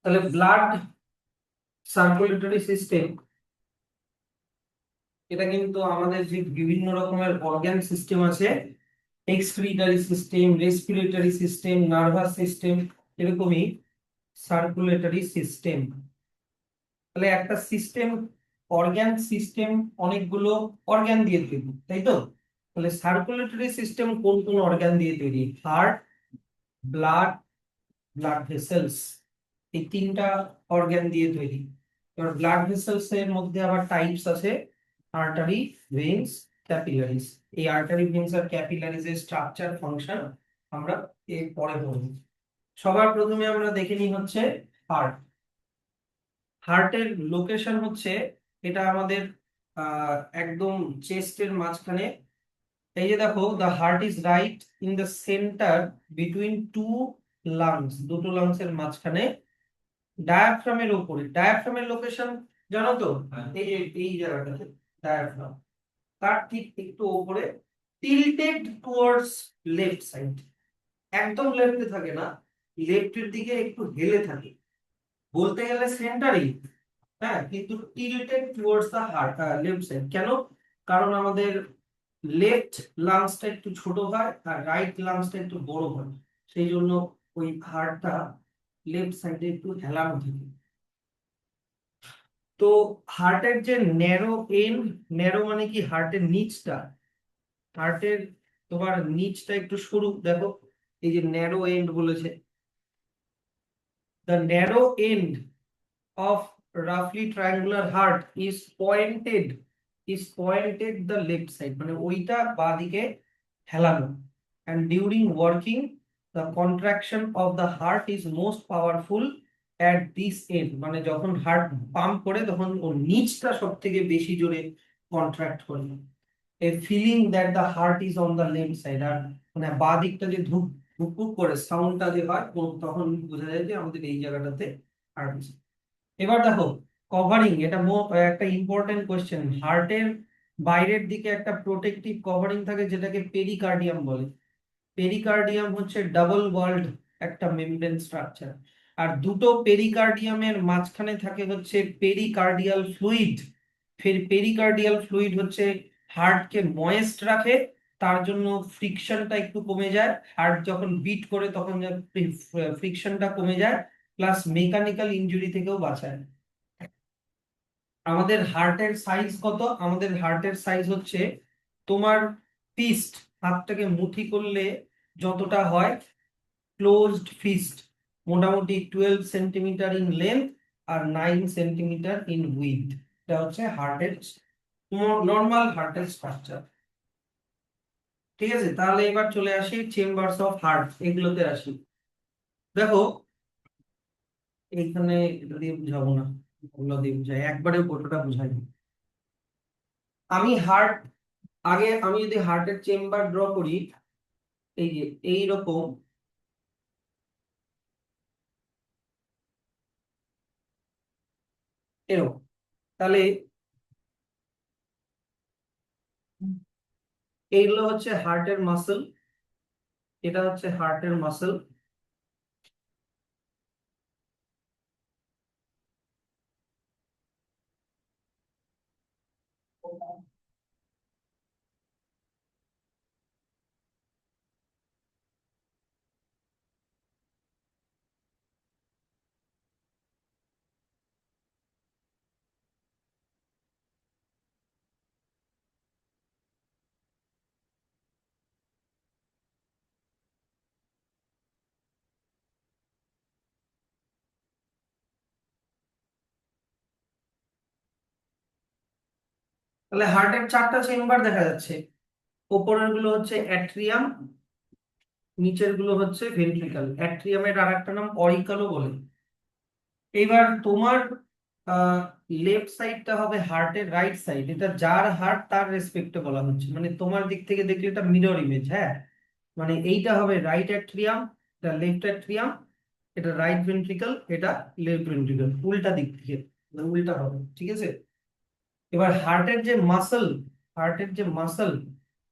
তাহলে blood circulatory system, এটা কিন্তু আমাদের যে বিভিন্ন রকমের অর্গান সিস্টেম আছে, excretory system, respiratory system, nervous system, এরকমই সার্কুলেটরি সিস্টেম। তাহলে একটা সিস্টেম, অর্গান সিস্টেম অনেকগুলো অর্গান দিয়ে তৈরি, তাই তো? তাহলে সার্কুলেটরি সিস্টেম কোন কোন অর্গান দিয়ে তৈরি? হার্ট, ব্লাড, ব্লাড ভেসেলস, এই তিনটা অর্গান দিয়ে তৈরি। এবার ব্লাড ভেসেলস এর মধ্যে আবার টাইপস আছে, আর্টারি, ভেইনস, ক্যাপিলারিজ। এই আর্টারি, ভেইনস আর ক্যাপিলারিজ এর স্ট্রাকচার, ফাংশন আমরা এর পরে পড়ব। সবার প্রথমে আমরা দেখে নিই হচ্ছে হার্ট। হার্টের লোকেশন হচ্ছে, এটা আমাদের একদম চেস্টের মাঝখানে। এই যে দেখো, the heart is right in the centre between two lungs, দুটো লাংস এর মাঝখানে, ডায়াফ্রামের উপরে। ডায়াফ্রামের লোকেশন জানো তো? এই যে এই জায়গাটাতে ডায়াফ্রাম, তার ঠিক একটু উপরে, টিল্টেড টুয়ার্ডস লেফট সাইড, একদম লেফটে থাকে না, লেফটের দিকে একটু হেলে থাকে, বলতে গেলে সেন্টারেই। হ্যাঁ, কিন্তু tilted towards the heart, left side. কেন? কারণ আমাদের লেফট লাংসটা একটু ছোট হয় আর রাইট লাংসটা একটু বড় হয়, সেই জন্য ওই হার্টটা লেফট সাইডে একটু হেলানো থাকে। তো হার্টের যে ন্যারো এন্ড, ন্যারো মানে কি হার্টের নিচটা, হার্টের তোমার নিচটা একটু সরু, দেখো এই যে ন্যারো এন্ড বলেছে, the narrow end of roughly triangular heart is pointed the left side, মানে ওইটা বাঁদিকে হেলানো। and during working the contraction of the heart is most powerful at this end, মানে যখন হার্ট পাম্প করে তখন ওর নিচটা সব থেকে বেশি জোরে কন্ট্রাক্ট করে। a feeling that the heart is on the left side, আর মানে বাঁদিকটা যে ধুক ধুকপুক করে সাউন্ডটা যে হয়, তখন বোঝা যায় যে আমাদের এই জায়গাটাতে হার্ট। এবার দেখো কভারিং, এটা একটা ইম্পর্টেন্ট কোশ্চেন। হার্টের বাইরের দিকে একটা প্রোটেক্টিভ কভারিং থাকে যেটাকে পেরিকার্ডিয়াম বলে। পেরিকার্ডিয়াম হচ্ছে ডাবল ওয়ালড একটা মেমব্রেন স্ট্রাকচার, আর দুটো পেরিকার্ডিয়ামের মাঝখানে থাকে হচ্ছে পেরিকার্ডিয়াল ফ্লুইড। পেরিকার্ডিয়াল ফ্লুইড হচ্ছে হার্টকে ময়েস্ট রাখে, তার জন্য ফ্রিকশনটা একটু কমে যায়, হার্ট যখন বিট করে তখন ফ্রিকশনটা কমে যায়, প্লাস মেকানিক্যাল ইনজুরি থেকেও বাঁচায়। আমাদের হার্টের সাইজ কত? আমাদের হার্টের সাইজ হচ্ছে তোমার ফিস্ট, হাতটাকে মুঠি করলে যতটা হয়, ক্লোজড ফিস্ট, মোটামুটি 12 সেন্টিমিটার ইন লেন্থ আর 9 সেন্টিমিটার ইন উইডথ। এটা হচ্ছে হার্টের নর্মাল হার্টের স্ট্রাকচার। ঠিক আছে, তাহলে এবার চলে আসি চেম্বারস অফ হার্ট, এগুলোতে আসি। দেখো এইখানে এটা দিয়ে বুঝাবো না, ওগুলো দিয়ে বুঝাই, একবারে গোটাটা বুঝাই। আমি হার্ট, আগে আমি যদি হার্টের চেম্বার ড্র করি, এই যে এইরকম, এরকম, তাহলে এইগুলো হচ্ছে হার্টের মাসল, এটা হচ্ছে হার্টের মাসল। তাহলে হার্টের চারটা চেম্বার দেখা যাচ্ছে, উপরের গুলো হচ্ছে অ্যাট্রিয়াম, নিচের গুলো হচ্ছে ভেন্ট্রিকল। অ্যাট্রিয়ামের আর একটা নাম অরিকালও বলে। এবার তোমার লেফট সাইডটা হবে হার্টের রাইট সাইড, এটা যার হার্ট তার রেসপেক্টে বলা হচ্ছে, মানে তোমার দিক থেকে দেখলে এটা মিরর ইমেজ। হ্যাঁ, মানে এইটা হবে রাইট অ্যাট্রিয়াম, এটা লেফট অ্যাট্রিয়াম, এটা রাইট ভেন্ট্রিকল, এটা লেফট ভেন্ট্রিকল, উল্টা দিক থেকে, মানে উল্টা হবে। ঠিক আছে, এবার হার্টের যে মাসল, হার্টের যে মাসল,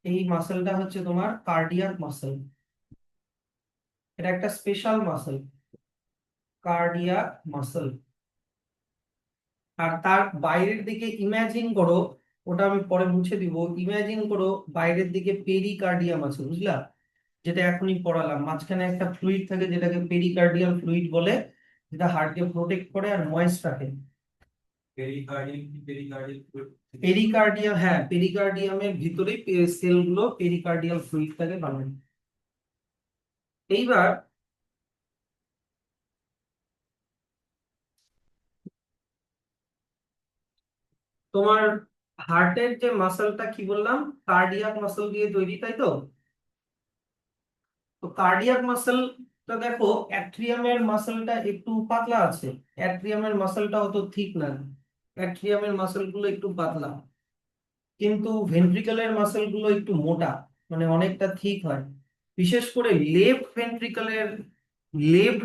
এই মাসলটা হচ্ছে তোমার কার্ডিয়াক মাসল, এটা একটা স্পেশাল মাসল। Cardiac muscle. আর তার বাইরের দিকে ইমাজিন করো, ওটা আমি পরে মুছে দিব, ইমাজিন করো বাইরের দিকে পেরিকার্ডিয়াম আছে, বুঝলা? যেটা এখনই পড়ালাম, মাঝখানে একটা ফ্লুইড থাকে যেটাকে পেরিকার্ডিয়াল ফ্লুইড বলে, যেটা হার্টকে প্রোটেক্ট করে আর ময়েস্ট রাখে। পেরিকার্ডিয়াম, হ্যাঁ, পেরিকার্ডিয়ামের ভিতরে সেলগুলো পেরিকার্ডিয়াল ফ্লুইড থাকে বানায়। এইবার তোমার হার্টের যে মাসলটা কি বললাম, কার্ডিয়াক মাসল দিয়ে তৈরি, তাই তো? তো কার্ডিয়াক মাসলটা দেখো, অ্যাট্রিয়ামের মাসলটা একটু পাতলা আছে, অ্যাট্রিয়ামের মাসলটা অত ঠিক না, অ্যাট্রিয়ামের মাসলগুলো একটু পাতলা, কিন্তু ভেন্ট্রিকলের মাসলগুলো একটু মোটা, মানে অনেকটা ঠিক হয়। বিশেষ করে লেফট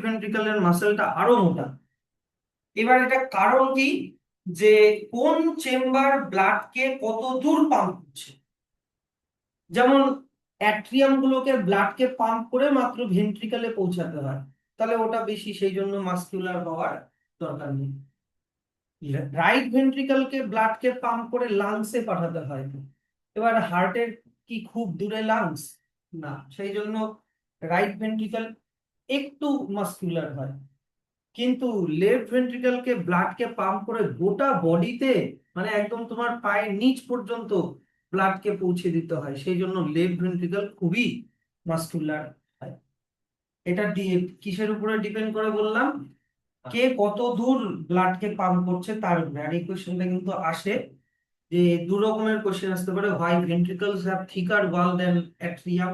ভেন্ট্রিকলের মাসলটা আরো মোটা। এবার এটা কারণ কি, যে কোন চেম্বার ব্লাডকে কত দূর পাম্প করছে। যেমন অ্যাট্রিয়াম গুলোকে ব্লাডকে পাম্প করে মাত্র ভেন্ট্রিকলে পৌঁছাতে হয়, তাহলে ওটা বেশি, সেই জন্য মাসকুলার হওয়ার দরকার নেই। রাইট ভেন্ট্রিকলকে ব্লাডকে পাম্প করে লাংসে পাঠাতে হয়। এবার হার্টের কি খুব দূরে লাংস? না, সেই জন্য রাইট ভেন্ট্রিকল একটু মাসকুলার হয়। কিন্তু লেফট ভেন্ট্রিকলকে ব্লাডকে পাম্প করে গোটা বডিতে, মানে একদম তোমার পায়ের নিচ পর্যন্ত ব্লাডকে পৌঁছে দিতে হয়, সেই জন্য লেফট ভেন্ট্রিকল খুবই মাসকুলার হয়। এটা কিসের উপরে ডিপেন্ড করে বললাম, কে কত দূর ব্লাডকে পাম্প করছে তার উপরে। আর এই কোশ্চেনটা কিন্তু আসে, যে দু রকমের কোশ্চেন আসতে পারে, why ventricles have thicker wall than atrium.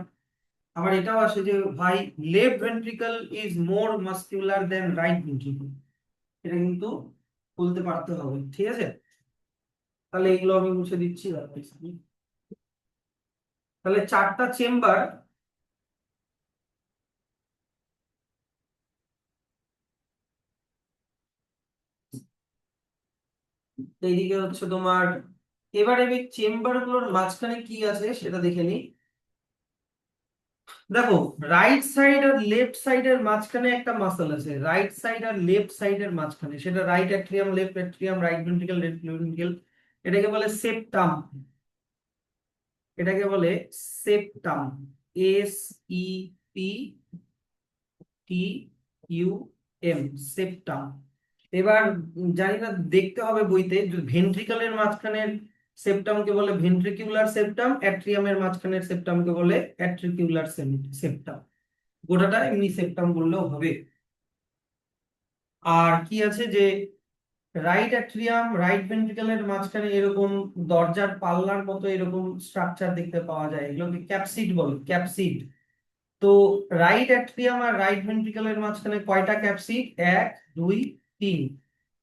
আবার এটাও আসে যে ভাই left ventricle is more muscular than right ventricle. এটা কিন্তু বলতে পারতে হবে, ঠিক আছে? তাহলে এগুলো আমি মুছে দিচ্ছি। তাহলে চারটা চেম্বার, এইদিকে হচ্ছে তোমার, এবারে এই চেম্বার গুলোর মাঝখানে কি আছে সেটা দেখে নি। দেখো, রাইট সাইড আর লেফট সাইডের মাঝখানে একটা মাসল আছে, রাইট সাইড আর লেফট সাইডের মাঝখানে, সেটা right atrium, left atrium, right ventricle, left ventricle. এটাকে বলে সেপ্টাম, এটাকে বলে সেপ্টাম, SEPTUM, সেপ্টাম। এবার জানি না, দেখতে হবে বইতে, ভেন্ট্রিকলের মাঝখানের সেপ্টামকে বলে ভেন্ট্রিকিউলার সেপ্টাম, অ্যাট্রিয়ামের মাঝখানের সেপ্টামকে বলে অ্যাট্রিকিউলার সেপ্টাম। গোটাটা এমনি সেপ্টাম বললেও হবে। আর কি আছে, যে রাইট অ্যাট্রিয়াম রাইট ভেন্ট্রিকলের মাঝখানে এরকম দরজার পাল্লার মতো এরকম স্ট্রাকচার দেখতে পাওয়া যায়, এগুলোকে ক্যাপসিড বলে, ক্যাপসিড। তো রাইট অ্যাট্রিয়াম আর রাইট ভেন্ট্রিকলের মাঝখানে কয়টা ক্যাপসিড? 1, 2, 3।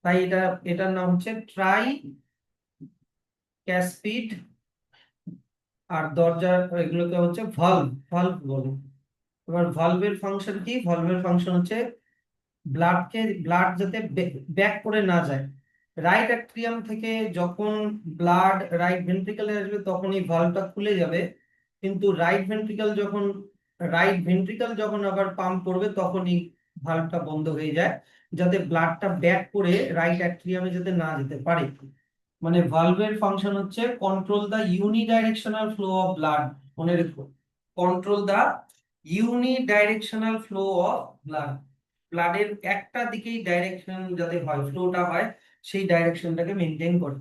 তাই এটার নাম হচ্ছে ট্রাই ক্যাসপিড। আর দরজার এগুলোকে হচ্ছে ভালভ, ভালভ বলে। এবার ভালভের ফাংশন কি? ভালভের ফাংশন হচ্ছে ব্লাড যাতে ব্যাক করে না যায়। রাইট অ্যাট্রিয়াম থেকে যখন ব্লাড রাইট ভেন্ট্রিকলে আসবে তখন এই ভালভটা খুলে যাবে, কিন্তু রাইট ভেন্ট্রিকল যখন আবার পাম্প করবে তখন এই ভালভটা বন্ধ হয়ে যায়, যাতে ব্লাডটা ব্যাক করে রাইট অ্যাট্রিয়ামে যাতে না যেতে পারে। মানে ভালভের ফাংশন হচ্ছে control the unidirectional flow of blood. মনে রেখো, control the unidirectional flow of blood. ব্লাডের একটা দিকেই ডাইরেকশন যাতে হয়, ফ্লোটা হয়, সেই ডাইরেকশনটাকে মেনটেন করে।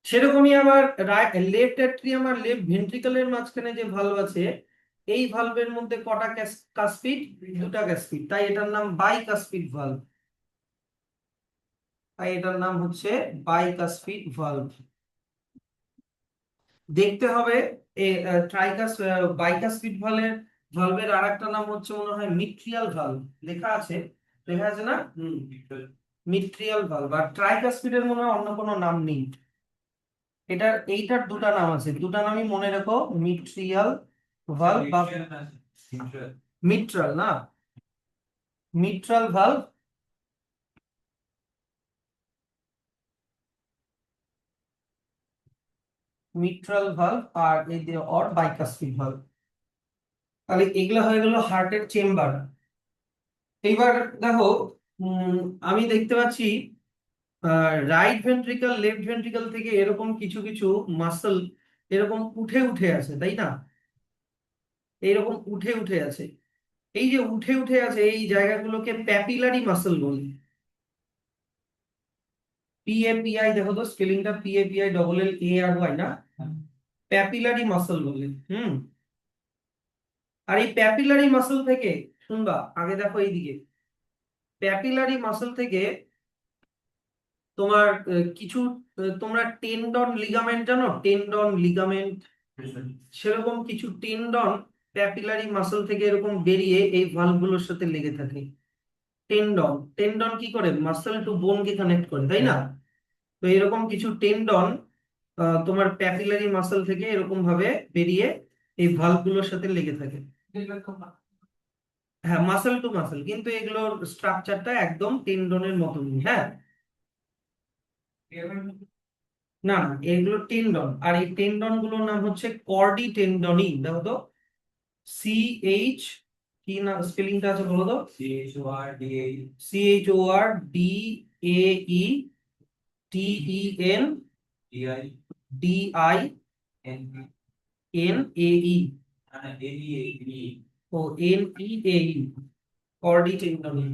সেরকমই আবার লেফট অ্যাট্রিয়াম আর লেফট ভেন্ট্রিকলের মাঝখানে যে ভালভ আছে, এই ভালভের মধ্যে কটা কাসপিড? দুটা কাসপিড, তাই এটার নাম বাইকাসপিড ভালভ। তাই এটার নাম হচ্ছে বাইকাসপিড ভালভ। দেখতে হবে ট্রাইকাস বাইকাসপিড ভালভের আর একটা নাম হচ্ছে মনে হয় মিট্রিয়াল ভালভ, লেখা আছে, লেখা আছে না? মিট্রিয়াল ভালভ। আর ট্রাইকাসপিডের মনে হয় অন্য কোনো নাম নেই। এইটার দুটা নাম আছে, দুটা নামই মনে রেখো, মিট্রিয়াল ভালভ বা মিট্রাল না, মিট্রাল ভালভ, মিট্রাল ভালভ, আর এই যে অর বাইকাসপিড ভালভ। তাহলে এগুলো হয়ে গেল হার্টের চেম্বার। এইবার দেখো, উম, আমি দেখতে পাচ্ছি রাইট ভেন্ট্রিকল লেফট ভেন্ট্রিকল থেকে এরকম কিছু কিছু মাসল এরকম উঠে উঠে আছে, তাই না? এইরকম উঠে উঠে আছে। এই যে উঠে উঠে আছে এই জায়গাগুলোকে প্যাপিলারি মাসল বলে। পিএপিআই, দেখো তো স্পেলিংটা, পিএপিআই ডবল এল এ আর ওয়াই না, প্যাপিলারি মাসল বলে। হুম। আর এই প্যাপিলারি মাসল থেকে, শুনবা আগে দেখো এইদিকে, প্যাপিলারি মাসল থেকে তোমার কিছু তোমরা টেন্ডন লিগামেন্ট জানো, টেন্ডন লিগামেন্ট, সেরকম কিছু টেন্ডন প্যাপিলারি মাসল থেকে এরকম বেরিয়ে এই ভালভগুলোর সাথে লেগে থাকে। টেন্ডন, টেন্ডন কি করে, মাসল টু বোনকে কানেক্ট করে, তাই না? তো এরকম কিছু টেন্ডন তোমার প্যাপিলারি মাসল থেকে এরকম ভাবে বেরিয়ে এই ভালভগুলোর সাথে লেগে থাকে। হ্যাঁ, মাসল টু মাসল, কিন্তু এগুলোর স্ট্রাকচারটা একদম টেন্ডনের মতনই। হ্যাঁ, না না, এগুলো টেন্ডন, আর এই টেন্ডন গুলোর নাম হচ্ছে কর্ডি টেন্ডনই। দেখো তো, সি এইচ, কি না স্পেলিংটা আছে বলো তো? CHORDATENDINAE, ও NEAE, কর্ডি টেন্ডনই।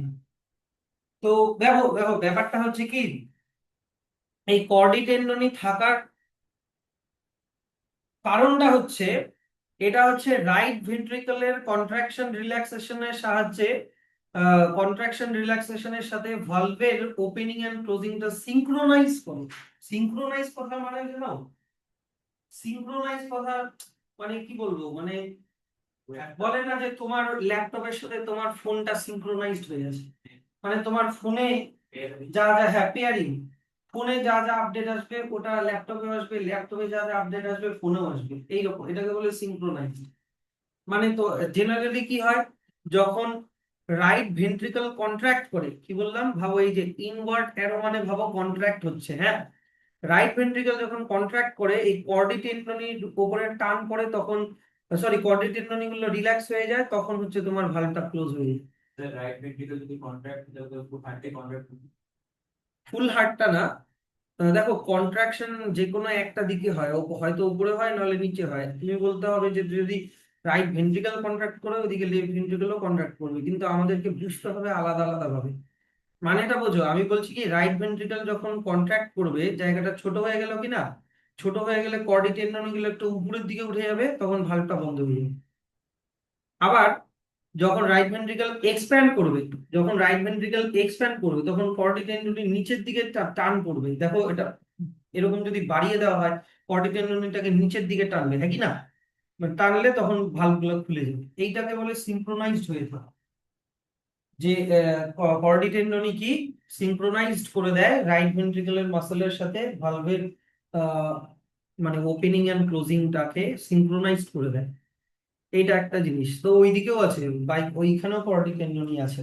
তো দেখো দেখো ব্যাপারটা হচ্ছে কি, এই কর্ডি টেন্ডনই থাকার কারণটা হচ্ছে, এটা হচ্ছে রাইট ভেন্ট্রিকলের কন্ট্রাকশন রিল্যাক্সেশনের সাহায্যে, কন্ট্রাকশন রিল্যাক্সেশনের সাথে ভালভের ওপেনিং এন্ড ক্লোজিংটা সিঙ্ক্রোনাইজ করে। সিঙ্ক্রোনাইজ কথা মানে জানো, সিঙ্ক্রোনাইজ কথা মানে কি বলবো, মানে বলে না যে তোমার ল্যাপটপের সাথে তোমার ফোনটা সিঙ্ক্রোনাইজড হয়ে যাচ্ছে, মানে তোমার ফোনে যা যা, হ্যাঁ পেয়ারিং, ফোনে যা যা আপডেট আসবে ওটা ল্যাপটপে আসবে, ল্যাপটপে যা যা আপডেট আসবে ফোনেও আসবে, এইরকম এটাকে বলে সিঙ্ক্রোনাইজ। মানে তো জেনারেলি কি হয়, যখন রাইট ভেন্ট্রিকল কন্ট্রাক্ট করে, কি বললাম ভাবো, এই যে ইনওয়ার্ড অ্যারো মানে ভাবো কন্ট্রাক্ট হচ্ছে, হ্যাঁ, রাইট ভেন্ট্রিকল যখন কন্ট্রাক্ট করে এই কর্ডি টেন্ডনির উপরে টান করে, তখন সরি কর্ডি টেন্ডনি গুলো রিল্যাক্স হয়ে যায়, তখন হচ্ছে তোমার ভালভটা ক্লোজ হয়ে যায়। ফুল হার্টটা না, দেখো কন্ট্রাকশন যে কোনো একটা দিকে হয়, হয়তো উপরে হয় নাহলে নিচে হয়, তুমি বলতে হবে যে যদি রাইট ভেন্ট্রিকল কন্ট্রাক্ট করে ওদিকে লেফট ভেন্ট্রিকলও কন্ট্রাক্ট করবে, কিন্তু আমাদেরকে বুঝতে হবে আলাদা আলাদা ভাবে। মানেটা বোঝো, আমি বলছি কি রাইট ভেন্ট্রিকল যখন কন্ট্রাক্ট করবে জায়গাটা ছোট হয়ে গেল কি না, ছোট হয়ে গেলে কর্ডি টেন্ডন গুলো একটু উপরের দিকে উঠে যাবে, তখন ভালভটা বন্ধ হয়ে যাবে। আবার যখন রাইট ভেন্ট্রিকল এক্সপ্যান্ড করবে, যখন রাইট ভেন্ট্রিকল এক্সপ্যান্ড করবে তখন কর্ডি টেন্ডনটি নিচের দিকে টান পড়বে, দেখো এটা এরকম যদি বাড়িয়ে দেওয়া হয় কর্ডি টেন্ডনটাকে নিচের দিকে টানবে, হ্যাঁ কি না? মানে টানলে তখন ভালভগুলো খুলে যাবে, এইটাকে বলে সিনক্রোনাইজড হয়ে যাওয়া। যে কর্ডি টেন্ডনই কি সিনক্রোনাইজড করে দেয় রাইট ভেন্ট্রিকলের মাসলের সাথে ভালভের, মানে ওপেনিং এন্ড ক্লোজিংটাকে সিনক্রোনাইজড করে দেয়। এইটা একটা জিনিস, তো ওইদিকেও আছে, বাইক ওইখানেও কর্ডি টেন্ডনই আছে।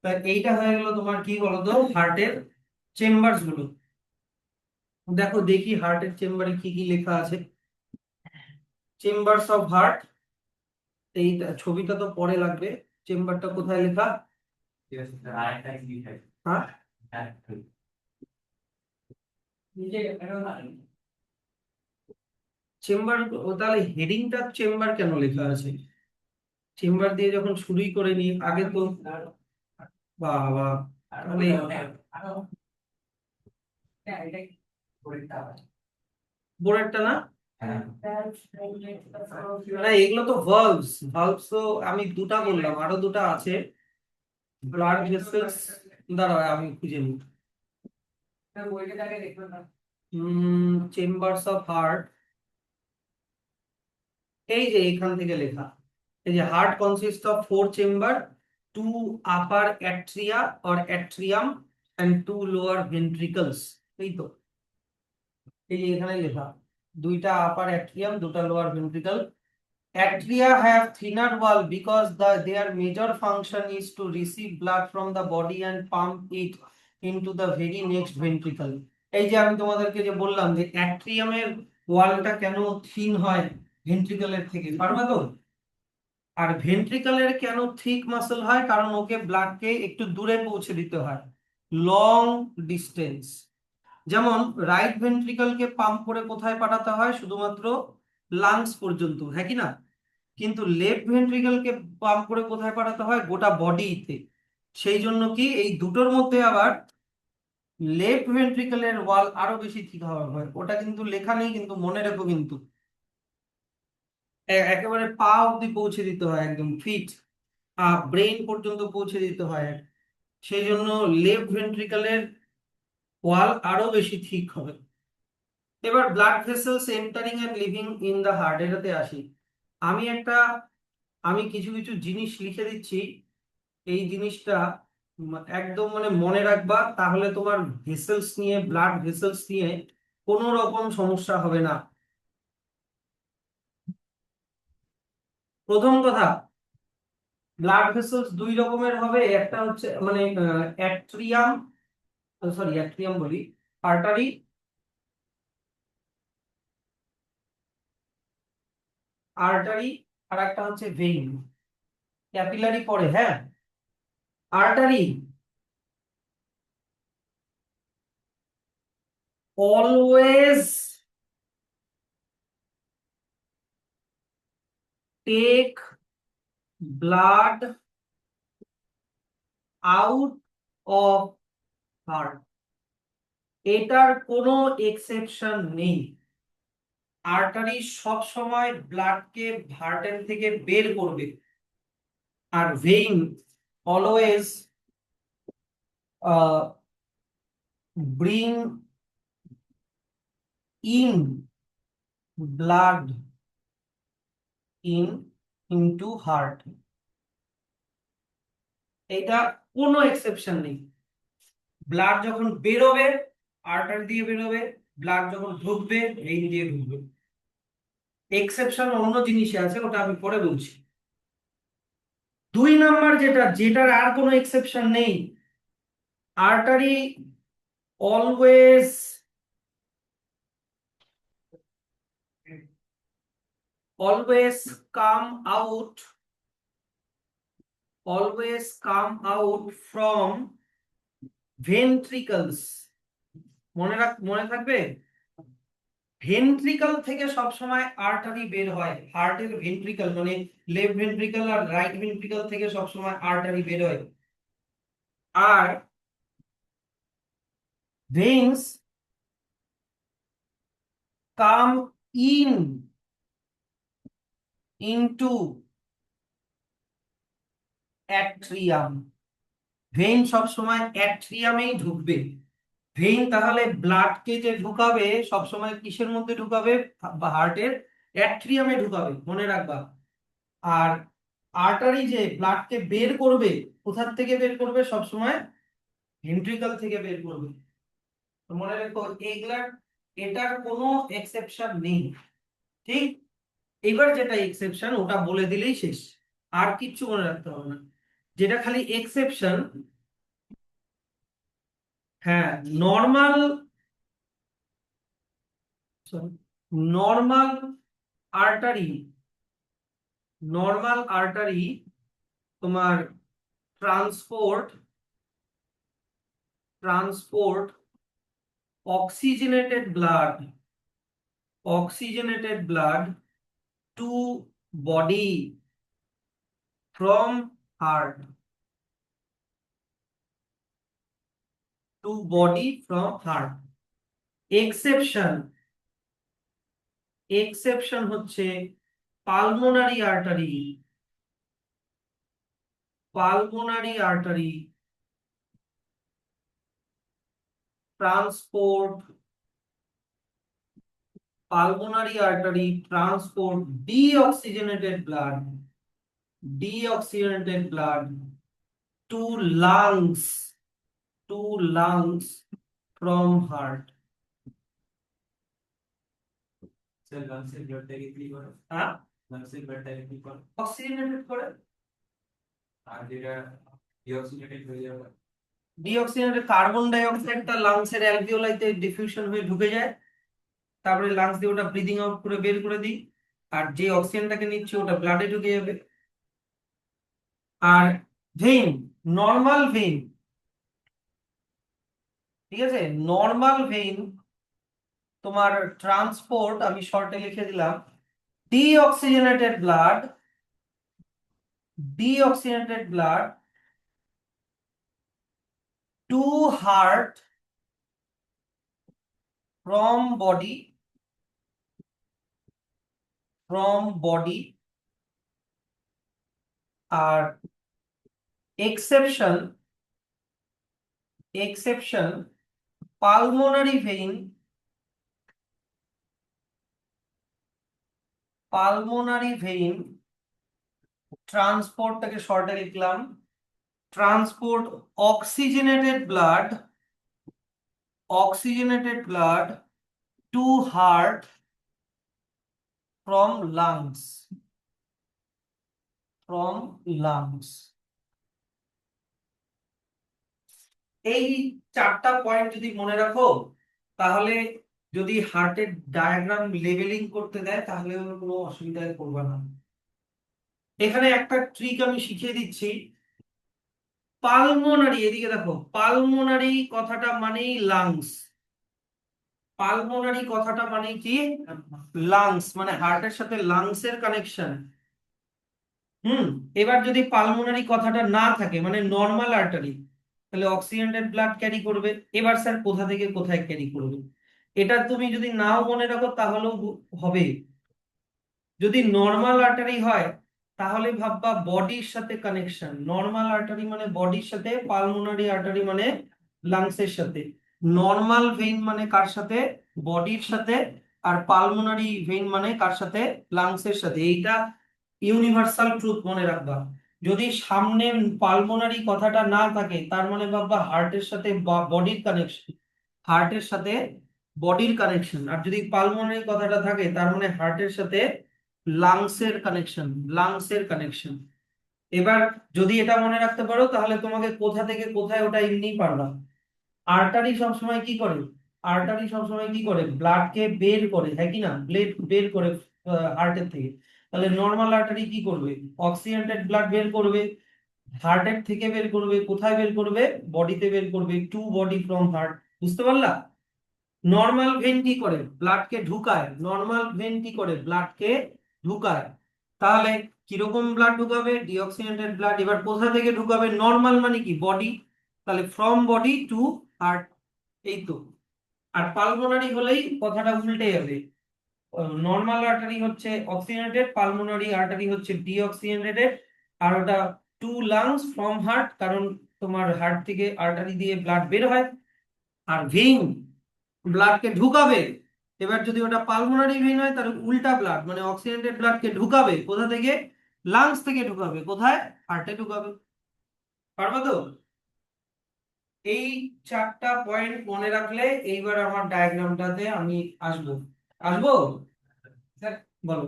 তা এইটা হয়ে গেল তোমার কি বলতো হার্টের চেম্বারস গুলো। দেখো দেখি হার্টের চেম্বারে কি কি লেখা আছে। চেম্বারস অফ হার্ট, এইটা ছবিটা তো পরে লাগবে, চেম্বারটা কোথায় লেখা? হ্যাঁ, চেম্বার, ও তাহলে হেডিংটা চেম্বার কেন লেখা আছে? চেম্বার দিয়ে যখন শুরুই করে নি আগে তো, বাবা, তাহলে বোর্ডেরটা না, না এগুলো তো ভালভস, ভালভস তো আমি দুটা বললাম, আরো দুটা আছে, ব্লাড ভেসেলস, দাঁড়াও আমি খুঁজে নিই। চেম্বারস অফ হার্ট, এই যে এখান থেকে লেখা, এই যে heart consist of 4 chamber, 2 upper atria or atrium and 2 lower ventricles. এই তো, এই যে এখানে লেখা, 2টা আপার অ্যাট্রিয়াম 2টা lower ventricle. Atria have thinner wall because their major function is to receive blood from the body and pump it into the very next ventricle. এই যে আমি তোমাদেরকে যে বললাম যে অ্যাট্রিয়ামের ওয়ালটা কেন থিন হয় ভেন্ট্রিকলের থেকে, পারবা তো? আর ভেন্ট্রিকলের কেন থিক মাসল হয়, কারণ ওকে ব্লাডকে একটু দূরে পৌঁছে দিতে হয়, লং ডিস্টেন্স। যেমন রাইট ভেন্ট্রিকলকে পাম্প করে কোথায় পাঠাতে হয়, শুধুমাত্র লাংস পর্যন্ত, হ্যাঁ কি না? কিন্তু লেফট ভেন্ট্রিকলকে পাম্প করে কোথায় পাঠাতে হয়, গোটা বডিতে। সেই জন্য কি এই দুটোর মধ্যে আবার লেফট ভেন্ট্রিকলের ওয়াল আরো বেশি থিক হওয়া হয়। ওটা কিন্তু লেখা নেই, কিন্তু মনে রেখো, কিন্তু একেবারে পা অব্দি পৌঁছে দিতে হয়, একদম ফিট ব্রেন পর্যন্ত পৌঁছে দিতে হয়। সেই জন্য লেফট ভেন্ট্রিকলের ওয়াল আরো বেশি থিক হবে। এবার blood vessels entering and leaving in the heart, এটাতে আসি। আমি একটা আমি কিছু কিছু জিনিস লিখে দিচ্ছি, এই জিনিসটা একদম মানে মনে রাখবা, তাহলে তোমার ভেসেলস নিয়ে, ব্লাড ভেসেলস নিয়ে কোনো রকম সমস্যা হবে না। প্রথম কথা, ব্লাড ভেসেলস দুই রকমের হবে, একটা হচ্ছে মানে অ্যাট্রিয়াম, সরি অ্যাট্রিয়াম বলি, আর্টারি, আর্টারি, আর একটা হচ্ছে ভেইন। ক্যাপিলারি পরে, হ্যাঁ। Artery always take blood out of heart, এটার কোনো এক্সেপশন নেই। আর্টারি সব সময় ব্লাডকে হার্টের থেকে বের করবে, আর vein always bring in blood into heart, এটা কোনো এক্সেপশন নেই। ব্লাড যখন বেরোবে আর্টারি দিয়ে বেরোবে, ব্লাড যখন ঢুকবে ভেইন দিয়ে ঢুকবে। এক্সেপশন অন্য জিনিসে আছে, ওটা আমি পরে বলছি। দুই নাম্বার যেটার আর কোনো এক্সেপশন নেই, artery always always come out from ventricles, মনে থাকবে, ভেন্ট্রিকল থেকে সব সময় আর্টারি বের হয়, হার্টের ভেন্ট্রিকল মানে লেফট ভেন্ট্রিকল আর রাইট ভেন্ট্রিকল থেকে সব সময় আর্টারি বের হয়। আর veins come in into atrium, vein সব সময় অ্যাট্রিয়ামেই ঢুকবে। ভেইন তাহলে ব্লাডকে যে ঢুকাবে সবসময় কিসের মধ্যে ঢুকাবে, হার্টের অ্যাট্রিয়ামে ঢুকাবে, মনে রাখবা। আর আর্টারি যে ব্লাডকে বের করবে, কোথার থেকে বের করবে, সবসময় ভেন্ট্রিকল থেকে বের করবে। তো মনে রেখো এগুলার, এটার কোনো এক্সেপশন নেই, ঠিক? এবার যেটা এক্সেপশন ওটা বলে দিলেই শেষ, আর কিচ্ছু মনে রাখতে হবে না। যেটা খালি এক্সেপশন, হ্যাঁ, normal, normal artery, normal artery তোমার transport transport oxygenated blood to body from heart, to body from heart. exception exception হচ্ছে pulmonary artery transport deoxygenated blood to lungs from heart. হ্যাঁ, অক্সিজেনেটেড করে, ডিঅক্সিজেনেটেড কার্বন ডাই অক্সাইডটা লাংসের অ্যালভিওলাইতে ডিফিউশন হয়ে ঢুকে যায়, তারপরে lungs দিয়ে ওটা ব্রিদিং আউট করে বের করে দিই, আর যে অক্সিজেনটাকে নিচ্ছে ওটা ব্লাডে ঢুকে যাবে। আর ভেইন, নর্মাল ভেইন, ঠিক আছে, নর্মাল ভেইন তোমার ট্রান্সপোর্ট, আমি শর্টে লিখে দিলাম, deoxygenated blood, deoxygenated blood to heart from body আর exception pulmonary vein ট্রান্সপোর্টটাকে শর্টে লিখলাম, transport oxygenated blood to heart from lungs. এই চারটা পয়েন্ট যদি মনে রাখো, তাহলে যদি হার্টের ডায়াগ্রাম লেভেলিং করতে দেয় তাহলে কোনো অসুবিধায় পড়বে না। এখানে একটা ট্রিক আমি শিখিয়ে দিচ্ছি। পালমোনারি, এদিকে দেখো, পালমোনারি কথাটা মানেই লাংস, পালমোনারি কথাটা মানে কি, লাংস, মানে হার্টের সাথে লাংসের কানেকশন। এবার যদি পালমোনারি কথাটা না থাকে, মানে নর্মাল আর্টারি, তাহলে অক্সিজেনেটেড ব্লাড ক্যারি করবে। এবার স্যার কোথা থেকে কোথায় ক্যারি করবে, এটা তুমি যদি নাও মনে রাখো তাহলেও হবে। যদি নর্মাল আর্টারি হয় তাহলে ভাববা বডির সাথে কানেকশন, নর্মাল আর্টারি মানে বডির সাথে, পালমোনারি আর্টারি মানে লাংসের সাথে। নর্মাল ভেইন মানে কার সাথে, বডির সাথে, আর পালমোনারি ভেইন মানে কার সাথে, লাংসের সাথে। এইটা ইউনিভার্সাল ট্রুথ মনে রাখবা। যদি সামনে পালমোনারি কথাটা না থাকে তার মানে ভাববা হার্টের সাথে বডির কানেকশন, হার্টের সাথে বডির কানেকশন। আর যদি পালমোনারি কথাটা থাকে তার মানে হার্টের সাথে লাংসের কানেকশন, লাংসের কানেকশন। এবার যদি এটা মনে রাখতে পারো তাহলে তোমাকে কোথা থেকে কোথায় ওটা এমনি পারবা। আর্টারি সবসময় কি করে, আর্টারি সবসময় কি করে, ব্লাডকে বের করে, হ্যাঁ কি না, ব্লাড বের করে হার্টের থেকে। তাহলে নর্মাল আর্টারি কি করবে, অক্সিজেনেটেড ব্লাড বের করবে, হার্টের থেকে বের করবে, কোথায় বের করবে, বডিতে বের করবে, টু বডি ফ্রম হার্ট। বুঝতে পারলা? নর্মাল ভেন কি করে, ব্লাডকে ঢুকায়, নর্মাল ভেন কি করে, ব্লাডকে ঢুকায়। তাহলে কিরকম ব্লাড ঢুকাবে, ডিঅক্সিজেনেটেড ব্লাড। এবার কোথা থেকে ঢুকাবে, নর্মাল মানে কি, বডি, তাহলে ফ্রম বডি টু হার্ট, এই তো। আর পালমোনারি হলেই কথাটা উল্টে যাবে, নর্মাল আর্টারি হচ্ছে অক্সিজেনেটেড, পালমোনারি আর্টারি হচ্ছে ডিঅক্সিজেনেটেড, আর ওটা টু লাংস ফ্রম হার্ট, কারণ তোমার হার্ট থেকে আর্টারি দিয়ে ব্লাড বের হয়। আর ভেইন ব্লাডকে ঢুকাবে, এবার যদি ওটা পালমোনারি ভেইন হয় তাহলে উল্টা, ব্লাড মানে অক্সিজেনেটেড ব্লাডকে ঢুকাবে কোথা থেকে, লাংস থেকে ঢুকাবে, কোথায়, হার্টে ঢুকাবে। পারবে তো? এই চারটা পয়েন্ট মনে রাখলে এইবার আমার ডায়াগ্রামটাতে আমি আসবো, আসবো স্যার, বলো।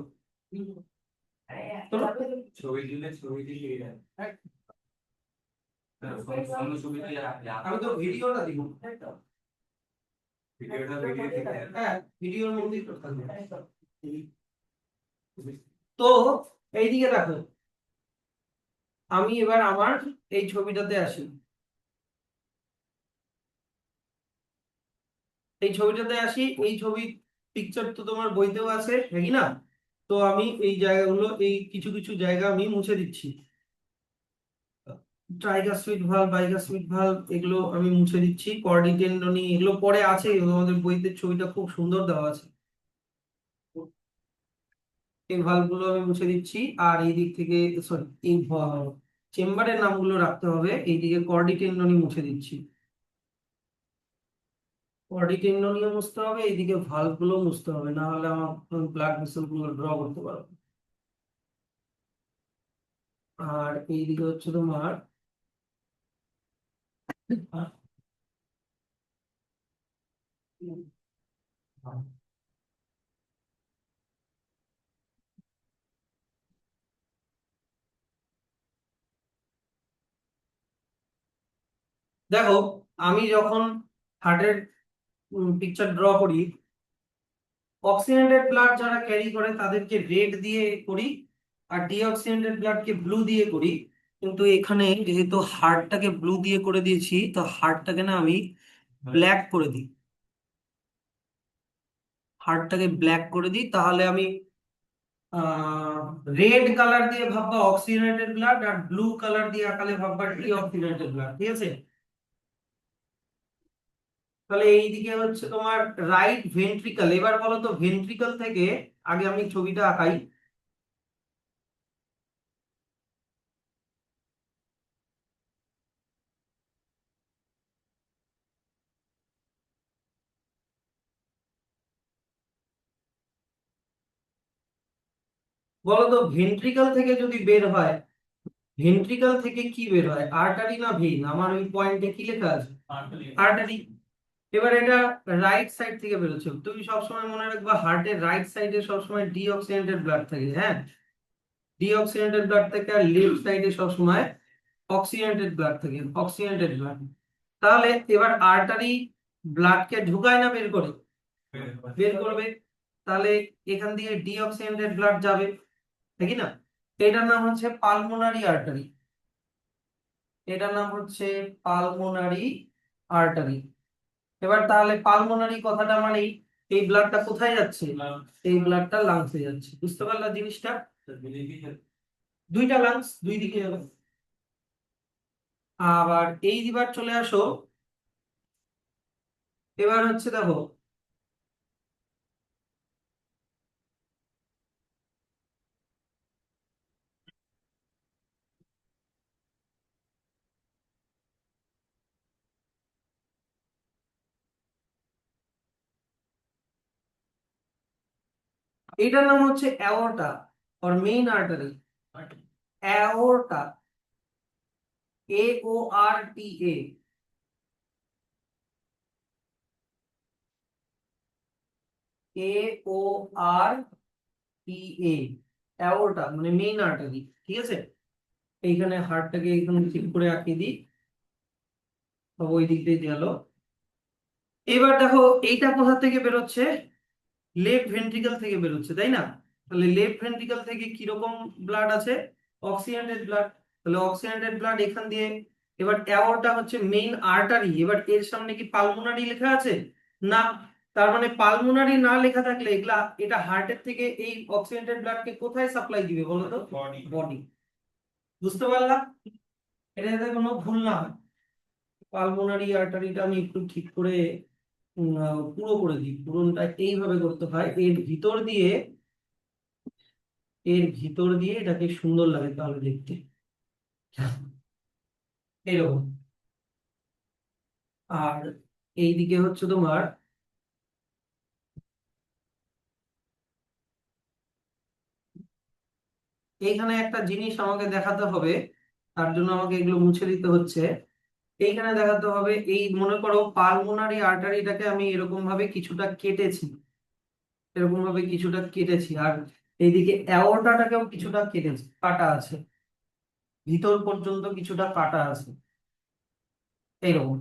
তোলো। আমি তো ভিডিওটা দিব, হ্যাঁ ভিডিওর মধ্যেই তো থাকবে। তো এইদিকে দেখো, আমি এবার আমার এই ছবিটাতে আসি, এই ছবিটাতে আসি, এই ছবি পিকচার তো তোমার বইতেও আছে, নাকি না? তো আমি এই জায়গাগুলো, এই কিছু কিছু জায়গা আমি মুছে দিচ্ছি, ট্রাইগাস্ট্রিক ভালভ, বাইগাস্ট্রিক ভালভ, এগুলো আমি মুছে দিচ্ছি, কর্ডি টেন্ডনি এগুলো পরে আছে, আমাদের বইতে ছবিটা খুব সুন্দর দেওয়া আছে। এই ভালভ গুলো আমি মুছে দিচ্ছি, আর এই দিক থেকে, সরি, এই চেম্বারের নামগুলো রাখতে হবে, এইদিকে কর্ডি টেন্ডনি মুছে দিচ্ছি, কর্ডি টেন্ডনিও মুছতে হবে, এইদিকে ভালভ গুলো মুছতে হবে, না হলে আমার ব্লাড ভেসেল গুলো ড্র করতে পারবো। আর এইদিকে হচ্ছে তোমার, দেখো, আমি যখন হার্টের পিকচার ড্র করি, অক্সিজেনেটেড ব্লাড যারা ক্যারি করে তাদেরকে রেড দিয়ে করি, আর ডিঅক্সিজেনেটেড ব্লাডকে ব্লু দিয়ে করি। কিন্তু এখানে যেহেতু হার্টটাকে ব্লু দিয়ে করে দিয়েছি, তো হার্টটাকে না আমি ব্ল্যাক করে দিই। হার্টটাকে ব্ল্যাক করে দিই, তাহলে আমি রেড কালার দিয়ে ভাববা অক্সিজেনেটেড ব্লাড, আর ব্লু কালার দিয়ে আকালে ভাববা ডি অক্সিজেনেটেড ব্লাড। ঠিক আছে, তাহলে এইদিকে হচ্ছে তোমার রাইট ভেন্ট্রিকল। এবার বলো তো ভেন্ট্রিকল থেকে, আগে আমি ছবিটা আঁকাই। বলো তো ভেন্ট্রিকল থেকে যদি বের হয়, ভেন্ট্রিকল থেকে কি বের হয়, আর্টারি না ভেইন? আমার ওই পয়েন্টে কি লেখা আছে? আর্টারি। এবার এটা রাইট সাইড থেকে বেরোচ্ছে। তুমি সবসময় মনে রাখবা হার্টের রাইট সাইডে সবসময় ডিঅক্সিজেনেটেড ব্লাড থাকে। হ্যাঁ, ডিঅক্সিজেনেটেড ব্লাড থাকে, আর লেফট সাইডে সবসময় অক্সিজেনেটেড ব্লাড থাকে, অক্সিজেনেটেড ব্লাড। তাহলে এবার আর্টারি ব্লাডকে ঢুকায় না বের করে? বের করবে। তাহলে এখান দিয়ে ডিঅক্সিজেনেটেড ব্লাড যাবে, তাই কি না? এটার নাম হচ্ছে পালমোনারি আর্টারি। এটার নাম হচ্ছে পালমোনারি আর্টারি। এবার তাহলে পালমোনারি কথাটা মানে এই ব্লাডটা কোথায় যাচ্ছে? এই ব্লাডটা লাংসে যাচ্ছে। বুঝতে পারলা জিনিসটা? দুইটা লাংস, দুই দিকে যাবে। আবার এই দিবার চলে আসো। এবার হচ্ছে দেখো, এটার নাম হচ্ছে অ্যাওর্টা আর main artery. Aorta, AORTA। AORTA, aorta মানে মেইন আর্টারি। ঠিক আছে, এইখানে হার্টটাকে এখানে ঠিক করে আঁকিয়ে দিই, তো ওই দিক দিয়ে গেল। এবার দেখো এইটা কোথা থেকে বেরোচ্ছে? লেফট ভেন্ট্রিকল থেকে বেরোচ্ছে, তাই না? তাহলে লেফট ভেন্ট্রিকল থেকে কিরকম ব্লাড আছে? Oxygenated blood. তাহলে অক্সিজেনেটেড ব্লাড এখান দিয়ে, এবার অ্যাওর্টা হচ্ছে মেইন আর্টারি, এবার এর সামনে কি পালমোনারি লেখা আছে? না। তার মানে পালমোনারি না লেখা থাকলে এগুলা, এটা হার্টের থেকে এই অক্সিজেনেটেড ব্লাডকে কোথায় সাপ্লাই দিবে বলো তো? বডি। বুঝতে পারলা? এটা যাতে কোনো ভুল না হয়। পালমোনারি আর্টারিটা আমি একটু ঠিক করে পুরো করে দিই। পূরণটা এইভাবে করতে হয়, এর ভিতর দিয়ে এটাকে সুন্দর লাগে তাহলে দেখতে, এরকম। আর এইদিকে হচ্ছে তোমার, এইখানে একটা জিনিস আমাকে দেখাতে হবে, তার জন্য আমাকে এগুলো মুছে দিতে হচ্ছে। এইখানে দেখাতে হবে, এই মনে করো পালমোনারি আর্টারিটাকে আমি এরকম ভাবে কিছুটা কেটেছি, এরকম ভাবে কিছুটা কেটেছি, আর এইদিকে অ্যাওর্টাটাকেও কিছুটা কেটেছি, কাটা আছে, ভিতর পর্যন্ত কিছুটা কাটা আছে, এইরকম।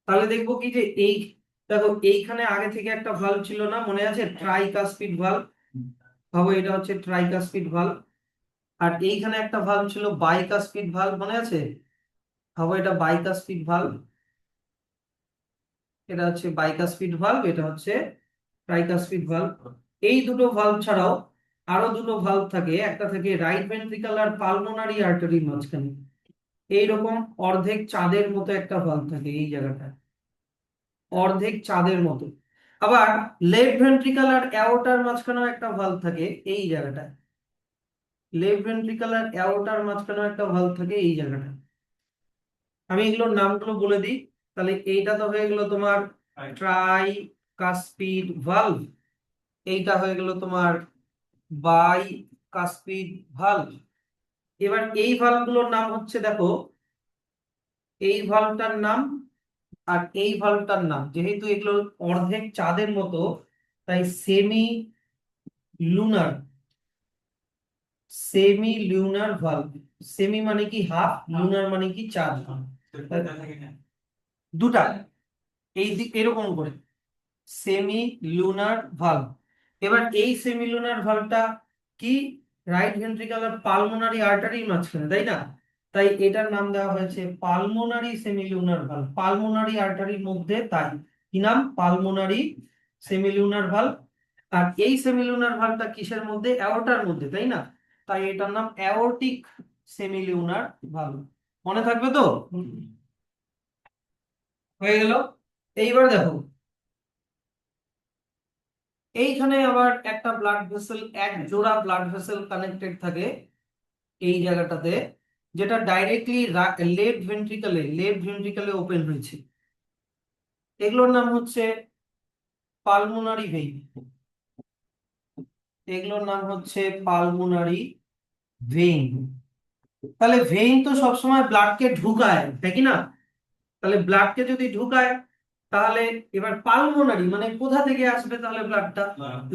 তাহলে দেখবো কি যে এই, দেখো এইখানে আগে থেকে একটা ভালভ ছিল না, মনে আছে? Tricuspid valve. ভাবো এটা হচ্ছে ট্রাইকাসপিড ভালভ। আর এইখানে একটা ভালভ ছিল বাইকাসপিড ভালভ, মনে আছে? ভাবো এটা বাইকাসপিড ভালভ, এটা হচ্ছে বাইকাসপিড ভালভ, এটা হচ্ছে ট্রাইকাসপিড ভালভ। এই দুটো ভালভ ছাড়াও আরো দুটো ভালভ থাকে, একটা থাকে রাইট ভেন্ট্রিকল আর পালমোনারি আর্টারির মাঝখানে, এইরকম অর্ধেক চাঁদের মতো একটা ভালভ থাকে এই জায়গাটা, অর্ধেক চাঁদের মতো। আবার লেফট ভেন্ট্রিকল আর অ্যাওর্টার মাঝখানেও একটা ভালভ থাকে এই জায়গাটায়, লেফট ভেন্ট্রিকল আর অ্যাওর্টার মাঝখানেও একটা ভালভ থাকে এই জায়গাটা। আমি এগুলোর নামগুলো বলে দিই। তাহলে এইটা তো হয়ে গেল তোমার ট্রাই কাসপিড ভালভ, এইটা হয়ে গেল তোমার বাই কাসপিড ভালভ। এবার এই ভালভগুলোর নাম হচ্ছে দেখো, এই ভালভটার নাম আর এই ভালভটার নাম, যেহেতু এগুলো অর্ধেক চাঁদের মতো, তাই semi lunar, semi lunar valve. Semi মানে কি হাফ, লুনার মানে কি চাঁদ, দুটা এই দিক এরকম করে সেমি লুনার ভালভ। এবার এই সেমি লুনার ভালভটা কি? রাইট ভেন্ট্রিকল আর পালমোনারি আর্টারির মাঝখানে, তাই না? তাই এটার নাম দেওয়া হয়েছে পালমোনারি সেমিলিউনার ভালভ। পালমোনারি আর্টারির মধ্যে, তাই কি নাম? Pulmonary সেমিলিউনার valve. আর এই সেমিলিউনার ভালভটা কিসের মধ্যে? অ্যাওর্টার মধ্যে, তাই না? তাই এটার নাম অ্যাওর্টিক সেমিলিউনার ভালভ। মনে থাকবে তো? হয়ে গেল। এইবার দেখো, এইখানে আবার একটা ব্লাড ভেসেল, এক জোড়া ব্লাড ভেসেল কানেক্টেড থাকে এই জায়গাটাতে, যেটা ডাইরেক্টলি লেফট ভেন্ট্রিকলে ওপেন হয়েছে। এগুলোর নাম হচ্ছে পালমোনারি ভেইন। এগুলোর নাম হচ্ছে পালমোনারি ভেইন। তাহলে ভেইন তো সবসময় ব্লাডকে ঢুকায়, তাই কি না? তাহলে ব্লাডকে যদি ঢুকায়, তাহলে এবার পালমোনারি মানে কোথা থেকে আসবে তাহলে ব্লাডটা?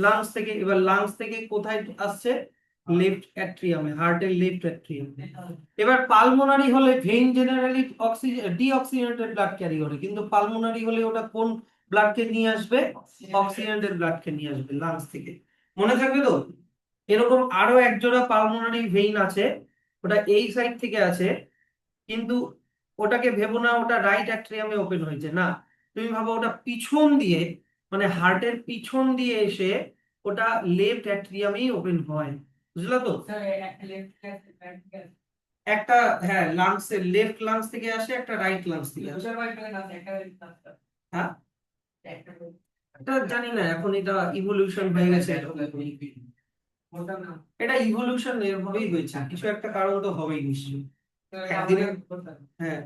লাংস থেকে। এবার লাংস থেকে কোথায় আসছে? লেফট অ্যাট্রিয়ামে, হার্টের লেফট অ্যাট্রিয়ামে। এবার পালমোনারি হলে vein generally oxygen deoxygenated blood carry করে, কিন্তু পালমোনারি হলে ওটা কোন ব্লাডকে নিয়ে আসবে? অক্সিজেনেটেড ব্লাডকে নিয়ে আসবে লাংস থেকে। মনে থাকবে তো? এরকম আরো এক জোড়া পালমোনারি ভেইন আছে, ওটা এই সাইড থেকে আছে, কিন্তু ওটাকে ভেবো না ওটা রাইট অ্যাট্রিয়ামে ওপেন হয়েছে, না। তুমি ভাবো ওটা পিছন দিয়ে, মানে হার্টের পিছন দিয়ে এসে ওটা লেফট অ্যাট্রিয়ামেই ওপেন হয়। বুঝলা তো? একটা, হ্যাঁ, লাংসের লেফট লাংস থেকে আসে, একটা রাইট লাংস থেকে আসে। হ্যাঁ, এটা জানি না, এখন এটা ইভলিউশন হয়ে গেছে। এটা ইভলিউশন এভাবেই হয়েছে, কিছু একটা কারণ তো হবেই নিশ্চয়ই একদিনে। হ্যাঁ,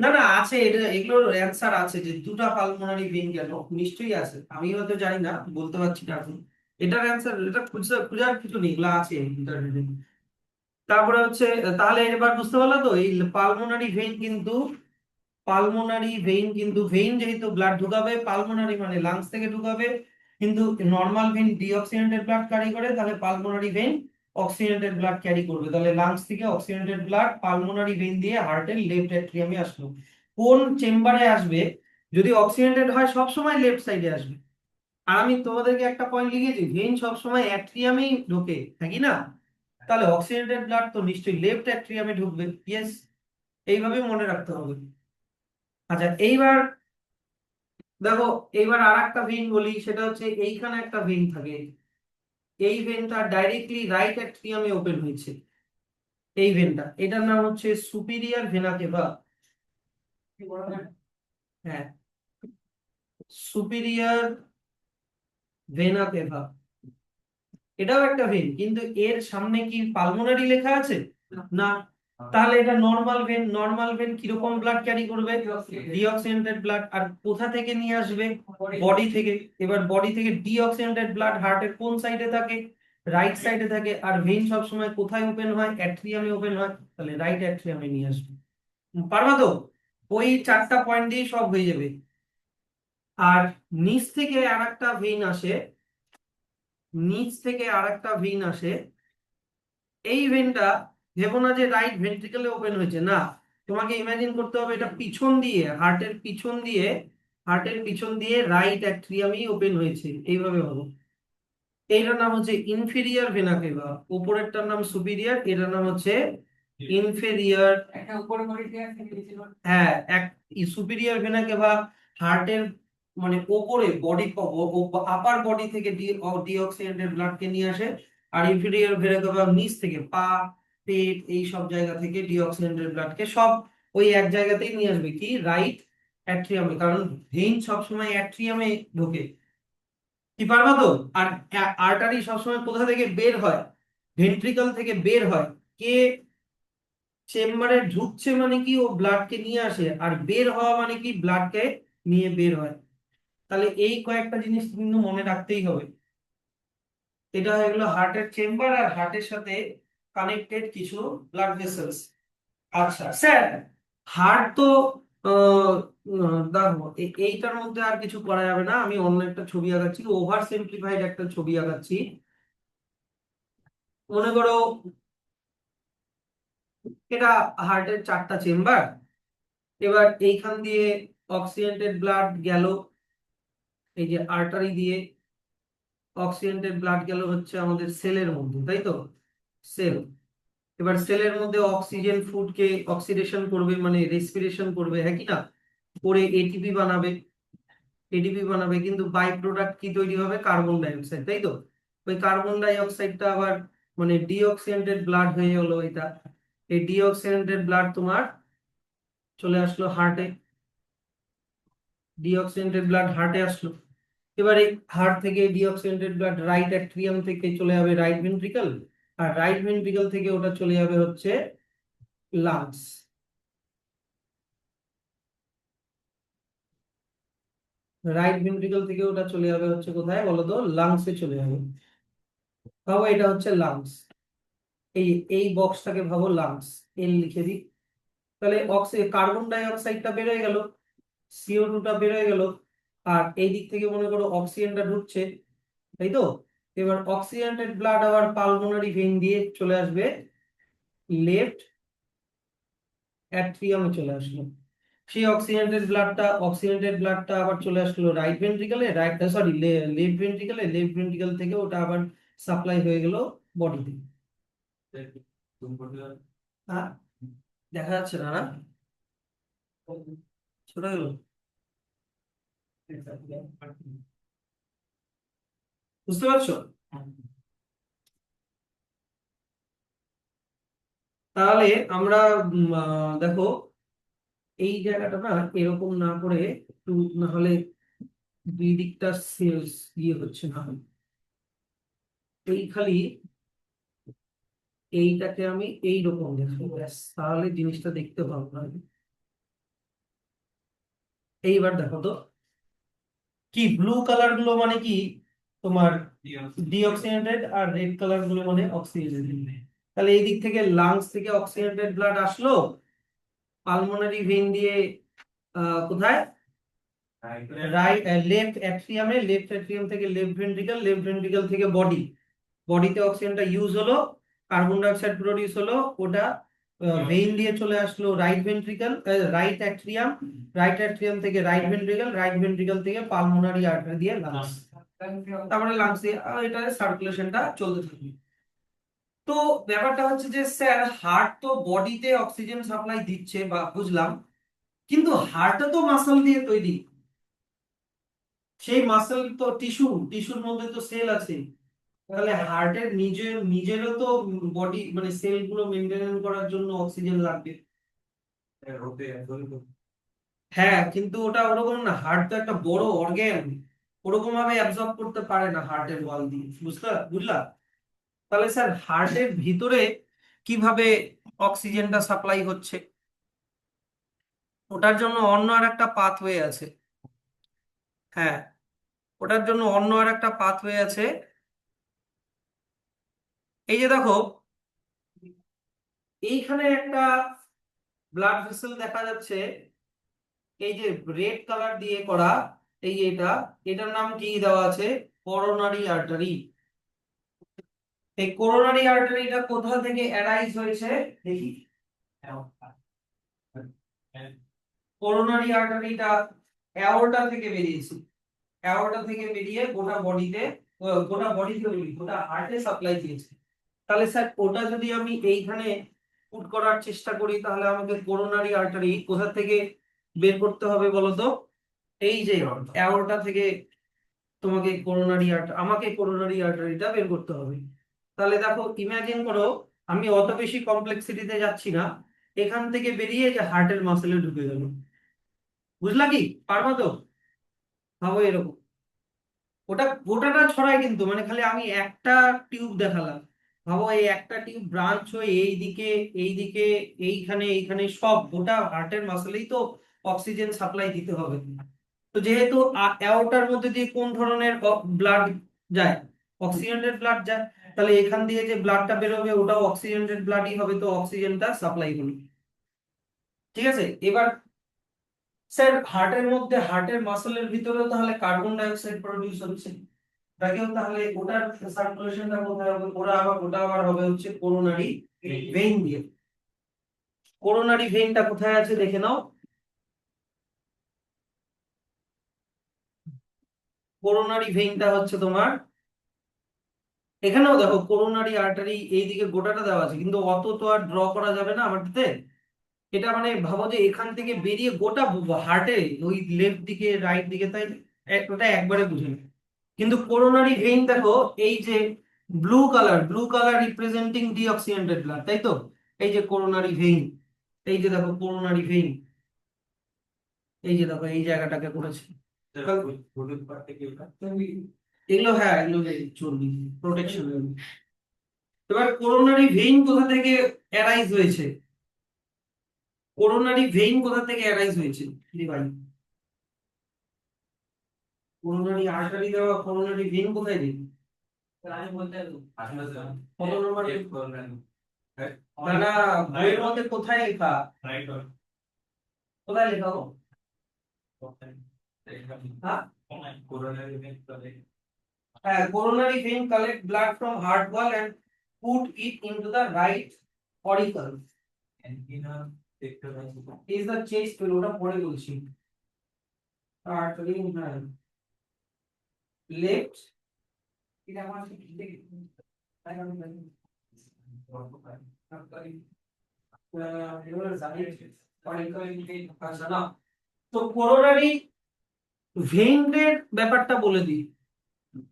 না না, আছে, এটা এগুলোর অ্যান্সার আছে, যে দুটা পালমোনারি ভেইন গেল নিশ্চয়ই আছে, আমি হয়তো জানি না, বলতে পারছি না এখন। এটার অ্যান্সার, এটা খুঁজার কিছু নেই, এগুলো আছে ইন্টারনেটে। তারপরে হচ্ছে, তাহলে এবার বুঝতে পারলো তো, এই পালমোনারি ভেইন কিন্তু, ভেইন যেহেতু ব্লাড ঢুকাবে, পালমোনারি মানে লাংস থেকে ঢুকাবে, কিন্তু normal vein deoxygenated blood carry করে, তাহলে pulmonary vein oxygenated blood carry করবে। তাহলে লাংস থেকে অক্সিজেনেটেড ব্লাড পালমোনারি ভেইন দিয়ে হার্টের লেফট অ্যাট্রিয়ামে আসলো। কোন চেম্বারে আসবে? যদি অক্সিজেনেটেড হয় সবসময় লেফট সাইডে আসবে। আর আমি তোমাদেরকে একটা পয়েন্ট লিখেছি, ভেইন সবসময় অ্যাট্রিয়ামেই ঢোকে, নাকি না? তাহলে অক্সিজেনেটেড ব্লাড তো নিশ্চয়ই লেফট অ্যাট্রিয়ামে ঢুকবে। ইয়েস, এইভাবে মনে রাখতে হবে। আচ্ছা, এইবার দেখো, এইবার আর একটা ভেইন বলি, সেটা হচ্ছে এইখানে একটা ভেইন থাকে। এই ভেনটা ডাইরেক্টলি রাইট অ্যাট্রিয়ামে ওপেন হয়েছে। এই ভেনটা, এটার নাম হচ্ছে সুপিরিয়র ভেনা কেভা। হ্যাঁ, সুপিরিয়র ভেনা কেভা, এটাও একটা ভেন, কিন্তু এর সামনে কি পালমোনারি লেখা আছে? না। তাহলে এটা নর্মাল ভেন। নর্মাল ভেন কিরকম ব্লাড ক্যারি করবে? Deoxygenated blood. আর কোথা থেকে নিয়ে আসবে? বডি থেকে। এবার বডি থেকে ডিঅক্সিজেনেটেড ব্লাড হার্টের কোন সাইডে থাকে? রাইট সাইডে থাকে। আর ভেইন সবসময় কোথায় ওপেন হয়? অ্যাট্রিয়ামে ওপেন হয়, তাহলে রাইট অ্যাট্রিয়ামে নিয়ে আসবে। পারবা তো? ওই চারটা পয়েন্ট দিয়ে সব হয়ে যাবে। আর নিচ থেকে আরেকটা ভেইন আসে, নিচ থেকে আরেকটা ভেইন আসে। এই ভেনটা ভেবো না যে রাইট ভেন্ট্রিকলে ওপেন হয়েছে, না। তোমাকে ইমাজিন করতে হবে এটা পিছন দিয়ে, হার্টের পিছন দিয়ে রাইট অ্যাট্রিয়ামই ওপেন হয়েছে, এইভাবে ভাবো। এইটার নাম হচ্ছে ইনফেরিয়র ভেনা কেভা। উপরেরটার নাম সুপিরিয়র, এটার নাম হচ্ছে ইনফেরিয়র। হ্যাঁ, এক সুপিরিয়র ভেনা কেভা হার্টের মানে ওপরে বডি, আপার বডি থেকে ডিঅক্সিজেনেটেড ব্লাডকে নিয়ে আসে। আর ইনফেরিয়র ভেনা কেভা নিচ থেকে পা, পেট, এই সব জায়গা থেকে ডিঅক্সিজেনেটেড ব্লাডকে সব ওই এক জায়গাতেই নিয়ে আসবে, কি রাইট অ্যাট্রিয়ামে, কারণ ভেইন সবসময় অ্যাট্রিয়ামে ঢোকে। কি পারবা তো? আর আর্টারি সবসময় কোথা থেকে বের হয়? ভেন্ট্রিকল থেকে বের হয়। কে চেম্বারে ঢুকছে মানে কি ও ব্লাডকে নিয়ে আসে, আর বের হওয়া মানে কি ব্লাডকে নিয়ে বের হয়। তাহলে এই কয়েকটা জিনিস কিন্তু মনে রাখতেই হবে। এটা হয়ে গেলো হার্টের চেম্বার আর হার্টের সাথে কানেক্টেড কিছু ব্লাড ভেসেলস। আচ্ছা স্যার, হার্ট তো দেখো, এইটার মধ্যে আর কিছু করা যাবে না, আমি অন্য একটা ছবি আঁকাচ্ছি, ওভার সিম্পলিফাইড একটা ছবি আঁকাচ্ছি। মনে করো এটা হার্টের চারটা চেম্বার। এবার এইখান দিয়ে অক্সিজেনেটেড ব্লাড গেল, এই যে আর্টারি দিয়ে অক্সিজেনেটেড ব্লাড গেল হচ্ছে আমাদের সেলের মধ্যে, তাই তো? সেল। এবার সেলের মধ্যে অক্সিজেন ফুডকে অক্সিডেশন করবে, মানে রেসপিরেশন করবে, হ্যাঁ কি না, করে এটিপি বানাবে। এটিপি বানাবে, কিন্তু বাই প্রোডাক্ট কি তৈরি হবে? কার্বন ডাই অক্সাইড, তাই তো? ওই কার্বন ডাই অক্সাইডটা আবার মানে ডিঅক্সিজেনেটেড ব্লাড হয়ে গেলো এটা। এই ডিঅক্সিজেনেটেড ব্লাড তোমার চলে আসলো হার্টে। ডিঅক্সিজেনেটেড ব্লাড হার্টে আসলো। এবারে হার্ট থেকে ডিঅক্সিজেনেটেড ব্লাড রাইট অ্যাট্রিয়াম থেকে চলে যাবে রাইট ভেন্ট্রিকল, আর রাইট ভেন্ট্রিকল থেকে ওটা চলে যাবে হচ্ছে লাংস। রাইট ভেন্ট্রিকল থেকে ওটা চলে যাবে হচ্ছে কোথায় বলো তো? লাংসে চলে যাবে। ভাবো এটা হচ্ছে লাংস। এই এই বক্সটাকে ভাবো লাংস, এল লিখে দিই। তাহলে কার্বন ডাই অক্সাইডটা বেরোয় গেল, CO2টা বেরোয় গেল, আর এই দিক থেকে মনে করো অক্সিজেনটা ঢুকছে, তাই তো? এবার অক্সিজেনেটেড ব্লাড আবার পালমোনারি ভেইন দিয়ে চলে আসবে লেফট অ্যাট্রিয়ামে চলে আসলো। সেই অক্সিজেনেটেড ব্লাডটা আবার চলে আসলো রাইট ভেন্ট্রিকলে, রাইট সরি লেফট ভেন্ট্রিকলে, লেফট ভেন্ট্রিকল থেকে ওটা আবার সাপ্লাই হয়ে গেল বডিতে। হ্যাঁ, দেখা যাচ্ছে না না? ছোট গেল। বুঝতে পারছো? তাহলে আমরা দেখো এই জায়গাটা না এরকম না করে একটু, না হলে দুই দিকটা সেলস ইয়ে হচ্ছে না। এই খালি এইটাকে আমি এইরকম দেখবো, ব্যাস, তাহলে জিনিসটা দেখতে ভালো লাগে। এইবার দেখো তো, কি ব্লু কালার গুলো মানে কি তোমার ডিঅক্সিজেনেটেড, আর রেড কালার গুলো মানে অক্সিজেনেটেড। তাহলে এই দিক থেকে লাংস থেকে অক্সিজেনেটেড ব্লাড আসলো পালমোনারি ভেইন দিয়ে কোথায়? রাইট লেফট অ্যাট্রিয়ামে, লেফট অ্যাট্রিয়াম থেকে লেফট ভেন্ট্রিকল, লেফট ভেন্ট্রিকল থেকে বডি। বডিতে অক্সিজেনটা ইউজ হলো, কার্বন ডাইঅক্সাইড প্রডিউস হলো, ওটা ভেইন দিয়ে চলে আসলো right ventricle, right atrium, right atrium থেকে রাইট ভেন্ট্রিকল, রাইট ভেন্ট্রিকল থেকে পালমোনারি আর্টারি দিয়ে লাংস, তারপরে লাংস দিয়ে এটা সার্কুলেশনটা চলতে থাকবে। তো ব্যাপারটা হচ্ছে যে স্যার হার্ট তো বডিতে অক্সিজেন সাপ্লাই দিচ্ছে বা বুঝলাম, কিন্তু হার্টও তো মাসল দিয়ে তৈরি। সেই মাসল তো টিস্যুর মধ্যে তো সেল আছে। তাহলে হার্টের নিজেরও তো বডি মানে সেল গুলো মেইনটেনেন্স করার জন্য অক্সিজেন লাগবে। হ্যাঁ, কিন্তু ওটা ওরকম না, হার্ট তো একটা বড় অর্গান, ওরকম ভাবে অ্যাবজর্ব করতে পারে না হার্টের ওয়াল দিয়ে, বুঝলা? তাহলে স্যার হার্টের ভিতরে কিভাবে অক্সিজেনটা সাপ্লাই হচ্ছে? ওটার জন্য অন্য আর একটা পাথওয়ে আছে। হ্যাঁ, ওটার জন্য অন্য আর একটা পাথওয়ে আছে। এই যে দেখো, এইখানে একটা ব্লাড ভেসেল দেখা যাচ্ছে, এই যে রেড কালার দিয়ে করা, এই এটার নাম কি দেওয়া আছে? Coronary artery. এই করোনারি আর্টারিটা কোথা থেকে অ্যারাইজ হয়েছে দেখি। করোনারি আর্টারিটা অ্যাওর্টা থেকে বেরিয়েছে। অ্যাওর্টা থেকে বেরিয়ে গোটা বডিতে গোটা হার্টে সাপ্লাই দিয়েছে। তাহলে স্যার ওটা যদি আমি এইখানে পুট করার চেষ্টা করি, তাহলে আমাকে করোনারি আর্টারি কোথা থেকে বের করতে হবে বলো তো? এই যে অ্যাওর্টা থেকে আমাকে করোনারি আর্টারিটা বের করতে হবে। তাহলে দেখো, ইমাজিন করো, আমি অত বেশি কমপ্লেক্সিটিতে যাচ্ছি না, এখান থেকে বেরিয়ে যে হার্টের মাসেলে ঢুকে গেল। বুঝলা কি? পারবা তো? ভাবো এরকম, ওটা গোটাটা ছড়ায়, কিন্তু মানে খালি আমি একটা টিউব দেখালাম। ভাবো এই একটা টিউব ব্রাঞ্চ হয়ে এইদিকে এইখানে সব গোটা হার্টের মাসেলেই তো অক্সিজেন সাপ্লাই দিতে হবে। তো যেহেতু অ্যাওর্টার মধ্যে দিয়ে কোন ধরনের ব্লাড যায়? অক্সিজেনেটেড ব্লাড যায়। তাহলে এখান দিয়ে যে ব্লাডটা বেরোবে ওটাও অক্সিজেনেটেড ব্লাডই হবে, তো অক্সিজেনটা সাপ্লাই হলো। ঠিক আছে, এবার স্যার হার্টের মাসেলের ভিতরেও তাহলে কার্বন ডাই অক্সাইড প্রডিউস হচ্ছে, তাকেও তাহলে ওটার সার্কুলেশনটা কোথায় হবে? ওটা আবার হবে হচ্ছে করোনারি ভেইন দিয়ে। করোনারি ভেইনটা কোথায় আছে দেখে নাও। করোনারি ভেইনটা হচ্ছে তোমার এখানেও দেখো করোনারি আর্টারি এইদিকে গোটাটা দেওয়া আছে, কিন্তু অত তো আর ড্র করা যাবে না আমারটাতে। এটা মানে ভাবো যে এখান থেকে বেরিয়ে গোটা হার্টে ওই লেফট দিকে রাইট দিকে, তাই ওটা একবারে বুঝে নেবে। কিন্তু করোনারি ভেইন দেখো, এই যে ব্লু কালার রিপ্রেজেন্টিং ডিঅক্সিজেন্টেড ব্লাড, তাই তো? এই যে করোনারি ভেইন, এই যে দেখো করোনারি ভেইন, এই যে দেখো এই জায়গাটাকে করেছে এগুলো, হ্যাঁ এগুলো চর্বি প্রোটেকশন। এবার করোনারি ভেইন কোথা থেকে অ্যারাইজ হয়েছে? করোনারি ভেইন কোথা থেকে অ্যারাইজ হয়েছে ভাই? করোনারি আর্টারি দেওয়া, করোনারি ভেইন কোথায় দিই? কত নম্বর? না না, বইয়ের মধ্যে কোথায় লেখা? কোথায় লেখা গো? হ্যাঁ, হ্যাঁ, coronary vein collect blood from heart wall and put it into the right auricle. Is the chest wall, ওটা পরে বলছি। artery, হ্যাঁ, left, এটা আমার আচ্ছা না, তো কোরোনারি ভেইনের ব্যাপারটা বলে দিই।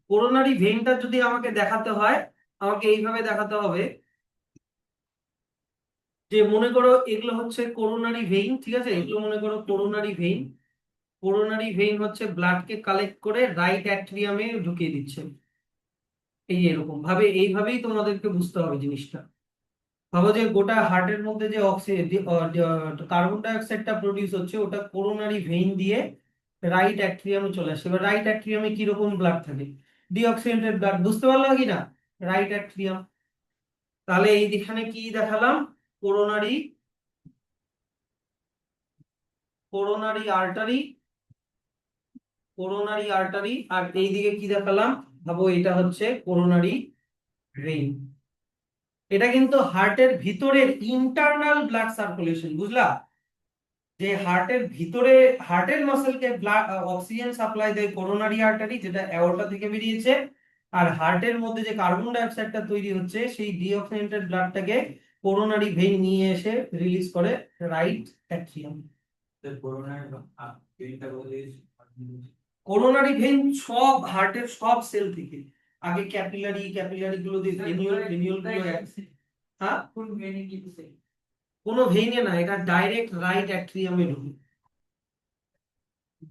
কোরোনারি ভেইনটা যদি আমাকে দেখাতে হয়, আমাকে এইভাবে দেখাতে হবে যে মনে করো এগুলো হচ্ছে করোনারি ভেইন, ঠিক আছে? এগুলো মনে করো করোনারি ভেইন। করোনারি ভেইন হচ্ছে ব্লাডকে কালেক্ট করে রাইট অ্যাট্রিয়ামে ঢুকিয়ে দিচ্ছে। এই এরকম ভাবে, এইভাবেই তোমাদেরকে বুঝতে হবে জিনিসটা। ভাবো যে গোটা হার্টের মধ্যে যে অক্সিজেন, কার্বন ডাই অক্সাইডটা প্রডিউস হচ্ছে, ওটা করোনারি ভেইন দিয়ে রাইট অ্যাট্রিয়ামে চলে আসে। এবার রাইট অ্যাট্রিয়ামে কিরকম ব্লাড থাকে? ডিঅক্সিজেন্টেড ব্লাড, বুঝতে পারলো কি না? Right atrium. তাহলে এইখানে কি দেখালাম? Coronary, coronary artery, coronary artery, আর এইদিকে কি দেখালাম? ভাবো এটা হচ্ছে করোনারি ভেইন। এটা কিন্তু হার্টের ভিতরের ইন্টারনাল ব্লাড সার্কুলেশন, বুঝলা? যে হার্টের ভিতরে, হার্টের মাসেলকে ব্লাড অক্সিজেন সাপ্লাই দেয় করোনারি আর্টারি, যেটা অ্যাওর্টা থেকে বেরিয়েছে। আর হার্টের মধ্যে যে কার্বন ডাই অক্সাইডটা তৈরি হচ্ছে, সেই ডিঅক্সিজেন্টেড ব্লাডটাকে করোনারি ভেইন নিয়ে এসে রিলিজ করে রাইট অ্যাট্রিয়াম। করোনারি ভেইন সব হার্টের সব সেল থেকে, আগে ক্যাপিলারি, ক্যাপিলারি গুলো দিয়ে ভেনিউল, ভেনিউল গুলো, হ্যাঁ, কোনো ভেইনে না, এটা ডাইরেক্ট রাইট অ্যাট্রিয়ামে ঢুকে,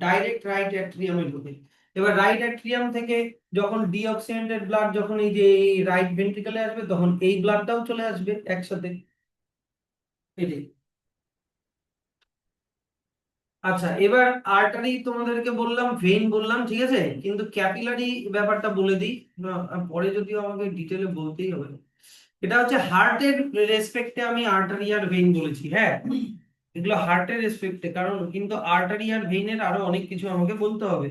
ডাইরেক্ট রাইট অ্যাট্রিয়ামে ঢুকে। এবার রাইট অ্যাট্রিয়াম থেকে যখন ডিঅক্সিজেন্টেড ব্লাড যখন এই যে রাইট ভেন্ট্রিকলে আসবে, তখন এই ব্লাডটাও চলে আসবে একসাথে। এই, আচ্ছা, এবার আর্টারি তোমাদেরকে বললাম, ভেইন বললাম, ঠিক আছে, কিন্তু ক্যাপিলারি ব্যাপারটা বলে দিই। পরে যদিও আমাকে ডিটেলে বলতেই হবে। এটা হচ্ছে হার্টের রেসপেক্টে আমি আর্টারি আর ভেইন বলেছি, হ্যাঁ, এগুলো হার্টের রেসপেক্টে, কারণ কিন্তু আর্টারি আর ভেইনের আরো অনেক কিছু আমাকে বলতে হবে।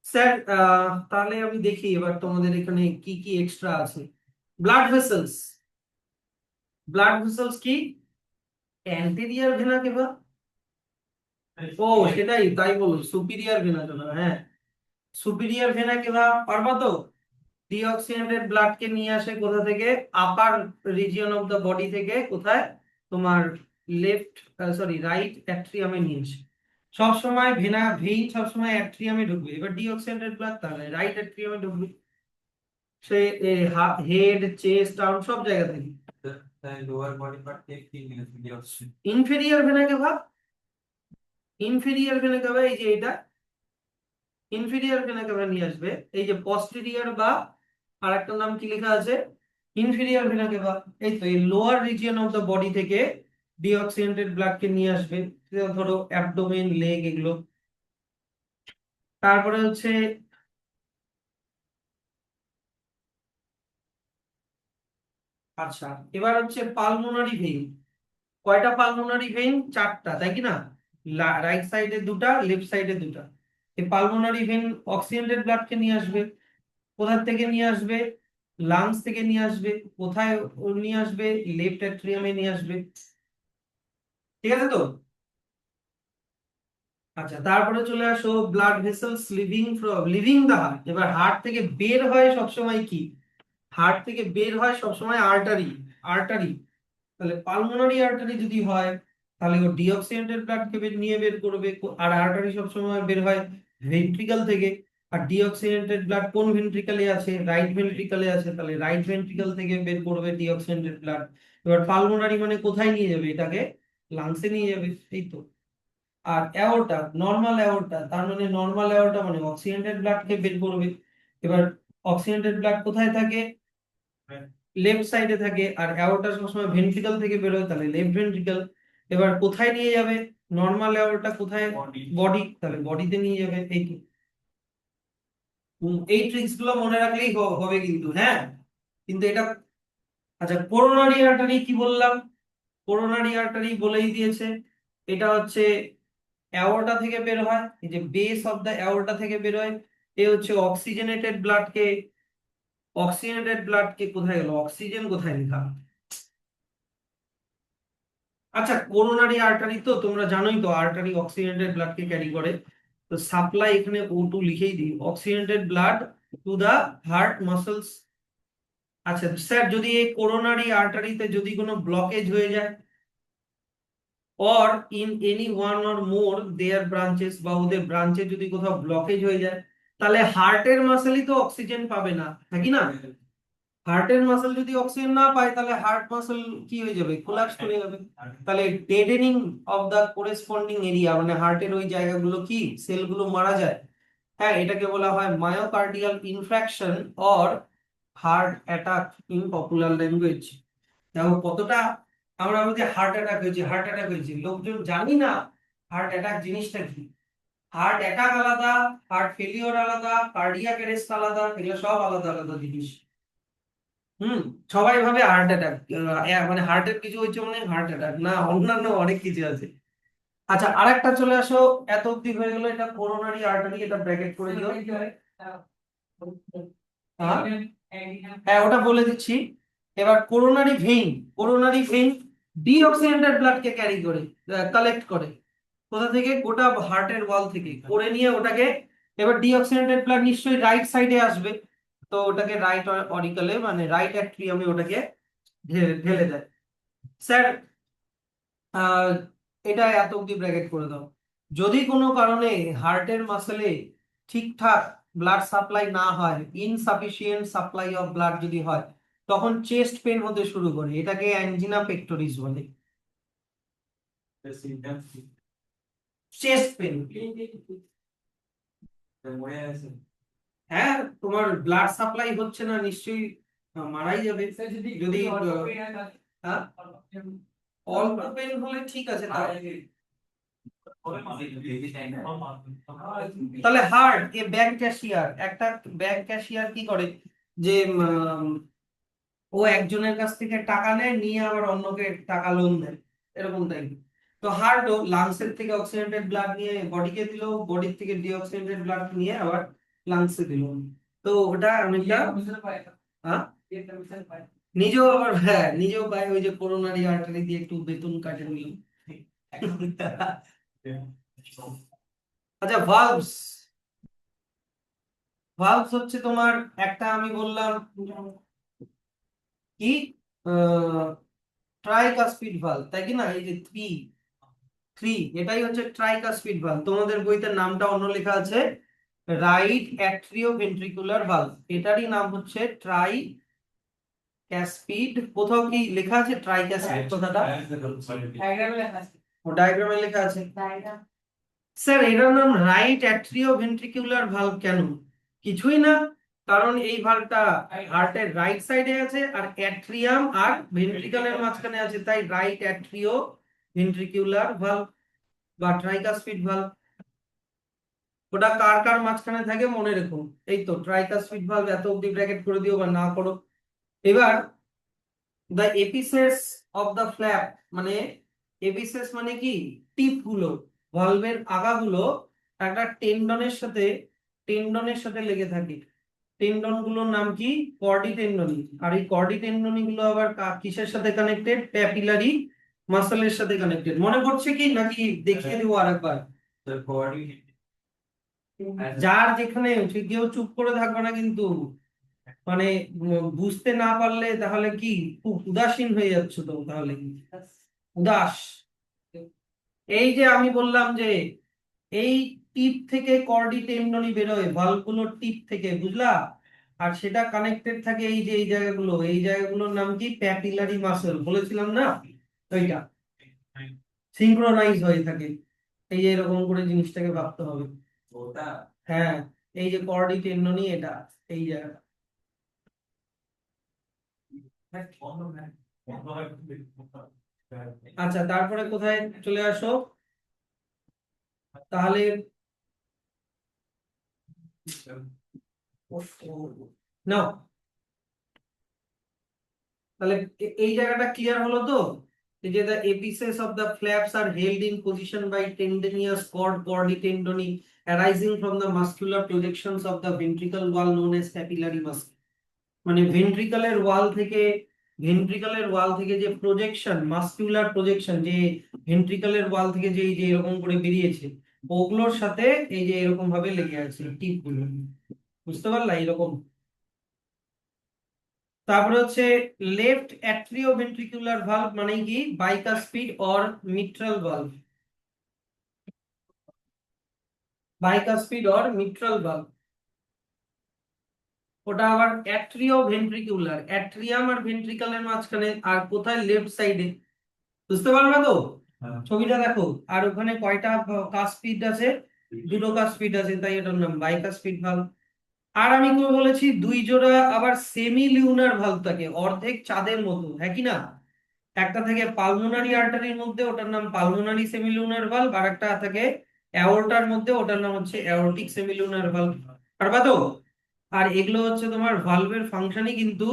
স্যার, তাহলে আমি দেখি এবার তোমাদের এখানে কি কি এক্সট্রা আছে। ব্লাড ভেসেলস, ব্লাড ভেসেলস কি? অ্যান্টেরিয়ার ভেনা কেবা? ও সেটাই, তাই বলো, সুপিরিয়র ভেনা কেবা, হ্যাঁ, সুপিরিয়র ভেনা কেবা পারবা তো? ডিঅক্সিজেনেটেড ব্লাড কে নিয়ে আসে কোথা থেকে? আপার রিজিয়ন অফ দ্য বডি থেকে, কোথায়? তোমার লেফট, সরি রাইট অ্যাট্রিয়ামে নিয়ে আসে। সবসময় ভেনা, ভেইন সবসময় অ্যাট্রিয়ামে ঢুকবে, এবার ডিঅক্সিজেনেটেড ব্লাড তাহলে রাইট অ্যাট্রিয়ামে ঢুকবে। সে হেড, চেস্ট, আর্ম সব জায়গা থেকে। ইনফেরিয়র ভেনাকে ভাব, ইনফেরিয়র ভেনাকে ভাব, এই যে এটা ইনফেরিয়র ভেনাকে ভাব নিয়ে আসবে, এই যে পস্টেরিয়র বা আর একটা নাম কি লেখা আছে, ইনফেরিয়র ভেনাকে ভাব, এই তো এই lower region of the body থেকে ডিঅক্সিজেনেটেড ব্লাড কে নিয়ে আসবে। ধরো অ্যাবডোমেন, লেগ, এগুলো। তারপরে হচ্ছে, আচ্ছা, এবার হচ্ছে পালমোনারি ভেইন। কয়টা পালমোনারি ভেইন? চারটা, তাই কি না? রাইট সাইডে দুটা, লেফট সাইডে দুটা। এই পালমোনারি ভেইন অক্সিজেন্টেড ব্লাডকে নিয়ে আসবে। কোথা থেকে নিয়ে আসবে? লাংস থেকে নিয়ে আসবে। কোথায় নিয়ে আসবে? লেফট অ্যাট্রিয়ামে নিয়ে আসবে। ঠিক আছে তো? আচ্ছা, তারপরে চলে আসো blood vessels leaving the heart. এবার হার্ট থেকে বের হয় সবসময় কি? হার্ট থেকে বের হয় সবসময় আর্টারি। আর্টারি, তাহলে পালমোনারি আর্টারি যদি হয় তাহলে ও ডিঅক্সিজেনেটেড ব্লাডকে নিয়ে বের করবে। আর আর্টারি সবসময় বের হয় ভেন্ট্রিকল থেকে। আর ডিঅক্সিজেনেটেড ব্লাড কোন ভেন্ট্রিকলে আছে? রাইট ভেন্ট্রিকলে আছে, তাহলে রাইট ভেন্ট্রিকল থেকে বের করবে ডিঅক্সিজেনেটেড ব্লাড। এবার পালমোনারি মানে কোথায় নিয়ে যাবে এটাকে? লাংসে নিয়ে যাবে, এই তো। আর অ্যাওর্টা, নর্মাল অ্যাওর্টা, তার মানে নর্মাল অ্যাওর্টা মানে অক্সিজেনেটেড ব্লাডকে বের করবে। এবার অক্সিজেনেটেড ব্লাড কোথায় থাকে? লেফট সাইডে থাকে। আর অ্যাওর্টা সবসময় ভেন্ট্রিকল থেকে বেরোয়, তাহলে লেফট ভেন্ট্রিকল। এবার কোথায় নিয়ে যাবে? নর্মাল অ্যাওর্টা কোথায়? বডি, তাহলে বডিতে নিয়ে যাবে, এই তো। এই ট্রিক্স গুলো মনে রাখলেই হবে কিন্তু, হ্যাঁ। কিন্তু এটা, আচ্ছা কোরোনারি আর্টারি কি বললাম? কোরোনারি আর্টারি বলেই দিয়েছে, এটা হচ্ছে অ্যাওর্টা থেকে বের হয়, এই যে বেস অফ দা অ্যাওর্টা থেকে বের হয়। এ হচ্ছে অক্সিজেনেটেড ব্লাডকে কোথায় গেল? অক্সিজেন কোথায় লেখা? আচ্ছা, কোরোনারি আর্টারি তো তোমরা জানোই তো, আর্টারি অক্সিজেনেটেড ব্লাডকে ক্যারি করে। তো সাপ্লাই এখানে O2 লিখেই দিই, oxygenated blood to the heart muscles. আচ্ছা স্যার, যদি এই কোরোনারি আর্টারিতে যদি কোনো ব্লকেজ হয়ে যায়, or in any one or more their branches, বা ওদের ব্রাঞ্চে যদি কোথাও ব্লকেজ হয়ে যায়, তাহলে হার্টের মাসেলই তো অক্সিজেন পাবে না, নাকি না? হার্টের মাসেল যদি অক্সিজেন না পায় তাহলে হার্ট মাসেল কি হয়ে যাবে? কোলাপস করে যাবে। তাহলে ডেডেনিং অফ দা কোরেসপন্ডিং এরিয়া, মানে হার্টের ওই জায়গাগুলো কি সেলগুলো মারা যায়। হ্যাঁ, এটাকে বলা হয় myocardial infraction or heart attack in popular language. দেখো কতটা আমরা বলছি হার্ট অ্যাটাক হয়েছে, হার্ট অ্যাটাক হয়েছে, লোকজন জানি না হার্ট অ্যাটাক জিনিসটা কি। হার্ট অ্যাটাক আলাদা, হার্ট ফেলিওর আলাদা, কার্ডিয়াক অ্যারেস্ট আলাদা, এগুলো সব আলাদা আলাদা জিনিস। হুম। সবাই ভাবে হার্ট অ্যাটাক, মানে হার্টের কিছু হচ্ছে মানে হার্ট অ্যাটাক না, অন্যান্য অনেক কিছু আছে। আচ্ছা, আরেকটা চলে আসো। এত অব্দি হয়ে গেল, এটা কোরোনারি আর্টারি, এটা ব্র্যাকেট করে দিও। হ্যাঁ, হ্যাঁ ওটা বলে দিচ্ছি। এবার কোরোনারি ভেইন, কোরোনারি ভেইন ডিঅক্সিজেনেটেড ব্লাডকে ক্যারি করে, কালেক্ট করে। কোথা থেকে? গোটা হার্টের ওয়াল থেকে করে নিয়ে ওটাকে, এবার ডিঅক্সিজেনেটেড ব্লাড নিশ্চয়ই রাইট সাইডে আসবে, তো ওটাকে রাইট অরিকলে মানে রাইট অ্যাট্রিয়ামে ওটাকে ঢেলে দেয়। স্যার, আহ এটা এত অব্দি ব্র্যাকেট করে দাও। যদি কোনো কারণে হার্টের মাসেলে ঠিকঠাক ব্লাড সাপ্লাই না হয়, ইনসাফিসিয়েন্ট সাপ্লাই অফ ব্লাড যদি হয়, তখন চেস্ট পেন হতে শুরু করে, এটাকে অ্যাঞ্জিনা পেক্টোরিস বলে। চেস্ট পেন, হ্যাঁ তোমার ব্লাড সাপ্লাই হচ্ছে না, নিশ্চয়ই মারাই যাবে। যদি হ্যাঁ, অল্প পেন হলে ঠিক আছে, তাহলে হার্ট এ ব্যাংক ক্যাশিয়ার, একটা ব্যাংক ক্যাশিয়ার কি করে যে ও একজনের কাছ থেকে টাকা নেয়, নিয়ে আবার অন্যকে টাকা লোন দেয়, এরকম টাইপ। তো হার্টও লাংসের থেকে অক্সিজেনেটেড ব্লাড নিয়ে বডিকে দিল, বডির থেকে ডিঅক্সিজেনেটেড ব্লাড নিয়ে আবার লাংসে দিল। তো ওটা অনেকটা, হ্যাঁ নিজেও আবার, হ্যাঁ নিজেও পায়, ওই যে কোরোনারি আর্টারি দিয়ে একটু বেতন কাটে নিল। আচ্ছা, ভালভস, ভালভস হচ্ছে তোমার একটা, আমি বললাম কি, ট্রাইকাসপিড ভালভ, তাই কি না? এই যে থ্রি থ্রি, এটাই হচ্ছে ট্রাইকাসপিড ভালভ। তোমাদের বইতে নামটা অন্য লেখা আছে, রাইট অ্যাট্রিও ভেন্ট্রিকুলার ভালভ, এটারই নাম হচ্ছে ট্রাই ক্যাসপিড। কোথাও কি লেখা আছে ট্রাইক্যাসপিড কথাটা? ও ডায়াগ্রামে লেখা আছে। স্যার এটার নাম রাইট অ্যাট্রিও ভেন্ট্রিকুলার ভালভ কেন? কিছুই না, কারণ এই ভালভটা হার্টের রাইট সাইডে আছে, আর অ্যাট্রিয়াম আর ভেন্ট্রিকলের মাঝখানে আছে, তাই রাইট অ্যাট্রিও ভেন্ট্রিকুলার ভালভ বা ট্রাইকাসপিড ভালভ। ওটা কার কার মাঝখানে থাকে মনে রেখো, এই তো ট্রাইকাসপিড ভালভ, এত অব্দি ব্র্যাকেট করে দিও বা না করো। এবার দ্য এপিসেস অফ দ্য ফ্ল্যাপ, মানে এপিসেস মানে কি, টিপ গুলো, ভালভের আগাগুলো একটা টেন্ডনের সাথে লেগে থাকে। টেন্ডন গুলোর নাম কি? কর্ডি টেন্ডনি। আর এই কর্ডি টেন্ডনি গুলো আবার কিসের সাথে কানেক্টেড? প্যাপিলারি মাসলের সাথে কানেক্টেড। মনে পড়ছে কি নাকি দেখিয়ে দেবো আরেকবার? যার যেখানে কেউ চুপ করে থাকবে না কিন্তু, মানে বুঝতে না পারলে তাহলে কি খুব উদাসীন হয়ে যাচ্ছে তো, তাহলে উদাস। এই যে আমি বললাম যে এই টিপ থেকে কর্ডি টেন্ডনি বেরোয়, ভালভগুলোর টিপ থেকে, বুঝলা? আর সেটা কানেক্টেড থাকে এই যে এই জায়গাগুলোর নাম কি? প্যাপিলারি মাসল, বলেছিলাম না? ওইটা সিঙ্ক্রোনাইজ হয়ে থাকে। এই যে এরকম করে জিনিসটাকে ভাবতে হবে। হ্যাঁ, এই যে কর্ডি টেন্ডনি, এটা এই জায়গাটা। আচ্ছা, তারপরে কোথায় চলে আসো তাহলে? নাও, তাহলে এই জায়গাটা ক্লিয়ার হলো তো? এই যে the apices of the flaps are held in position by tendinous cord chordae tendoni arising from the muscular projections of the ventricle wall known as capillary muscle। মানে ভেন্ট্রিকলের ওয়াল থেকে যে প্রজেকশন, মাস্কুলার প্রজেকশন, যে ভেন্ট্রিকলের ওয়াল থেকে যে এই যে এরকম করে বেরিয়েছে, ওগুলোর সাথে এই যে এরকম ভাবে লেগে আছে টিপ গুলো, বুঝতে পারলা? এরকম। তারপরে হচ্ছে লেফট অ্যাট্রিওভেন্ট্রিকুলার ভালভ মানে কি? Bicuspid or mitral valve, bicuspid or mitral valve. ওটা আবার অ্যাট্রিওভেন্ট্রিকুলার, অ্যাট্রিয়াম আর ভেন্ট্রিকলের মাঝখানে। আর কোথায়? লেফট সাইডে। বুঝতে পারবে না তো? ছবিটা দেখো। আর ওখানে কয়টা কাসপিড আছে? দুটো কাসপিড আছে, তাই এটার নাম বাইকাসপিড ভালভ। আর আমি কি বলেছি? দুই জোড়া আবার সেমি লিউনার ভালভ থাকে, অর্ধেক চাঁদের মতো, হ্যাঁ কি না? একটা থেকে পালমোনারি আর্টারির মধ্যে, ওটার নাম পালমোনারি সেমিলুনার ভালভ। আর একটা থাকে অ্যাওর্টার মধ্যে, ওটার নাম হচ্ছে অ্যাওর্টিক সেমিলুনার ভালভ। পারবা তো? আর এগুলো হচ্ছে তোমার ভালভের ফাংশনই কিন্তু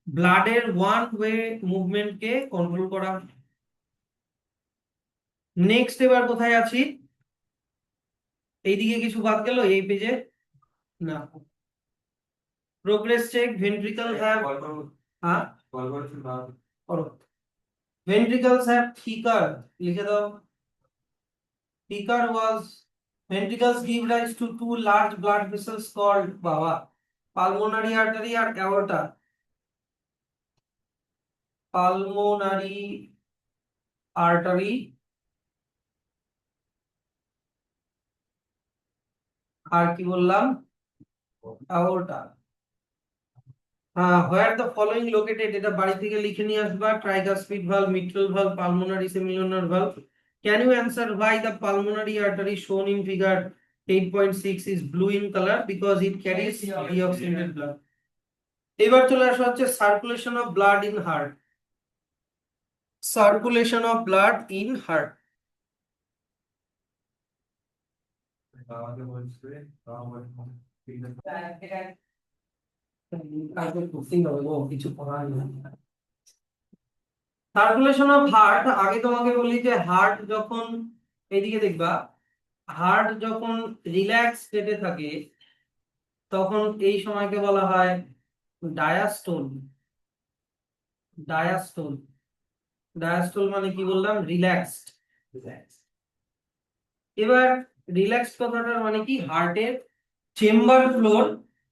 ব্লাডের ওয়ান ওয়ে মুভমেন্টকে কন্ট্রোল করা। নেক্সট, এবার কোথায় আছি? এইদিকে কিছু বাদ গেল এই পেজে? না। Progress check. ভেন্ট্রিকল হ্যাভ, হ্যাঁ করো। ভেন্ট্রিকলস হ্যাভ থিকার, লিখে দাও। Thicker was ventricles give rise to two large blood vessels called Baba, pulmonary artery and aorta. Pulmonary artery আর কি বললাম? aorta। where the following located, এটা বাড়ি থেকে লিখে নিয়ে আসবা। tricuspid valve, mitral valve, pulmonary semilunar valve। Can you answer why the pulmonary artery shown in figure 8.6 is blue in color? Because it carries deoxygenated blood। এবার চলে আসা হচ্ছে circulation of blood in heart. Circulation of blood in heart. কিছু করার নেই। Circulation of heart, আগে তোমাকে বলি যে হার্ট যখন, এদিকে দেখবা, হার্ট যখন রিল্যাক্স স্টেটে থাকে তখন এই সময়কে বলা হয় ডায়াস্টোল। ডায়াস্টোল, ডায়াস্টোল মানে কি বললাম? রিল্যাক্সড। এবার রিল্যাক্স কথাটার মানে কি? হার্টের চেম্বার গুলোর,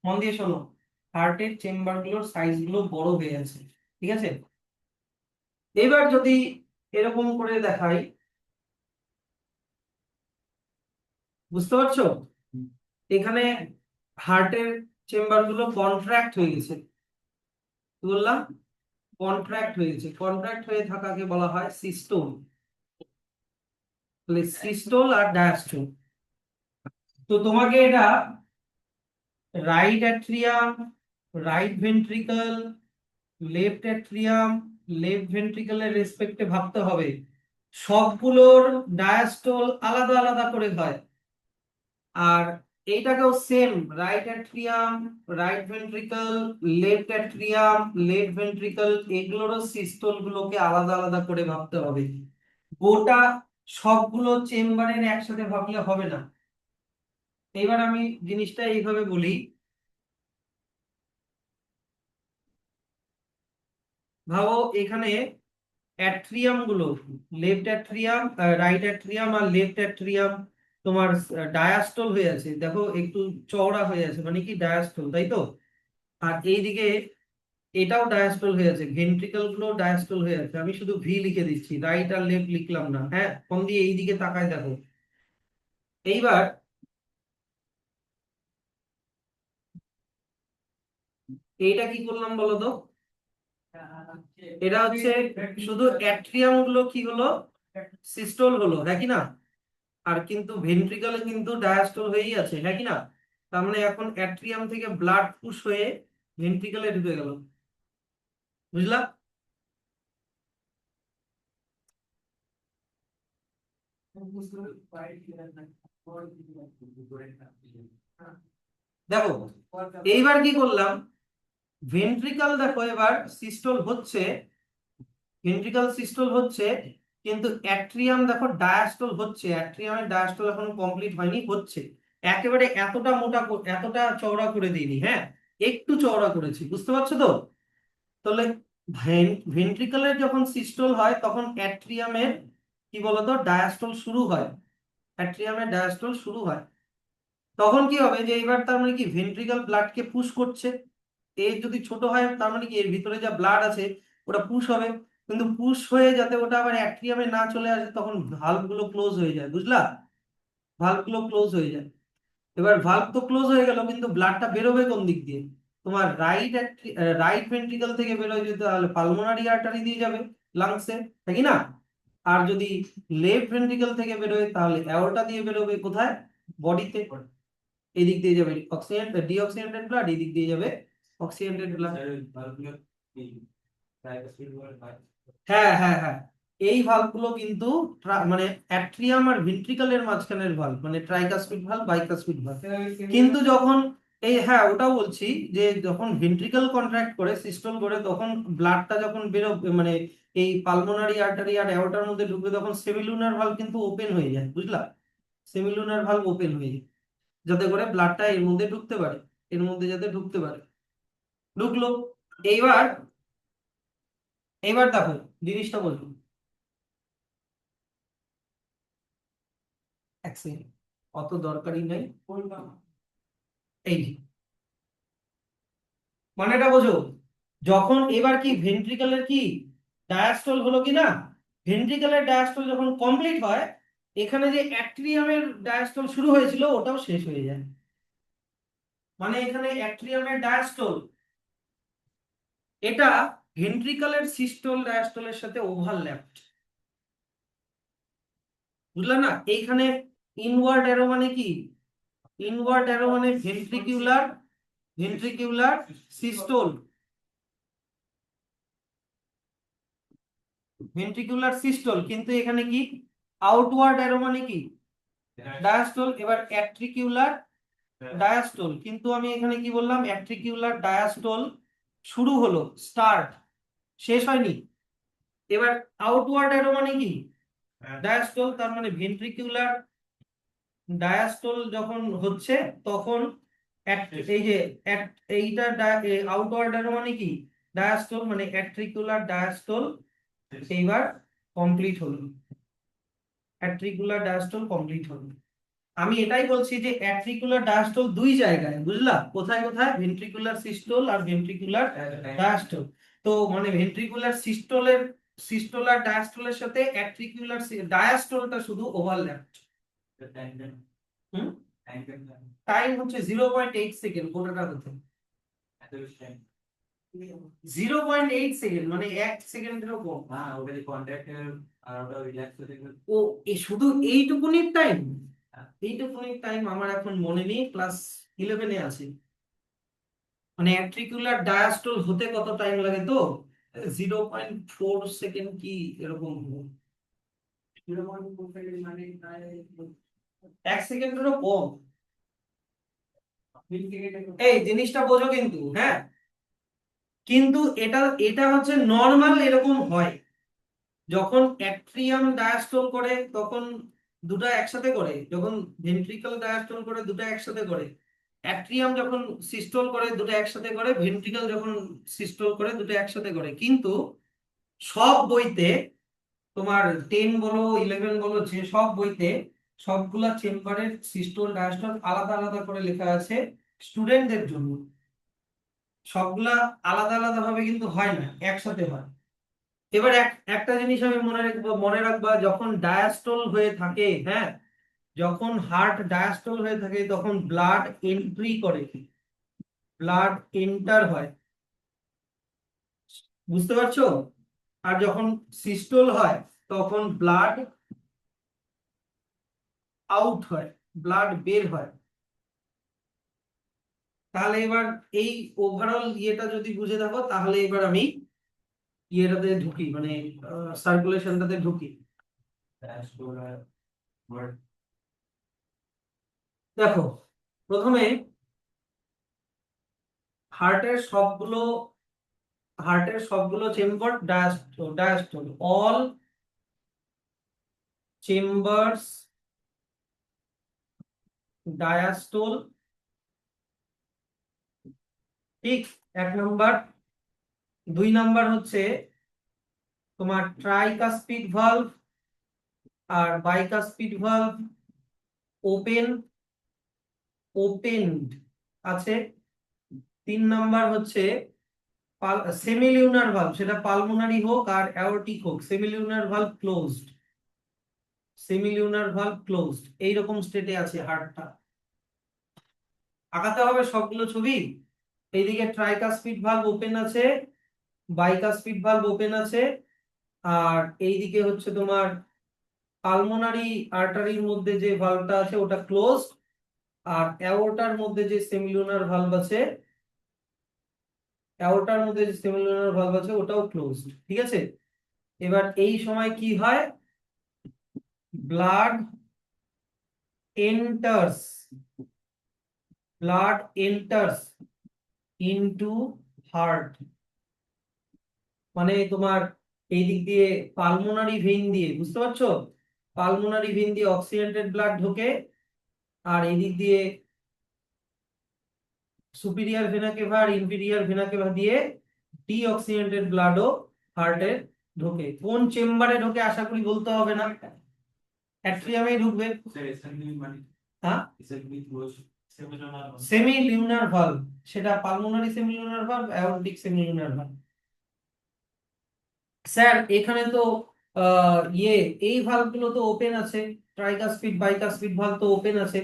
মন দিয়ে শোনো, হার্টের চেম্বার গুলোর সাইজ গুলো বড় হয়ে আছে, ঠিক আছে? এবার যদি এরকম করে দেখাই, বুঝতে পারছো? এখানে হার্টের চেম্বার গুলো কন্ট্রাক্ট হয়ে গেছে। কি বললাম? কন্ট্রাক্ট হয়ে গেছে। কন্ট্রাক্ট হয়ে থাকাকে বলা হয় সিস্টোল। তাহলে সিস্টোল আর ডায়াস্টোল। তো তোমাকে এটা right atrium, right ventricle, left atrium, left ভেন্ট্রিকলের রেসপেক্টে ভাবতে হবে। সবগুলোর ডায়াস্টোল আলাদা আলাদা করে হয়। আর এইটাকেও same, right atrium, right ventricle, left atrium, left ventricle, এগুলোরও সিস্টোল গুলোকে আলাদা আলাদা করে ভাবতে হবে। গোটা সবগুলো চেম্বারের একসাথে ভাবলে হবে না। এবার আমি জিনিসটা এইভাবে বলি, ভাবো এখানে অ্যাট্রিয়াম গুলো, লেফট অ্যাট্রিয়াম, রাইট অ্যাট্রিয়াম আর লেফট অ্যাট্রিয়াম, তোমার ডায়াস্টল হয়ে আছে, দেখো একটু চওড়া হয়ে আছে, মানে কি ডায়াস্টল, তাই তো। আর এইদিকে এটাও ডায়াস্টল হয়ে আছে, ভেন্ট্রিকল গুলো ডায়াস্টল হয়ে আছে। আমি শুধু ভি লিখে দিচ্ছি, রাইট আর লেফট লিখলাম না। হ্যাঁ, কোন দিয়ে এইদিকে তাকায় দেখো। এইবার এইটা কি করলাম বলো তো, এটা হচ্ছে শুধু অ্যাট্রিয়াম গুলো কি হলো, সিস্টল হলো, হ্যাঁ কি না। আর কিন্তু ভেন্ট্রিকলে কিন্তু ডায়াস্টল হয়েই আছে, হ্যাঁ কি না। তার মানে এখন অ্যাট্রিয়াম থেকে ব্লাড পুশ হয়ে ভেন্ট্রিকলে ঢুকে গেল, বুঝলা। দেখো এইবার কি করলাম, ভেন্ট্রিকল দেখো এবার সিস্টল হচ্ছে, ভেন্ট্রিকল সিস্টল হচ্ছে, কিন্তু অ্যাট্রিয়াম দেখো ডায়াস্টল হচ্ছে, অ্যাট্রিয়ামের ডায়াস্টল এখনো কমপ্লিট হয়নি, হচ্ছে। একেবারে এতটা মোটা এতটা চওড়া করে দিইনি, হ্যাঁ, একটু চওড়া করেছি, বুঝতে পারছো তো। তাহলে ভেন্ট্রিকলের যখন সিস্টল হয় তখন অ্যাট্রিয়ামের কি বলতো ডায়াস্টল শুরু হয়, অ্যাট্রিয়ামের ডায়াস্টল শুরু হয়। তখন কি হবে যে এবার তার মানে কি ভেন্ট্রিকল ব্লাডকে পুশ করছে, এর যদি ছোট হয় তার মানে কি এর ভিতরে যা ব্লাড আছে ওটা পুশ হবে, কিন্তু পুশ হয়ে যাতে ওটা আবার অ্যাট্রিয়ামে না চলে আসে তখন ভালভ গুলো ক্লোজ হয়ে যায়, বুঝলা। ভালভ গুলো ক্লোজ হয়ে যায়। এবার ভালভ তো ক্লোজ হয়ে গেল, কিন্তু ব্লাডটা বেরোবে কোন দিক দিয়ে, তোমার রাইট ভেন্ট্রিকল থেকে বেরোয় যদি তাহলে পালমোনারি আর্টারি দিয়ে যাবে লাংসে, তাই কি না। আর যদি লেফট ভেন্ট্রিকল থেকে বেরোয় তাহলে অ্যাওর্টা দিয়ে বেরোবে কোথায়, বডিতে। এদিক দিয়ে যাবে অক্সিজেন ডিঅক্সিজেনেটেড ব্লাড, এদিক দিয়ে যাবে অক্সিজেনেটেড ব্লাড। হ্যাঁ হ্যাঁ হ্যাঁ, এই ভালভগুলো কিন্তু মানে অ্যাট্রিয়াম আর ভেন্ট্রিকলের মাঝখানের ভালভ, মানে ট্রাইকাসপিড ভালভ বাইকাসপিড ভালভ। কিন্তু যখন এই, হ্যাঁ ওটাও বলছি, যে যখন ভেন্ট্রিকল কন্ট্রাক্ট করে সিস্টল করে তখন ব্লাডটা যখন বেরোবে মানে এই পালমোনারি আর্টারি আর অ্যাওর্টার মধ্যে ঢুকবে তখন সেমিলুনার ভালভ কিন্তু ওপেন হয়ে যায়, বুঝলা। সেমিলুনার ভালভ ওপেন হয়ে যায় যাতে করে ব্লাডটা এর মধ্যে ঢুকতে পারে, এর মধ্যে যাতে ঢুকতে পারে। ঢুকলো। এইবার এইবার দেখো জিনিসটা বলবো, এক সেকেন্ড, অত দরকারি নেই। এই যে, মানেটা বোঝো, যখন এবার কি ভেন্ট্রিকলের কি ডায়াস্টল হলো কি না, ভেন্ট্রিকলের ডায়াস্টল যখন কমপ্লিট হয় এখানে যে অ্যাট্রিয়ামের ডায়াস্টল শুরু হয়েছিল ওটাও শেষ হয়ে যায়। মানে এখানে অ্যাট্রিয়ামের ডায়াস্টল এটা ভেন্ট্রিকলের সিস্টল ডায়াস্টলের সাথে ওভারল্যাপড, বুঝলে না। এইখানে ইনওয়ার্ড অ্যারো মানে কি, ইনওয়ার্ড অ্যারো মানে ভেন্ট্রিকিউলার, ভেন্ট্রিকিউলার সিস্টোল, ভেন্ট্রিকুলার সিস্টোল। কিন্তু এখানে কি আউটওয়ার্ড অ্যারো মানে কি ডায়াস্টোল। এবার অ্যাট্রিকিউলার ডায়াস্টোল, কিন্তু আমি এখানে কি বললাম, অ্যাট্রিকিউলার ডায়াস্টোল শুরু হলো, স্টার্ট, শেষ হয়নি। এবার আউটওয়ার্ড অ্যারো মানে কি ডায়াস্টোল, তার মানে ভেন্ট্রিকুলার ডায়াস্টোল যখন হচ্ছে তখন এই যে এইটা আউটওয়ার্ড অ্যারো মানে কি ডায়াস্টোল, মানে অ্যাট্রিকুলার ডায়াস্টোল এইবার কমপ্লিট হলো, অ্যাট্রিকুলার ডায়াস্টোল কমপ্লিট হলো। আমি এটাই বলছি যে অ্যাট্রিকুলার ডায়াস্টোল দুই জায়গায়, বুঝলা, কোথায় কোথায়, ভেন্ট্রিকুলার সিস্টোল আর ভেন্ট্রিকুলার ডায়াস্টোল। তো মানে ভেন্ট্রিকুলার সিস্টোলের, সিস্টোল আর ডায়াস্টোলের সাথে অ্যাট্রিকুলার ডায়াস্টোলটা শুধু ওভারল্যাপ। হুম, টাইম হচ্ছে 0.8 সেকেন্ড, গোটাটা হতে 0.8 সেকেন্ড, মানে 1 সেকেন্ডেরও কম। ও, এ শুধু এইটুকুনির টাইম, এইটুকুনির টাইম আমার এখন মনে নেই, ক্লাস 11-এ আছে। মানে অ্যাট্রিকুলার ডায়াস্টল হতে কত টাইম লাগে তো 0.4 সেকেন্ড কি এরকম হবে। 0.4 সেকেন্ড মানে প্রায় 1 সেকেন্ডেরও কম। এই জিনিসটা বোঝো কিন্তু, হ্যাঁ, কিন্তু এটা এটা হচ্ছে নর্মাল, এরকম হয় যখন অ্যাট্রিয়াম ডায়াস্টল করে তখন দুটো একসাথে করে, যখন ভেন্ট্রিকল ডায়াস্টল করে দুটো একসাথে করে, অ্যাট্রিয়াম যখন সিস্টল করে দুটো একসাথে করে, ভেন্ট্রিকল যখন সিস্টল করে দুটো একসাথে করে। কিন্তু সব বইতে তোমার 10 বলো 11 বলো যে সব বইতে সবগুলা চেম্বারের সিস্টোল ডায়াস্টল আলাদা আলাদা করে লেখা আছে স্টুডেন্টদের জন্য। সবগুলা আলাদা আলাদা ভাবে কিন্তু হয় না, একসাথে হয়। এবার একটা জিনিস আমি মনে রাখবা, যখন ডায়াস্টল হয়ে থাকে, হ্যাঁ, যখন হার্ট ডায়াস্টল হয়ে থাকে তখন ব্লাড এন্ট্রি করে, ব্লাড এন্টার হয়, বুঝতে পারছো? আর যখন সিস্টোল হয় তখন ব্লাড আউট হয়, ব্লাড বের হয়। তাহলে এবার এই ওভারঅল ইয়েটা যদি বুঝে থাকো, তাহলে এবার আমি ইয়েটাতে ঢুকি, মানে সার্কুলেশনটাতে ঢুকি। দেখো, প্রথমে হার্টের সবগুলো হার্টের সবগুলো chamber diastole, all chambers diastole, ঠিক, 1 নম্বর। 2 নম্বর হচ্ছে তোমার ট্রাইকাসপিড ভালভ আর বাইকাসপিড ভালভ ওপেন ওপেনড আছে। 3 নম্বর হচ্ছে সেমিলিউনার ভালভ, সেটা পালমোনারি হোক আর অ্যাওর্টিক হোক, সেমিলিউনার ভালভ ক্লোজড, সেমিলিউনার ভালভ ক্লোজড, এইরকম স্টেটে আছে হার্টটা। আঁকাতে হবে সবগুলো ছবি। এইদিকে ট্রাইকাসপিড ভালভ ওপেন আছে, বাইকাসপিড ভালভ ওপেন আছে, আর এইদিকে হচ্ছে তোমার পালমোনারি আর্টারির মধ্যে যে ভালভটা আছে ওটা ক্লোজ, আর অ্যাওর্টার মধ্যে যে সেমিলুনার ভালভ আছে, অ্যাওর্টার মধ্যে যে সেমিলুনার ভালভ আছে ওটাও ক্লোজড, ঠিক আছে। এবার এই সময় কি হয়, blood enters, blood enters into heart, মানে তোমার এই দিক দিয়ে পালমোনারি ভেইন দিয়ে, বুঝতে পারছো, পালমোনারি ভেইন দিয়ে অক্সিজেন্টেড ব্লাড ঢোকে, আর এই দিক দিয়ে সুপিরিয়র ভেনা কেভা আর ইনফিরিয়র ভেনা কেভা দিয়ে ডিঅক্সিজেন্টেড ব্লাডও হার্টে ঢোকে। কোন চেম্বারে ঢোকে আশা করি বলতে হবে না, অ্যাট্রিয়ামে ঢুকবে। হ্যাঁ, সেমি লিউনার ভালভ, সেটা pulmonary semilunar valve, aortic semilunar valve. Sir এখানে তো এই ভালভগুলো তো ওপেন আছে, ট্রাইকাসপিড বাইকাসপিড ভালভ তো ওপেন আছে,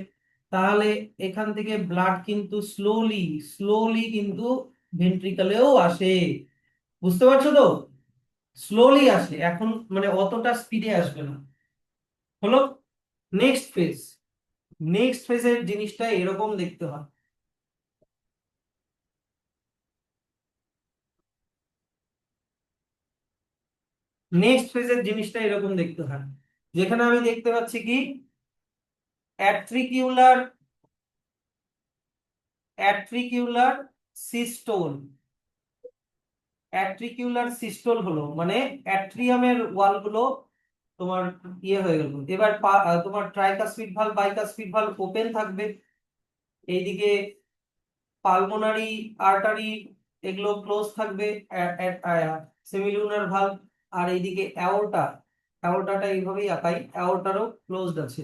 তাহলে এখান থেকে ব্লাড কিন্তু স্লোলি স্লোলি কিন্তু ভেন্ট্রিকলেও আসে, বুঝতে পারছো তো? স্লোলি আসে এখন, মানে অতটা স্পিডে আসবে না। হলো। নেক্সট ফেজ, নেক্সট ফেজের জিনিসটা এরকম দেখতে হয়। নেক্সট ফেজের জিনিসটা এরকম দেখতে হয়, যেখানে আমি দেখতে পাচ্ছি কি অ্যাট্রিকিউলার অ্যাট্রিকিউলার সিস্টোল। অ্যাট্রিকিউলার সিস্টোল হলো মানে অ্যাট্রিয়ামের ওয়াল গুলো তোমার ইয়ে হয়ে গেল। এবার তোমার tricuspid valve bicuspid valve open থাকবে, এইদিকে পালমোনারি আর্টারি এগুলো ক্লোজ থাকবে, সেমিলুনার ভালভ, আর এইদিকে অ্যাওর্টা, অ্যাওর্টাটা এইভাবেই আঁকাই, অ্যাওর্টারও ক্লোজড আছে,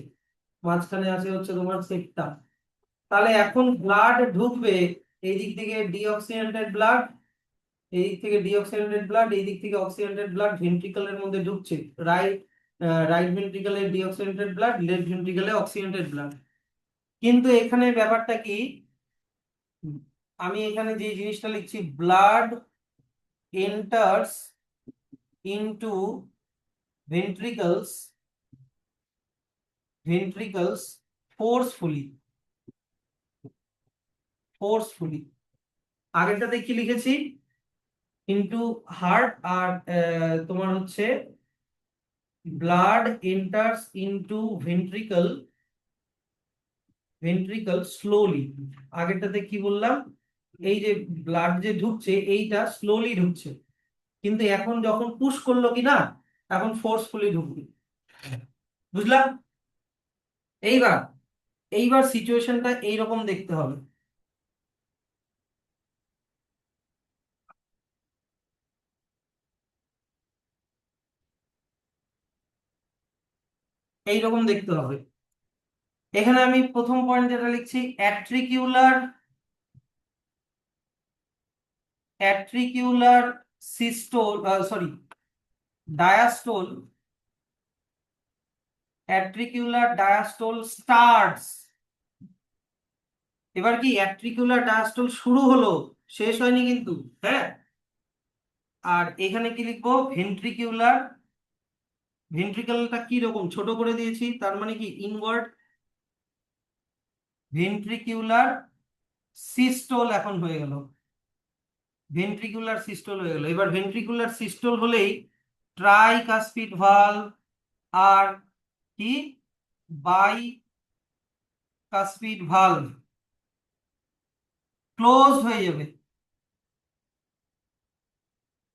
মাঝখানে আছে হচ্ছে তোমার সেপ্টা। তাহলে এখন ব্লাড ঢুকবে এই দিক থেকে ডিঅক্সিজেন্টেড ব্লাড, এই দিক থেকে ডিঅক্সিজেন্টেড ব্লাড, এই দিক থেকে অক্সিজেন্টেড ব্লাড ভেন্ট্রিকলের মধ্যে ঢুকছে, রাইট রাইট ভেন্ট্রিকলে ডিঅক্সিজেন্টেড ব্লাড, লেফট ভেন্ট্রিকলে অক্সিজেন্টেড ব্লাড। কিন্তু এখানে ব্যাপারটা কি, আমি এখানে যে জিনিসটা লিখছি, blood enters into ventricles, ventricles forcefully, forcefully. আগেরটাতে কি লিখেছি, ইনটু হার্ট, আর তোমার হচ্ছে blood enters into ventricle, ventricle slowly. আগেরটাতে কি বললাম, এই যে ব্লাড যে ঢুকছে এইটা স্লোলি ঢুকছে, কিন্তু এখন যখন পুশ করলো কি না, এখন ফোর্সফুলি ঢুকবে, বুঝলাম? এইবার এইবার সিচুয়েশনটা এইরকম দেখতে হবে। এইরকম দেখতে হবে, এখানে আমি প্রথম পয়েন্ট যেটা লিখছি, auricular systole, sorry, diastole, auricular diastole starts. এবার কি অ্যাট্রিকিউলার ডায়াস্টোল শুরু হলো, শেষ হয়নি কিন্তু, হ্যাঁ। আর এখানে কি লিখবো, ভেন্ট্রিকিউলার, ভেন্ট্রিকেলটা কি রকম ছোট করে দিয়েছি, তার মানে কি ইনওয়ার্ড, ভেন্ট্রিকিউলার সিস্টোল এখন হয়ে গেল, ভেন্ট্রিকুলার সিস্টোল হয়ে গেল। এবার ভেন্ট্রিকুলার সিস্টোল হলেই ট্রাইকাসপিড ভালভ আর কি বাই কাসপিড ভালভ ক্লোজ হয়ে যাবে,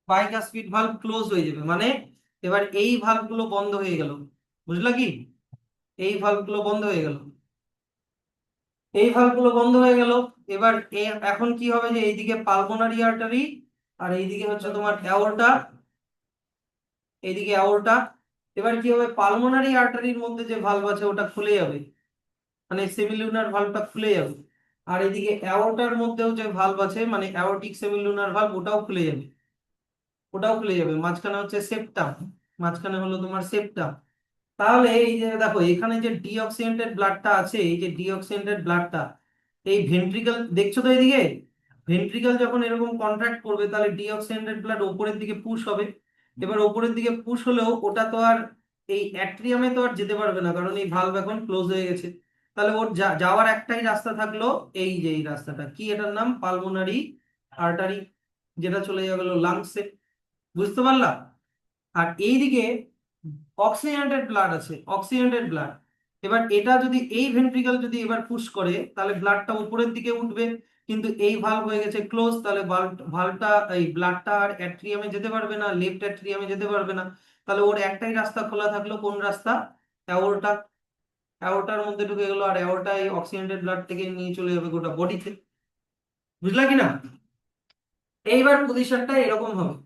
বাইকাসপিড ভালভ ক্লোজ হয়ে যাবে, মানে এবার এই ভালভগুলো বন্ধ হয়ে গেল, বুঝলা কি, এই ভালভগুলো বন্ধ হয়ে গেল, এই ভালভগুলো বন্ধ হয়ে গেল। এবার এখন কি হবে, যে এইদিকে পালমোনারি আর্টারি আর এইদিকে হচ্ছে তোমার অ্যাওর্টা, এইদিকে অ্যাওর্টা। এবার কি হবে, পালমোনারি আর্টারির মধ্যে যে ভালভ আছে ওটা খুলে যাবে, মানে সেমিলুনার ভালভটা খুলে যাবে। আর এদিকে অ্যাওর্টার মধ্যেও যে ভালভ আছে, মানে অ্যাওর্টিক সেমিলুনার ভালভ, ওটাও খুলে যাবে, ওটাও খুলে যাবে। মাঝখানে হচ্ছে সেপ্টাম, মাঝখানে হলো তোমার সেপ্টাম। তাহলে এই যে দেখো এখানে যে ডিঅক্সিজেন্টেড ব্লাডটা আছে, এই যে ডিঅক্সিজেন্টেড ব্লাডটা এই ভেন্ট্রিকল দেখছো তো, এইদিকে ভেন্ট্রিকল যখন এরকম কন্ট্রাক্ট করবে তাহলে ডিঅক্সিজেন্টেড ব্লাড উপরের দিকে পুশ হবে। এবার উপরের দিকে পুশ হলেও ওটা তো আর এই অ্যাট্রিয়ামে তো আর যেতে পারবে না, কারণ এই ভালভ এখন ক্লোজ হয়ে গেছে। তাহলে ওর যাওয়ার একটাই রাস্তা থাকলো, এই যে এই রাস্তাটা কি, এটার নাম পালমোনারি আর্টারি, যেটা চলে যাবে লাংসে, বুঝতে পারলাম। আর এইদিকে অক্সিজেনেটেড ব্লাড আছে, অক্সিজেনেটেড ব্লাড। এবার এটা যদি এই ভেন্ট্রিকল যদি এবার পুশ করে তাহলে ব্লাডটা উপরের দিকে উঠবে, কিন্তু এই ভালভ হয়ে গেছে ক্লোজ, তাহলে ভালভটা এই ব্লাডটা আর অ্যাট্রিয়ামে যেতে পারবে না, লেফট অ্যাট্রিয়ামে যেতে পারবে না। তাহলে ওর একটাই রাস্তা খোলা থাকলো, কোন রাস্তা, অ্যাওর্টা, অ্যাওর্টার মধ্যে ঢুকে গেলো, আর অ্যাওর্টা এই অক্সিজেনেটেড ব্লাড থেকে নিয়ে চলে যাবে গোটা বডিতে, বুঝলা কি না। এইবার পজিশনটা এরকম হবে,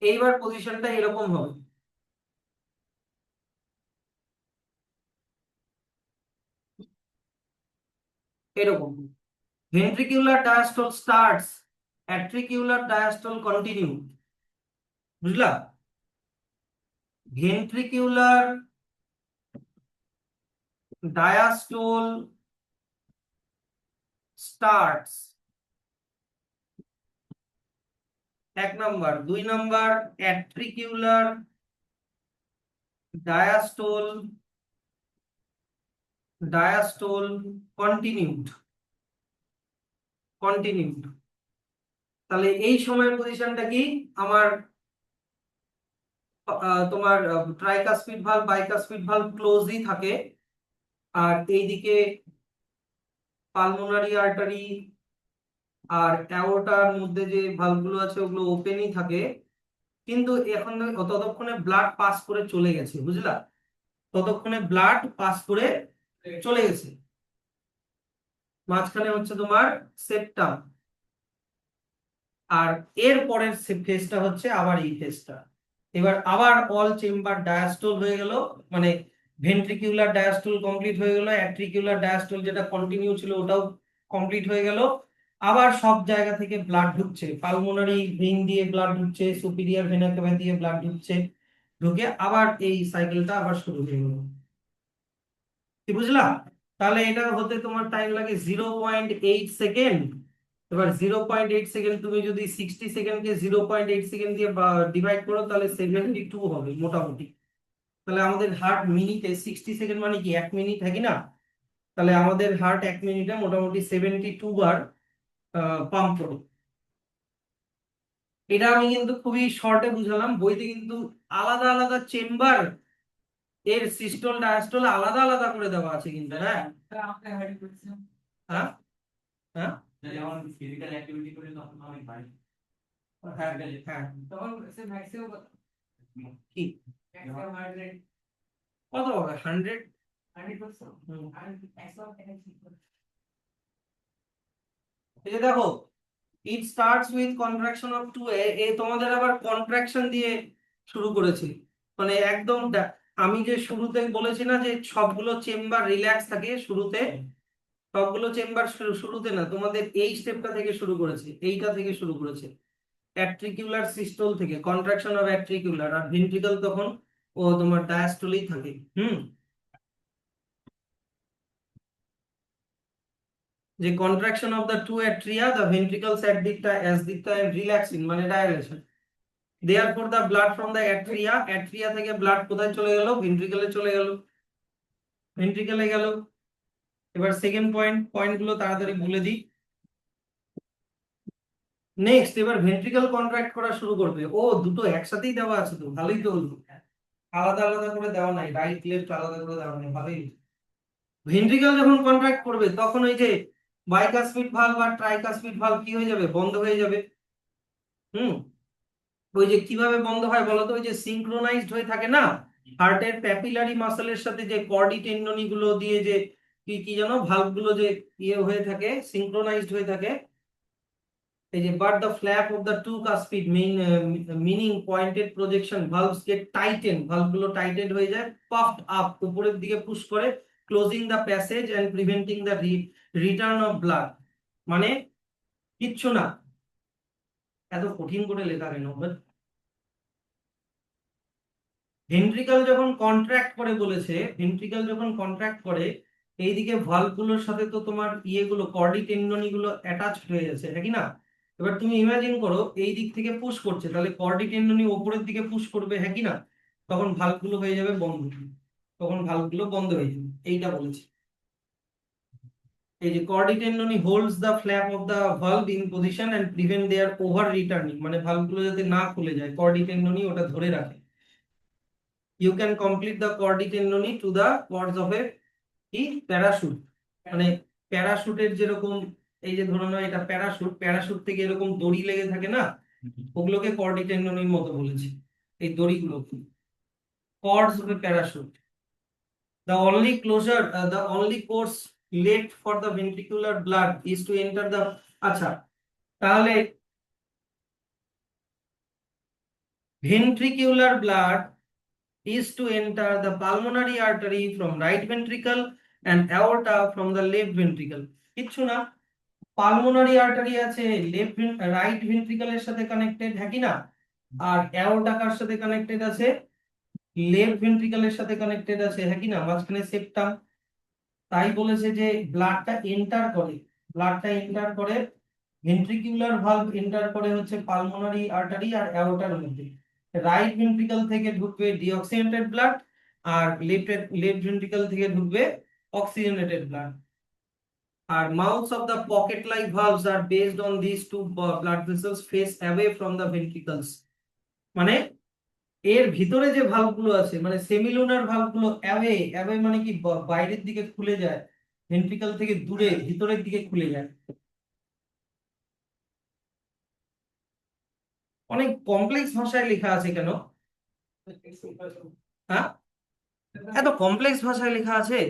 এইবার পজিশনটা এরকম হবে, এরকম, ventricular diastole starts, atricular diastole continue, বুঝলা, ventricular diastole starts, এক নাম্বার। দুই number, atricular diastole continued, continued। তাহলে এই সময়ের পজিশনটা কি আমার, তোমার ট্রাইকাসপিড ভালভ বাইকাসপিড ভালভ ক্লোজই থাকে, আর এইদিকে পালমোনারি আর্টারি আর অ্যাওর্টার মধ্যে যে ভালভগুলো আছে ওগুলো ওপেনই থাকে, কিন্তু এখন ততক্ষণে ব্লাড পাস করে চলে গেছে, বুঝলা, ততক্ষণে ব্লাড পাস করে চলে গেছে। মাঝখানে হচ্ছে তোমার সেপ্টাম, আর এর পরের ফেজটা হচ্ছে আবার এই ফেজটা। এবার আবার অল চেম্বার ডায়াস্টোল হয়ে গেল, মানে ভেন্ট্রিকিউলার ডায়াস্টোল কমপ্লিট হয়ে গেল, অ্যাট্রিকিউলার ডায়াস্টোল যেটা কন্টিনিউ ছিল ওটাও কমপ্লিট হয়ে গেল। আবার সব জায়গা থেকে ব্লাড ঢুকছে, পালমোনারি ভেইন দিয়ে ব্লাড ঢুকছে, সুপিরিয়র ভেনা কেভা দিয়ে ব্লাড ঢুকছে, ঢুকে আবার এই সাইকেলটা আবার শুরু হয়ে গেল, কি বুঝলা। তাহলে এটা হতে তোমার টাইম লাগে 0.8 সেকেন্ড। এবার 0.8 সেকেন্ড তুমি যদি 60 সেকেন্ডকে 0.8 সেকেন্ড দিয়ে ডিভাইড করো তাহলে 72 হবে মোটামুটি। তাহলে আমাদের হার্ট মিনিটে 60 সেকেন্ড মানে কি 1 মিনিট, থাকি না, তাহলে আমাদের হার্ট 1 মিনিটে মোটামুটি 72 বার পাম্প করে। এটা আমি কিন্তু খুবই শর্টে বুঝালাম, বইতে কিন্তু আলাদা আলাদা চেম্বার এর সিস্টোল ডায়াস্টোল আলাদা আলাদা করে দেওয়া আছে কিন্তু, হ্যাঁ। হ্যাঁ, হ্যাঁ, যেমন ফিজিক্যাল অ্যাক্টিভিটি করে তখন অনেক ভারী, হ্যাঁ, হ্যাঁ, তখন সে ম্যাক্সিমাম কি ম্যাক্সিমাম হার্ট রেট কত হবে, 100। 100%। আর ম্যাক্সিমাম এনার্জি এই যে দেখো, it starts with contraction of to a, তোমাদের আবার কন্ট্রাকশন দিয়ে শুরু করেছে, মানে একদম আমি যে শুরুতে বলেছি না যে সবগুলো চেম্বার রিল্যাক্স থাকে শুরুতে, সবগুলো চেম্বার শুরুতে না, তোমাদের এই স্টেপটা থেকে শুরু করেছে, এইটা থেকে শুরু করেছে, অ্যাট্রিকিউলার সিস্টল থেকে, কন্ট্রাকশন অফ অ্যাট্রিকিউলার, আর ভেন্ট্রিকল তখন ও তোমার ডায়াস্টলেই থাকে। যে contraction of the two atria, the ventricles at দিকটা অ্যাজ দিকটা এন্ড রিল্যাক্সিং মানে dilation. Therefore the blood from the atria, atria থেকে ব্লাড কোথায় চলে গেল, ভেন্ট্রিকলে চলে গেল, ভেন্ট্রিকলে গেল। এবার সেকেন্ড পয়েন্ট গুলো তাড়াতাড়ি বলে দিই। নেক্সট এবার ভেন্ট্রিকল কন্ট্রাক্ট করা শুরু করবে। ও দুটো একসাথেই দেওয়া আছে, তো ভালোই তো হলো, আলাদা আলাদা করে দেওয়া নাই, রাইট লেফট আলাদা করে দেওয়া নাই, ভালোই। ভেন্ট্রিকল যখন কন্ট্রাক্ট করবে তখন ওই যে বাইকাসপিড ভালভ আর ট্রাইকাসপিড ভালভ কি হয়ে যাবে, বন্ধ হয়ে যাবে। হুম ওই যে কিভাবে বন্ধ হয় বলতো, ওই যে সিঙ্ক্রোনাইজড হয়ে থাকে না হার্টের প্যাপিলারি মাসলের সাথে, যে কর্ডি টেন্ডনি গুলো দিয়ে যে কি কি যেন ভালভ গুলো যে ইয়ে হয়ে থাকে, সিঙ্ক্রোনাইজড হয়ে থাকে। এই যে but the flap of the two cuspid meaning pointed projection valves get tighten, valve গুলো টাইটেড হয়ে যায়, পাফড আপ উপরের দিকে পুশ করে, closing the passage and preventing the return of blood. মানে কিচ্ছু না, এত কঠিন করে লেখা কেন? ভেন্ট্রিকল যখন কন্ট্রাক্ট করে বলেছে, ভেন্ট্রিকল যখন কন্ট্রাক্ট করে, এইদিকে ভালভগুলোর সাথে তো তোমার ইয়েগুলো কর্ডি টেন্ডনি গুলো অ্যাটাচ হয়ে গেছে, নাকি না? এবার তুমি ইমাজিন করো এই দিক থেকে পুশ করছে, তাহলে কর্ডি টেন্ডনি ওপরের দিকে পুশ করবে, হ্যাঁ কি না? তখন ভালভগুলো হয়ে যাবে বন্ধ, তখন ভালভগুলো বন্ধ হয়ে যাবে, এইটা বলেছে। এই যে chordae tendineae holds the flap of the valve in position and prevent their over returning, মানে ভালভগুলো যাতে না খুলে যায়, কর্ডি টেন্ডনি ওটা ধরে রাখে। You can complete the chordae tendineae to the cords of a কি প্যারাশুট, মানে প্যারাশুটের যেরকম, এই যে ধরে নাও এটা প্যারাশুট, প্যারাশুট থেকে এরকম দড়ি লেগে থাকে না, ওগুলোকে কর্ডি টেন্ডনির মতো বলেছে, এই দড়িগুলো cords of a parachute. The only closure, the only course left for the ventricular blood is to enter the, আচ্ছা তাহলে ventricular blood is to enter the pulmonary artery from right ventricle and aorta from the left ventricle। কিচ্ছু না, pulmonary artery আছে left right ভেন্ট্রিকলের সাথে connected, হ্যাঁ কি না? আর aorta কার সাথে কানেক্টেড আছে, লেফট ভেন্ট্রিকলের সাথে কানেক্টেড আছে, হ্যাঁ কি না? মাঝখানে সেপ্টাম। তাই বলেছে যে ব্লাডটা এন্টার করে, ব্লাডটা এন্টার করে, ভেন্ট্রিকুলার ভালভ এন্টার করে হচ্ছে পালমোনারি আর্টারি আর অ্যাওর্টার মধ্যে। রাইট ভেন্ট্রিকল থেকে ঢুকবে ডিঅক্সিজেনেটেড ব্লাড, আর লেফট ভেন্ট্রিকল থেকে ঢুকবে অক্সিজেনেটেড ব্লাড। আর mouths of the pocket-like valves are based on these two blood vessels face away from the ventricles। মানে এর ভিতরে যে ভালভ গুলো আছে, মানে সেমিলুনার ভালভ গুলো অ্যাওয়ে, অ্যাওয়ে মানে কি বাইরের দিকে খুলে যায়, ভেন্ট্রিকল থেকে দূরে ভিতরের দিকে খুলে যায়। অনেক কমপ্লেক্স ভাষায় লেখা আছে কেন? হ্যাঁ, এত কমপ্লেক্স ভাষায় লেখা আছে।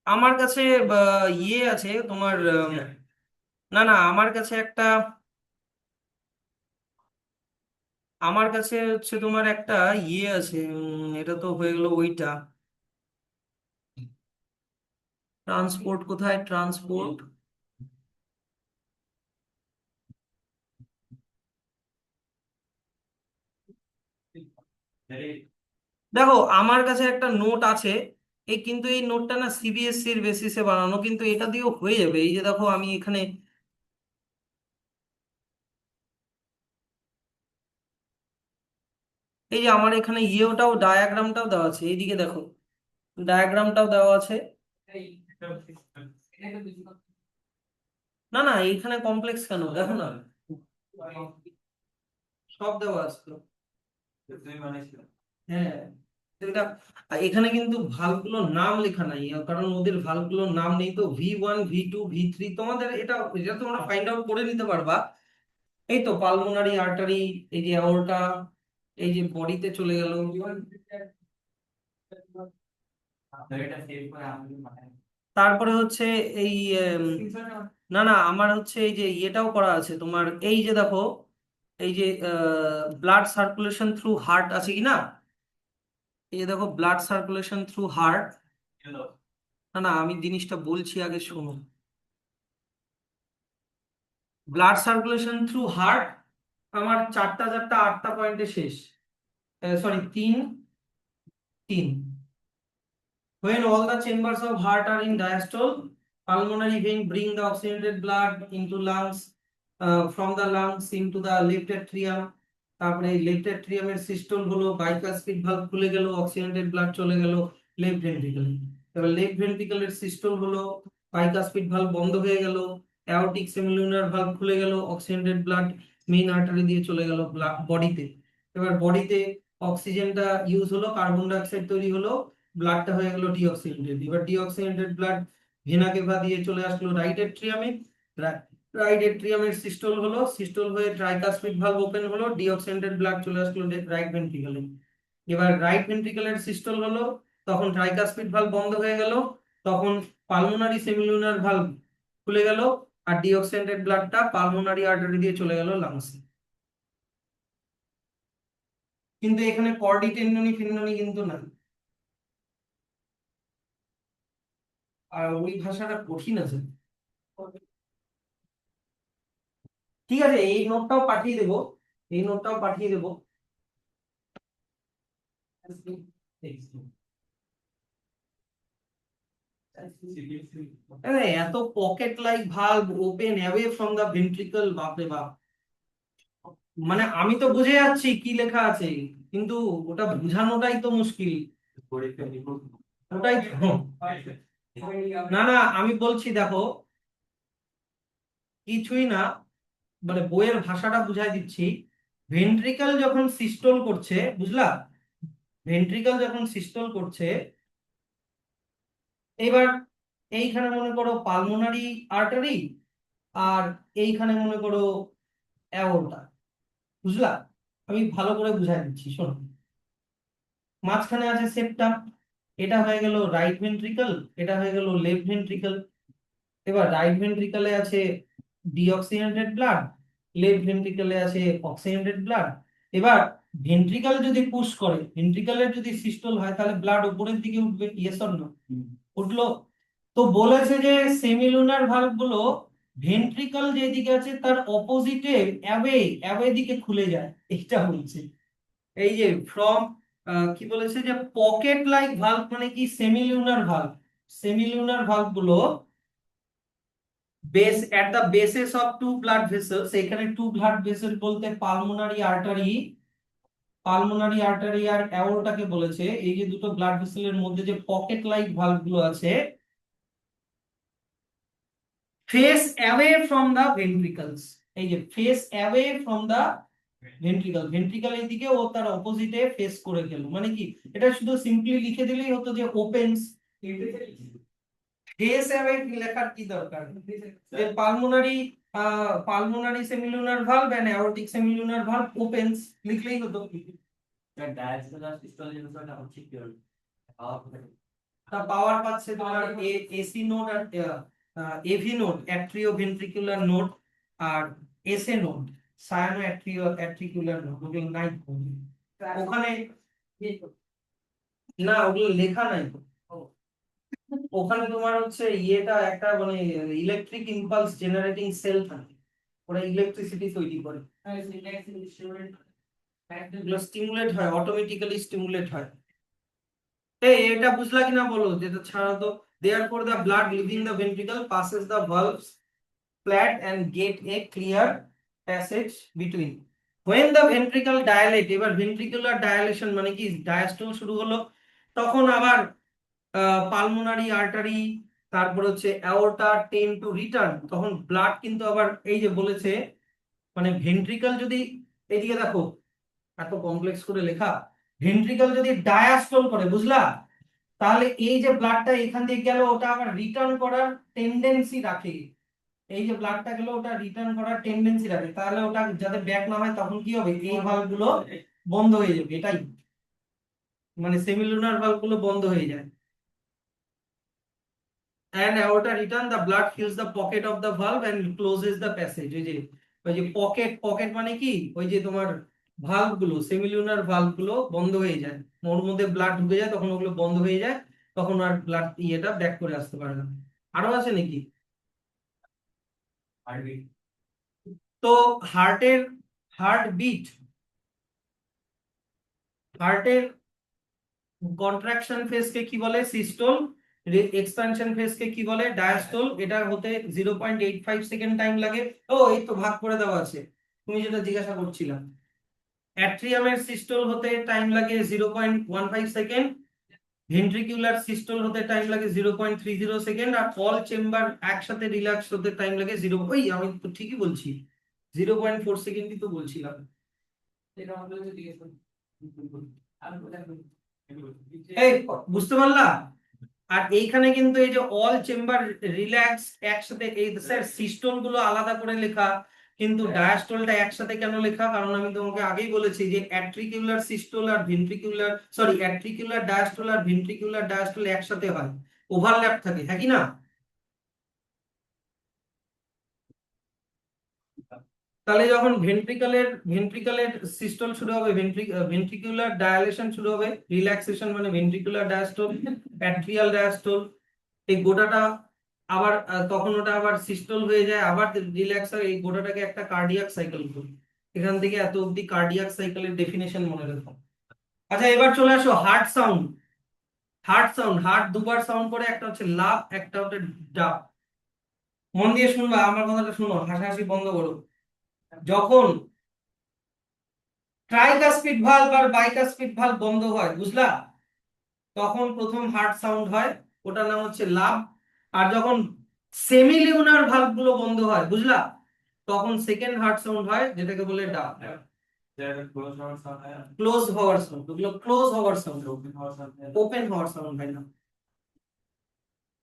আমার কাছে ইয়ে আছে তোমার, না না আমার কাছে একটা, আমার কাছে হচ্ছে তোমার একটা ইয়ে আছে, এটা তো হয়ে গেল ওইটা। ট্রান্সপোর্ট কোথায়, ট্রান্সপোর্ট? দেখো আমার কাছে একটা নোট আছে, এই কিন্তু এই নোটটা না সিবিএসসি এর বেসিসে বানানো, কিন্তু এটা দিয়েও হয়ে যাবে। এই যে দেখো আমি এখানে, এই যে আমার এখানে ইয়েটাও ডায়াগ্রামটাও দেওয়া আছে, এইদিকে দেখো ডায়াগ্রামটাও দেওয়া আছে। না না এখানে কমপ্লেক্স কেন, দেখো না সব দেওয়া আছে তো। হ্যাঁ, এটা এখানে কিন্তু ভালভগুলোর নাম লেখা নাই, কারণ ওদের ভালভগুলোর নাম নেই তো, V1 V2 V3 তোমাদের এটা এটা তোমরা ফাইন্ড আউট করে নিতে পারবা। এই তো পালমোনারি আর্টারি, এই যে অ্যাওর্টা, এই যে বডিতে চলে গেল। তারপরে হচ্ছে এই না না আমার হচ্ছে এই যে ইয়েটাও করা আছে তোমার, এই যে দেখো এই যে ব্লাড সার্কুলেশন থ্রু হার্ট আছে কি না, এই দেখো ব্লাড সার্কুলেশন থ্রু হার্ট। না না, আমি জিনিসটা বলছি আগে শোনো। ব্লাড সার্কুলেশন থ্রু হার্ট আমার চারটা চারটা আটটা পয়েন্টে শেষ। সরি, তিন তিন। When all the chambers of heart are in diastole, pulmonary vein bring the oxygenated blood into lungs, from the lungs into the left atrium. তারপরে লেফট অ্যাট্রিয়ামের সিস্টোল হলো, বাইকাসপিড ভালভ খুলে গেল, অক্সিজেনেটেড ব্লাড চলে গেল left ভেন্ট্রিকলে। এবার left ভেন্ট্রিকলের systole হলো, bicuspid valve বন্ধ হয়ে গেল, অ্যাওর্টিক সেমিলুনার ভালভ খুলে গেল, অক্সিজেনেটেড ব্লাড মেইন আর্টারি দিয়ে চলে গেল বডিতে। এবার বডিতে অক্সিজেনটা ইউজ হলো, কার্বন ডাই অক্সাইড তৈরি হলো, ব্লাডটা হয়ে গেল ডিঅক্সিজেনেটেড। এবার ডিঅক্সিজেনেটেড ব্লাড ভেনা কেভা দিয়ে চলে আসলো রাইট এট্রিয়ামে। রাইট এট্রিয়ামের সিস্টোল হলো, সিস্টোল হয়ে ট্রাইকাসপিড ভালভ ওপেন হলো, ডিঅক্সিজেনেটেড ব্লাড চলে আসলো রাইট ভেন্ট্রিকলে। এবার রাইট ভেন্ট্রিকলের সিস্টোল হলো, তখন ট্রাইকাসপিড ভালভ বন্ধ হয়ে গেল, তখন পালমোনারি সেমিলুনার ভালভ খুলে গেল, আর ডিঅক্সিজেনেটেড ব্লাডটা পালমোনারি আর্টারি দিয়ে চলে গেল লাংসে। কিন্তু এখানে কর্ডি টেন্ডনি ফিন্ডনি কিন্তু না। আর ওই ভাষাটা কঠিন আছে। ঠিক আছে, এই নোটটাও পাঠিয়ে দেবো, এই নোটটাও পাঠিয়ে দেবো। আরে এত pocket like valve open away from the ventricle, বাপরে বাপ। মানে আমি তো বুঝে যাচ্ছি কি লেখা আছে, কিন্তু ওটা বোঝানোটাই তো মুশকিল। ওটাই তো। না না, আমি বলছি দেখো, কিছুই না, মানে বইয়ের ভাষাটা বুঝাই দিচ্ছি। ভেন্ট্রিকল যখন সিস্টোল করছে, বুঝলা, ভেন্ট্রিকল যখন সিস্টোল করছে, এবার এইখানে মনে করো পালমোনারি আর্টারি, আর এইখানে মনে করো অ্যাওর্টা, বুঝলা। আমি ভালো করে বুঝাই দিচ্ছি, শোনো। মাঝখানে আছে সেপ্টাম, এটা হয়ে গেল রাইট ভেন্ট্রিকল, এটা হয়ে গেল লেফট ভেন্ট্রিকল। এবার রাইট ভেন্ট্রিকলে আছে ডিঅক্সিজেনেটেড ব্লাড, লেফট ভেন্ট্রিকলে আছে অক্সিজেনেটেড ব্লাড। এবার ভেন্ট্রিকল যদি পুশ করে, ভেন্ট্রিকলের যদি সিস্টোল হয়, তাহলে ব্লাড উপরের দিকে উঠবে, ইয়েস অর নো? উঠলো। তো বলেছে যে সেমিলুনার ভালভ গুলো ভেন্ট্রিকল যেদিকে আছে তার অপোজিটে অ্যাওয়ে অ্যাওয়ে দিকে খুলে যায়, এটা বলছে। এই যে ফ্রম, কি বলেছে যে পকেট লাইক ভালভ মানে কি, সেমিলুনার ভালভ, সেমিলুনার ভালভ গুলো base at the bases of two blood vessels. এখানে টু ব্লাড ভেসেল বলতে পালমোনারি আর্টারি, পালমোনারি আর্টারি আর অ্যাওর্টাকে বলেছে। এই যে দুটো ব্লাড ভেসেলের মধ্যে যে পকেট লাইক ভালভ গুলো আছে, face away from the ventricles. এই যে face away from the ventricle, ভেন্ট্রিকলের দিকে ও তার অপোজিটে ফেস করে গেল, মানে কি, এটা শুধু সিম্পলি লিখে দিলেই হতো যে ওপেনস। ফেস অ্যাওয়ে লেখার কি দরকার, যে pulmonary, pulmonary semilunar valve and aortic semilunar valve opens লিখলেই হতো। তা পাওয়ার পাচ্ছে তোমার এসি নোড আর এভি নোড, অ্যাট্রিওভেন্ট্রিকুলার নোড, আর SA node, sino auricular node, ওগুলো নাই ওখানে। না, ওগুলো লেখা নাই তো। ওখানে তোমার হচ্ছে ইয়েটা একটা মানে ইলেকট্রিক ইম্পালস জেনারেটিং সেল থাকে, ওরা ইলেকট্রিসিটি তৈরি করে, এগুলো স্টিমুলেট হয়, অটোমেটিক্যালি স্টিমুলেট হয়। এটা বুঝলা কিনা বলো, যেটা ছাড়া তো। therefore the blood leaving the ventricle passes the valves flat and get a clear passage between. when the ventricle dilate, এবার ventricular dilation মানে কি, ডায়াস্টল শুরু হলো, তখন আবার পালমোনারি আর্টারি, তারপর হচ্ছে অ্যাওর্টা টেন টু রিটার্ন, তখন ব্লাড কিন্তু আবার এই যে বলেছে, মানে ভেন্ট্রিকল যদি, এইদিকে দেখো এত কমপ্লেক্স করে লেখা, ভেন্ট্রিকল যদি ডায়াস্টল করে, বুঝলা, তাহলে এই যে ব্লাডটা এখান থেকে গেল, ওটা আবার রিটার্ন করার টেন্ডেন্সি রাখে। এই যে ব্লাডটা গেল, ওটা রিটার্ন করার টেন্ডেন্সি রাখে, তাহলে ওটা যাতে ব্যাক না হয়, তখন কি হবে, এই ভালভ গুলো বন্ধ হয়ে যাবে, এটাই মানে সেমিলুনার ভালভ গুলো বন্ধ হয়ে যায়। and aorta return, the blood fills the pocket of the valve and closes the passage। ওই যে পকেট, পকেট মানে কি, ওই যে তোমার ভাল্ব গুলো, সেমিলিউনার ভাল্ব গুলো বন্ধ হয়ে যায়, ওর মধ্যে ব্লাড ঢুকে যায়, তখন ওগুলো বন্ধ হয়ে যায়, তখন আর ব্লাড ইয়েটা ব্যাক করে আসতে পারে না। আরো আছে নাকি? Heartbeat. তো হার্টের হার্ট বিট, হার্টের কন্ট্রাকশন ফেজ কে কি বলে? সিস্টোল। এক্সপানশন ফেজ কে কি বলে? ডায়াস্টোল। এটা হতে 0.85 সেকেন্ড টাইম লাগে। ও এই তো ভাগ করে দেওয়া আছে, তুমি যেটা জিজ্ঞাসা করছিলাম। অ্যাট্রিয়ামের সিস্টোল হতে টাইম লাগে 0.15 সেকেন্ড, ভেন্ট্রিকুলার সিস্টোল হতে টাইম লাগে 0.30 সেকেন্ড, আর অল চেম্বার একসাথে রিল্যাক্স হতে টাইম লাগে আমি তো ঠিকই বলছি, 0.4 সেকেন্ডই তো বলছিলাম। এটা আমাদের যদি জিজ্ঞেস করি। আমি কোথায় বলি? এই বুঝতে পারলা? আর এইখানে কিন্তু এই যে অল চেম্বার রিল্যাক্স একসাথে, এই স্যার সিস্টোল গুলো আলাদা করে লেখা, কিন্তু ডায়াস্টোলটা একসাথে কেন লেখা? কারণ আমি তোমাকে আগেই বলেছি যে অ্যাট্রিকিউলার সিস্টোল আর ভেন্ট্রিকুলার, সরি, অ্যাট্রিকুলার ডায়াস্টোল আর ভেন্ট্রিকুলার ডায়াস্টোল একসাথে হয়, ওভারল্যাপ থাকে, হ্যাঁ কি না? তাহলে যখন ভেন্ট্রিকলের সিস্টল শুরু হবে, ভেন্ট্রিকুলার ডায়ালেশন শুরু হবে, রিল্যাক্সেশন মানে ভেন্ট্রিকুলার ডায়াস্টল, অ্যাট্রিয়াল ডায়াস্টল, এই গোটাটা আবার তখন ওটা আবার সিস্টল হয়ে যায়, আবার রিল্যাক্স হয়, এই গোটাটাকে একটা কার্ডিয়াক সাইকেল বলি। এখান থেকে এত অবধি কার্ডিয়াক সাইকেলের ডেফিনেশন মনে রাখো। আচ্ছা এবার চলে আসো হার্ট সাউন্ড। হার্ট দুবার সাউন্ড করে, একটা হচ্ছে লাভ, একটা হচ্ছে ডাব। মন দিয়ে শুনবা, আমার কথাটা শুনো, হাসাহাসি বন্ধ করো। যখন ট্রাইকাসপিড ভালভ আর বাইকাসপিড ভালভ বন্ধ হয়, বুঝলা, তখন প্রথম হার্ট সাউন্ড হয়, ওটার নাম হচ্ছে লাভ। আর যখন সেমিলিউনার ভালভ গুলো বন্ধ হয়, বুঝলা, তখন সেকেন্ড হার্ট সাউন্ড হয়, যেটাকে বলে ডাব। ক্লোজ হওয়ার সাউন্ড, ওগুলো ক্লোজ হওয়ার সাউন্ড, ওপেন হওয়ার সাউন্ড হয় না।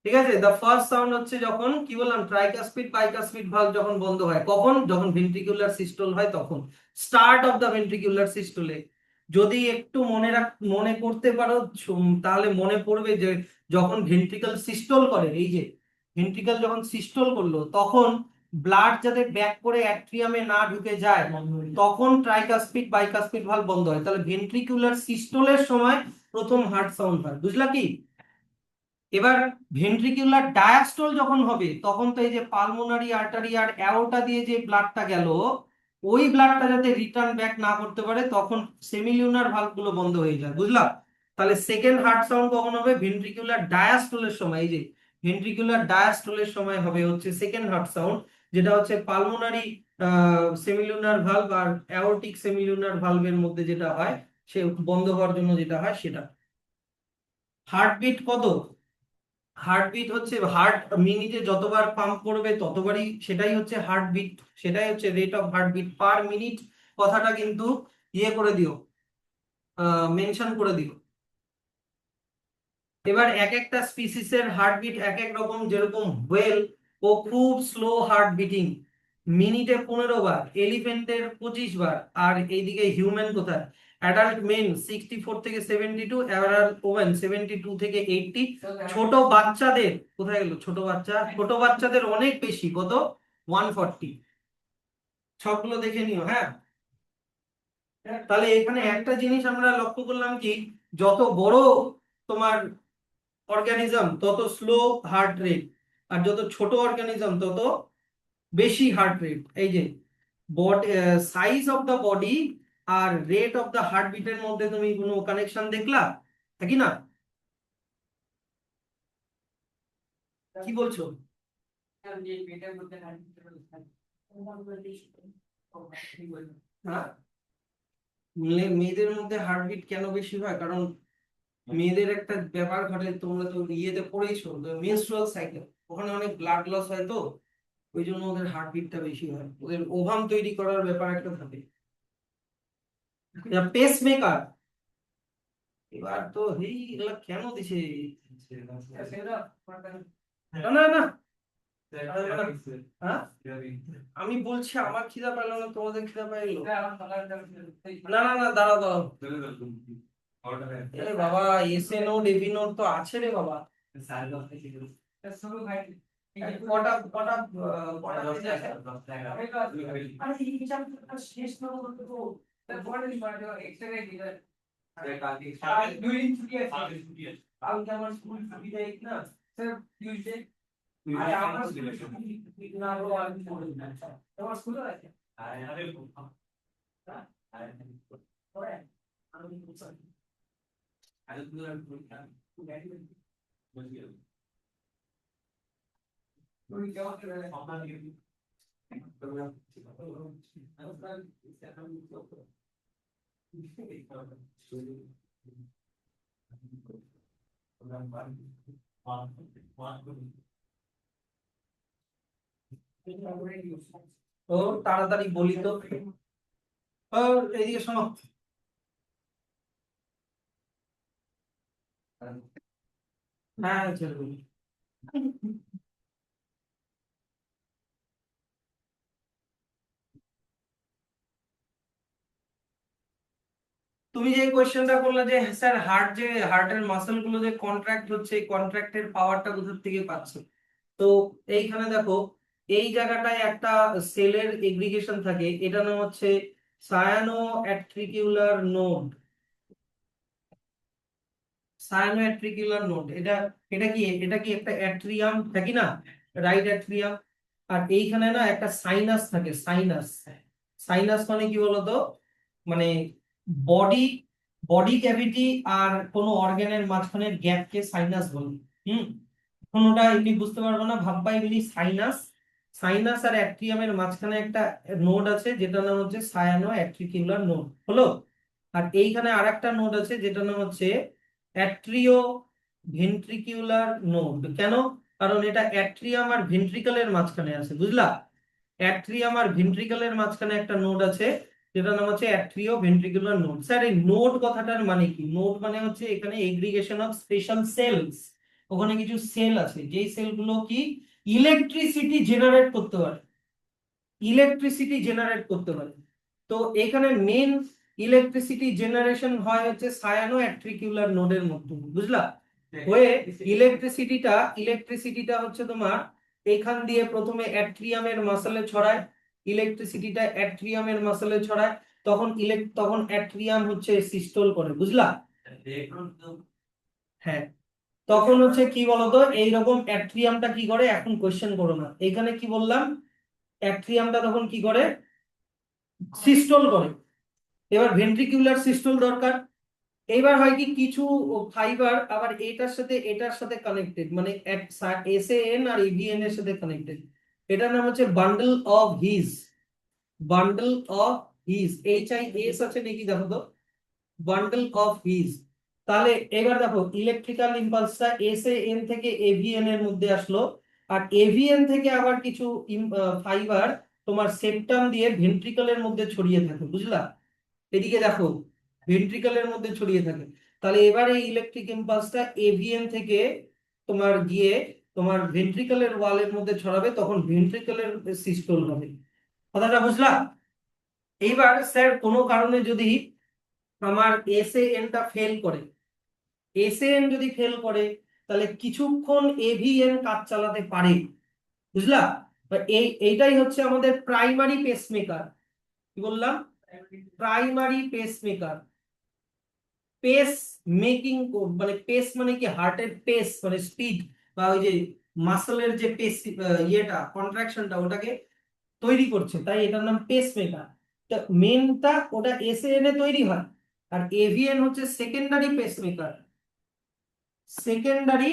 ঠিক আছে, দ্য ফার্স্ট সাউন্ড হচ্ছে যখন কি বললাম, ট্রাইকাসপিড বাইকাসপিড ভালভ যখন বন্ধ হয়, কখন? যখন ভেন্ট্রিকুলার সিস্টল হয়, তখন স্টার্ট অফ দ্য ভেন্ট্রিকুলার সিস্টলে। যদি একটু মনে করতে পারো, তাহলে মনে পড়বে যে যখন ভেন্ট্রিকল সিস্টল করে, এই যে ভেন্ট্রিকল যখন সিস্টল করলো, তখন ব্লাড যাতে ব্যাক করে অ্যাট্রিয়ামে না ঢুকে যায়, তখন ট্রাইকাসপিড বাইকাসপিড ভালভ বন্ধ হয়। তাহলে ভেন্ট্রিকুলার সিস্টলের সময় প্রথম হার্ট সাউন্ড হয়, বুঝলা কি? এবার ভেন্ট্রিকুলার ডায়াস্টল যখন হবে, তখন তো এই যে পালমোনারি আর্টারি আর অ্যাওর্টা দিয়ে যে ব্লাডটা গেল, ওই ব্লাডটা যাতে রিটার্ন ব্যাক না করতে পারে, তখন সেমিলিউনার ভালভ গুলো বন্ধ হয়ে যায়, বুঝলা? তাহলে সেকেন্ড হার্ট সাউন্ড কখন হবে? ভেন্ট্রিকুলার ডায়াস্টলের সময়। এই যে ভেন্ট্রিকুলার ডায়াস্টলের সময় হবে হচ্ছে সেকেন্ড হার্ট সাউন্ড, যেটা হচ্ছে পালমোনারি সেমিলিউনার ভালভ আর অ্যাওর্টিক সেমিলিউনার ভালভের মধ্যে যেটা হয়, সে বন্ধ হওয়ার জন্য যেটা হয় সেটা। হার্টবিট কত? হার্টবিট হচ্ছে, হার্ট মিনিটে যতবার পাম্প করবে ততবারই, সেটাই হচ্ছে হার্টবিট, সেটাই হচ্ছে rate of heartbeat per minute. কথাটা কিন্তু ইয়ে করে দিও, মেনশন করে দিও। এবার এক একটা স্পিসিসের হার্টবিট এক এক রকম, যেরকম হোয়েল, ও খুব স্লো হার্ট বিটিং, মিনিটে 15 বার, এলিফ্যান্টের 25 বার, আর এইদিকে হিউম্যান কোথায়, অ্যাডাল্ট মেন 64 থেকে 72, অ্যাডাল্ট ওমেন 72 থেকে 80। ছোট বাচ্চাদের কোথায় গেল? ছোট বাচ্চাদের অনেক বেশি, কত? 140। সবগুলো দেখে নিও, হ্যাঁ। তাহলে এখানে একটা জিনিস আমরা লক্ষ্য করলাম কি, যত বড় তোমার অর্গানিজম তত স্লো হার্ট রেট, আর যত ছোট অর্গানিজম তত বেশি হার্ট রেট। এই যে সাইজ অফ দ্য বডি আর রেট অফ দ্য হার্টবিটের মধ্যে তুমি কোনো কানেকশন দেখলা? নাকি না? কি বলছো? হ্যাঁ, মেয়েদের মধ্যে হার্টবিট কেন বেশি হয়? কারণ মেয়েদের একটা ব্যাপার ঘটে, তোমরা তো ইয়েতে পড়েছো, মেনস্ট্রুয়াল সাইকেল, ওখানে অনেক ব্লাড লস হয়, তো ওই জন্য ওদের হার্টবিটটা বেশি হয়, ওদের ওভাম তৈরি করার ব্যাপার একটা থাকে। পেস মেকার, এবার তো এই এগুলা কেন দিছে? না না না, হ্যাঁ, আমি বলছি আমার খিদা পাইলো না, তোমাদের খিদা পাইলো? না না না, দাঁড়াও দাঁড়াও, এ বাবা, এসে নোট এভি নোট তো আছে রে বাবা। কটা কটা কটা বাজে আছে? আরে এই হিসাবটা শেষ না হলে তো দুই দিন ছুটি আছে কালকে আমার স্কুল ছুটি দেয় না স্যার টিউসডে আরে আমার স্কুলে ছুটি না হলো আমি পড়ি না তোমার স্কুল আছে আরে পড়ে আমি বুঝছি আরে তুই কেমন করে সন্ধান দিবি তো তাড়াতাড়ি বলি তো এইদিকে শোনো হ্যাঁ চলবে তুমি যে কোশ্চেনটা করলে যে স্যার হার্টের মাসেল গুলো যে কন্ট্রাক্ট হচ্ছে এই কন্ট্রাক্টের পাওয়ারটা কোথা থেকে পাচ্ছে তো এইখানে দেখো এই জায়গাটায় একটা সেলের এগ্রিগেশন থাকে এটা নাম হচ্ছে সায়ানোঅ্যাট্রিকিউলার নোড সায়ানোঅ্যাট্রিকিউলার নোড এটা কি একটা অ্যাট্রিয়াম থাকে না রাইট অ্যাট্রিয়াম আর এইখানে না একটা সাইনাস থাকে সাইনাস সাইনাস মানে কি বলতো মানে বডি বডি ক্যাভিটি আর কোনো অর্গানের মাঝখানের গ্যাপকে সাইনাস বলে হুম কোনোটা এমনি বুঝতে পারবো না ভাববা এমনি সাইনাস সাইনাস আর অ্যাট্রিয়ামের মাঝখানে একটা নোড আছে যেটার নাম হচ্ছে সায়ানোঅ্যাট্রিকিউলার নোড হলো আর এইখানে আরেকটা নোড আছে যেটার নাম হচ্ছে অ্যাট্রিও ভেন্ট্রিকিউলার নোড কেন কারণ এটা অ্যাট্রিয়াম আর ভেন্ট্রিকলের মাঝখানে আছে বুঝলা অ্যাট্রিয়াম আর ভেন্ট্রিকলের মাঝখানে একটা নোড আছে যেটার নাম হচ্ছে অ্যাট্রিও ভেন্ট্রিকুলার নোড স্যার এই নোড কথাটার মানে কি নোড মানে হচ্ছে এখানে এগ্রিগেশন অফ স্পেশাল সেলস ওখানে কিছু সেল আছে যেই সেলগুলো কি ইলেকট্রিসিটি জেনারেট করতে পারে ইলেকট্রিসিটি জেনারেট করতে পারে তো এখানে মেন ইলেকট্রিসিটি জেনারেশন হয় হচ্ছে সায়ানোঅ্যাট্রিকিউলার নোডের মধ্যে বুঝলা হয়ে ইলেকট্রিসিটিটা হচ্ছে তোমার এখান দিয়ে প্রথমে অ্যাট্রিয়ামের মাসেলে ছড়ায় ইলেকট্রিসিটিটা অ্যাট্রিয়ামের মাসেলে ছড়ায় তখন অ্যাট্রিয়াম হচ্ছে সিস্টল করে বুঝলা হ্যাঁ তখন হচ্ছে কি বলতো এইরকম অ্যাট্রিয়ামটা কি করে এখন কোশ্চেন করো না এখানে কি বললাম অ্যাট্রিয়ামটা তখন কি করে সিস্টল করে এবার ভেন্ট্রিকিউলার সিস্টল দরকার এইবার হয় কি কিছু ফাইবার আবার এটার সাথে কানেক্টেড মানে এসএএন আর এভিএন এর সাথে কানেক্টেড এটার নাম হচ্ছে বান্ডল অফ হিজ HIS আছে নাকি দেখো তো বান্ডল অফ হিজ তাহলে এবার দেখো ইলেকট্রিক্যাল ইম্পালসটা এসএএন থেকে এভিএন এর মধ্যে আসলো আর এভিএন থেকে আবার কিছু ফাইবার তোমার সেপ্টাম দিয়ে ভেন্ট্রিকলের মধ্যে ছড়িয়ে থাকে বুঝলা এদিকে দেখো ভেন্ট্রিকলের মধ্যে ছড়িয়ে থাকে তাহলে এবার এই ইলেকট্রিক ইম্পালসটা এভিএন থেকে তোমার গিয়ে তোমার ভেন্ট্রিকলের ওয়ালের মধ্যে ছড়াবে তখন ভেন্ট্রিকলের সিস্টল হবে কথাটা বুঝলা এইবার স্যার কোনো কারণে যদি আমার এসএএনটা ফেল করে এসএএন যদি ফেল করে তাহলে কিছুক্ষণ এভিএন কাজ চালাতে পারে বুঝলা এইটাই হচ্ছে আমাদের প্রাইমারি পেসমেকার কি বললাম প্রাইমারি পেসমেকার পেস মেকিং মানে পেস মানে কি হার্টের পেস মানে স্পিড বা ওই যে মাসলের যে পেস ইয়েটা কন্ট্রাকশনটা ওটাকে তৈরি করছে তাই এটার নাম পেস মেকার তো মেনটা ওটা এসএএন এ তৈরি হয় আর এভিএন হচ্ছে secondary pace maker secondary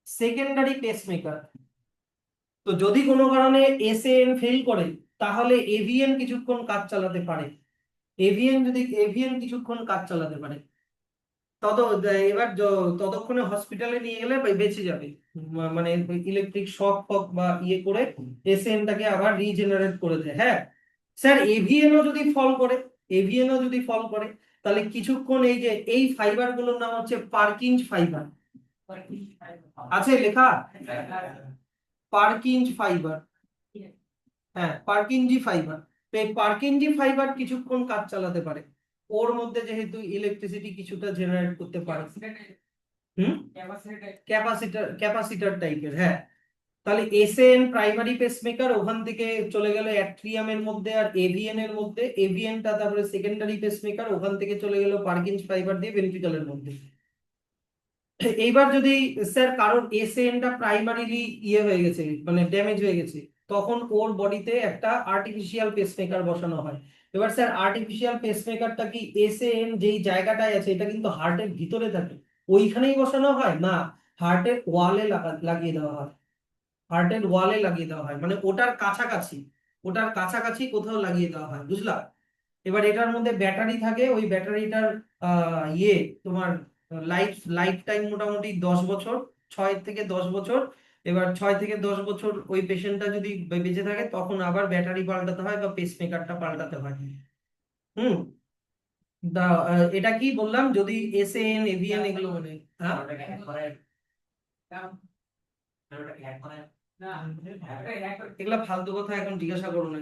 secondary pace maker তো যদি কোনো কারণে এসএএন ফেল করে তাহলে এভিএন কিছুক্ষণ কাজ চালাতে পারে এভিএন কিছুক্ষণ কাজ চালাতে পারে তত এবার ততক্ষণে হসপিটালে নিয়ে গেলে বেঁচে যাবে মানে ইলেকট্রিক শক ফক বা ইয়ে করে এসএনটাকে আবার রিজেনারেট করে দেয় হ্যাঁ স্যার এভিএনও যদি ফল করে তাহলে কিছুক্ষণ এই যে এই ফাইবার গুলোর নাম হচ্ছে পার্কিঞ্জ ফাইবার আছে লেখা পার্কিঞ্জ ফাইবার হ্যাঁ পার্কিঞ্জি ফাইবার তো এই পার্কিঞ্জি ফাইবার কিছুক্ষণ কাজ চালাতে পারে ওর মধ্যে যেহেতু ইলেকট্রিসিটি কিছুটা জেনারেট করতে পারে ক্যাপাসিটার টাইপের হ্যাঁ তাহলে এসএন প্রাইমারি পেসমেকার ওখান থেকে চলে গেল অ্যাট্রিয়ামের মধ্যে আর এভিএন এর মধ্যে, এভিএনটা তারপরে সেকেন্ডারি পেসমেকার ওখান থেকে চলে গেল পার্কিনস ফাইবার দিয়ে ভেন্ট্রিকলের মধ্যে। এইবার যদি স্যার কারোর এসএনটা প্রাইমারিলি ইয়ে হয়ে গেছে মানে ড্যামেজ হয়ে গেছে, তখন ওর বডিতে একটা আর্টিফিশিয়াল পেসমেকার বসানো হয়। এবার স্যার আর্টিফিশিয়াল পেসমেকারটা কি এসএন যেই জায়গাটায় আছে এটা কিন্তু হার্টের ভিতরে থাকে ওইখানেই বসানো হয় না, হার্টের ওয়ালে লাগিয়ে দেওয়া হয়, হার্টের ওয়ালে লাগিয়ে দেওয়া হয় মানে ওটার কাছাকাছি, ওটার কাছাকাছি কোথাও লাগিয়ে দেওয়া হয়, বুঝলা? এবার এটার মধ্যে ব্যাটারি থাকে, ওই ব্যাটারিটার ইয়ে তোমার লাইফ টাইম মোটামুটি 10 বছর, 6 থেকে 10 বছর। এবার 6 থেকে 10 বছর ওই পেশেন্টটা যদি বেঁচে থাকে তখন আবার ব্যাটারি পাল্টাতে হয় বা পেসমেকারটা পাল্টাতে হয়। হুম। দা এটা কি বললাম, যদি এসএন এভিএন এগুলো মানে হ্যাঁ এগুলা ফালতু কথা এখন জিজ্ঞাসা করো না,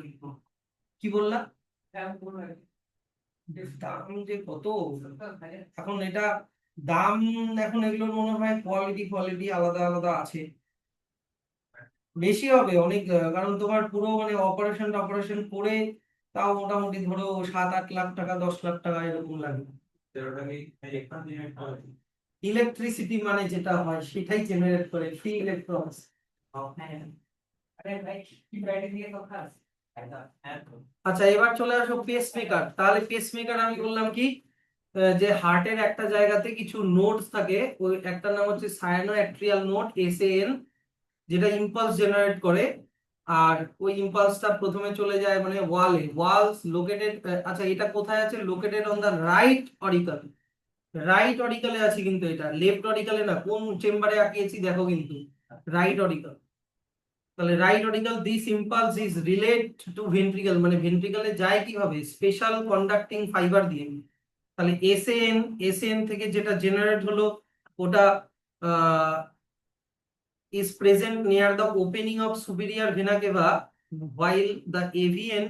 কি বললা? দাম যে কত এখন এটা, দাম এখন এগুলোর মনে হয় কোয়ালিটি কোয়ালিটি আলাদা আলাদা আছে, বেশি হবে অনেক, কারণ তোমার পুরো মানে অপারেশন অপারেশন করে তাও মোটামুটি ধরো 7-8 লাখ টাকা 10 লাখ টাকা এরকম লাগে। ইলেকট্রিসিটি মানে যেটা হয় সেটাই জেনারেট করে ফ্রি ইলেকট্রনস। আচ্ছা এবার চলে আসো পেসমেকার। তাহলে পেসমেকার আমি বললাম কি, যে হার্টের একটা জায়গাতে কিছু নোডস থাকে, ওই একটা নাম হচ্ছে সায়ানো অ্যাট্রিয়াল নোড এসএএন, যেটা ইম্পালস জেনারেট করে। আর ওই ইম্পালসটা প্রথমে চলে যায় মানে ওয়ালস লোকেটেড। আচ্ছা এটা কোথায় আছে, located on the right auricle, right অরিকলে আছে কিন্তু, এটা লেফট অরিকলে না, কোন চেম্বারে আঁকিয়েছি দেখো কিন্তু, রাইট অরিকল। তাহলে right oracle this impulse is relate two ventricle, মানে ভেন্ট্রিকলে যায় কিভাবে, স্পেশাল কন্ডাক্টিং ফাইবার দিয়ে। তাহলে এসএন থেকে যেটা জেনারেট হলো ওটা is present near the opening of superior vena cava, while the AVN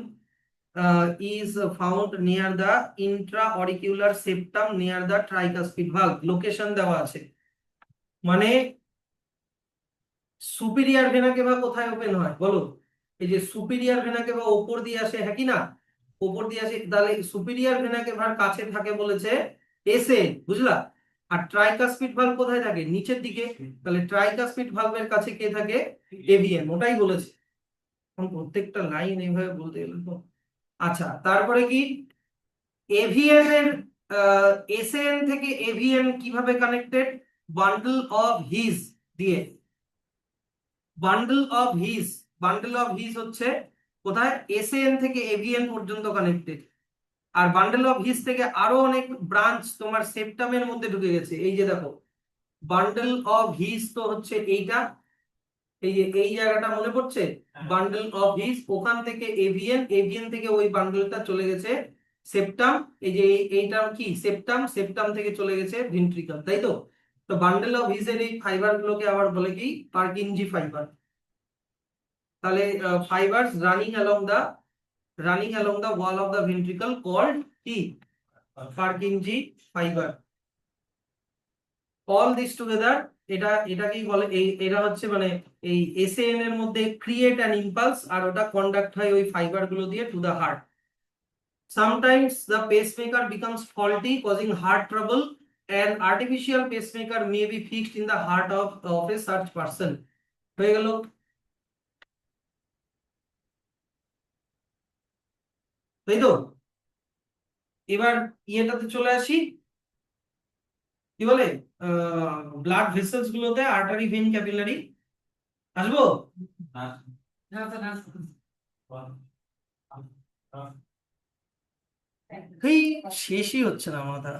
is found near the intra-auricular septum near the tricuspid valve. Location দেওয়া আছে, মানে সুপিরিয়র ভেনা কেভা কোথায় ওপেন হয় বলো? এই যে সুপিরিয়র ভেনা কেভা ওপর দিয়ে আসে, হ্যাঁ কি না, ওপর দিয়ে আসে। তাহলে সুপিরিয়র ভেনা কেভার কাছে থাকে বলেছে এসএন, বুঝলা? আর ট্রাইকাসপিড ভালভ কোথায় থাকে, নিচের দিকে। তাহলে ট্রাইকাসপিড ভালভের কাছে কে থাকে, এভিএন, ওটাই বলেছে। এখন প্রত্যেকটা লাইন এইভাবে বলতে গেলে তো। আচ্ছা তারপরে কি, এভিএন এর এসএন থেকে এভিএন কিভাবে কানেক্টেড, বান্ডল অফ হিজ দিয়ে। বান্ডেল অফ হিজ হচ্ছে কোথায়, এসএন থেকে এভিএন পর্যন্ত কানেক্টেড। আর বান্ডেল অফ হিজ থেকে আরো অনেক ব্রাঞ্চ তোমার সেপ্টামের মধ্যে ঢুকে গেছে। এই যে দেখো বান্ডেল অফ হিজ তো হচ্ছে এইটা, এই যে এই জায়গাটা মনে পড়ছে, বান্ডেল অফ হিজ, ওখান থেকে এভিএন, এভিএন থেকে ওই বান্ডেলটা চলে গেছে সেপ্টাম। এই যে এইটা কি সেপ্টাম, সেপ্টাম থেকে চলে গেছে ভেন্ট্রিকল, তাই তো? তো বান্ডেল অফ হিজের এই ফাইবার গুলোকে আবার বলে কি, পার্কিনজি ফাইবার। তাহলে fibers running along the wall of the ventricle called কি, Purkinje fiber. All this together এটাকেই বলে, এরা হচ্ছে মানে এই এসএএন এর মধ্যে ক্রিয়েট অ্যান ইম্পালস, আর ওটা কন্ডাক্ট হয় ওই ফাইবার গুলো দিয়ে to the heart. Sometimes the pacemaker becomes faulty causing heart trouble. An artificial pacemaker may be fixed in the heart of a such person. হয়ে গেল। তাই তো? এবার ইয়েটাতে চলে আসি, কি বলে ব্লাড ভেসেলস গুলোতে, আর্টারি ভেইন ক্যাপিলারি। আসবো? এই শেষই হচ্ছে না মাথা।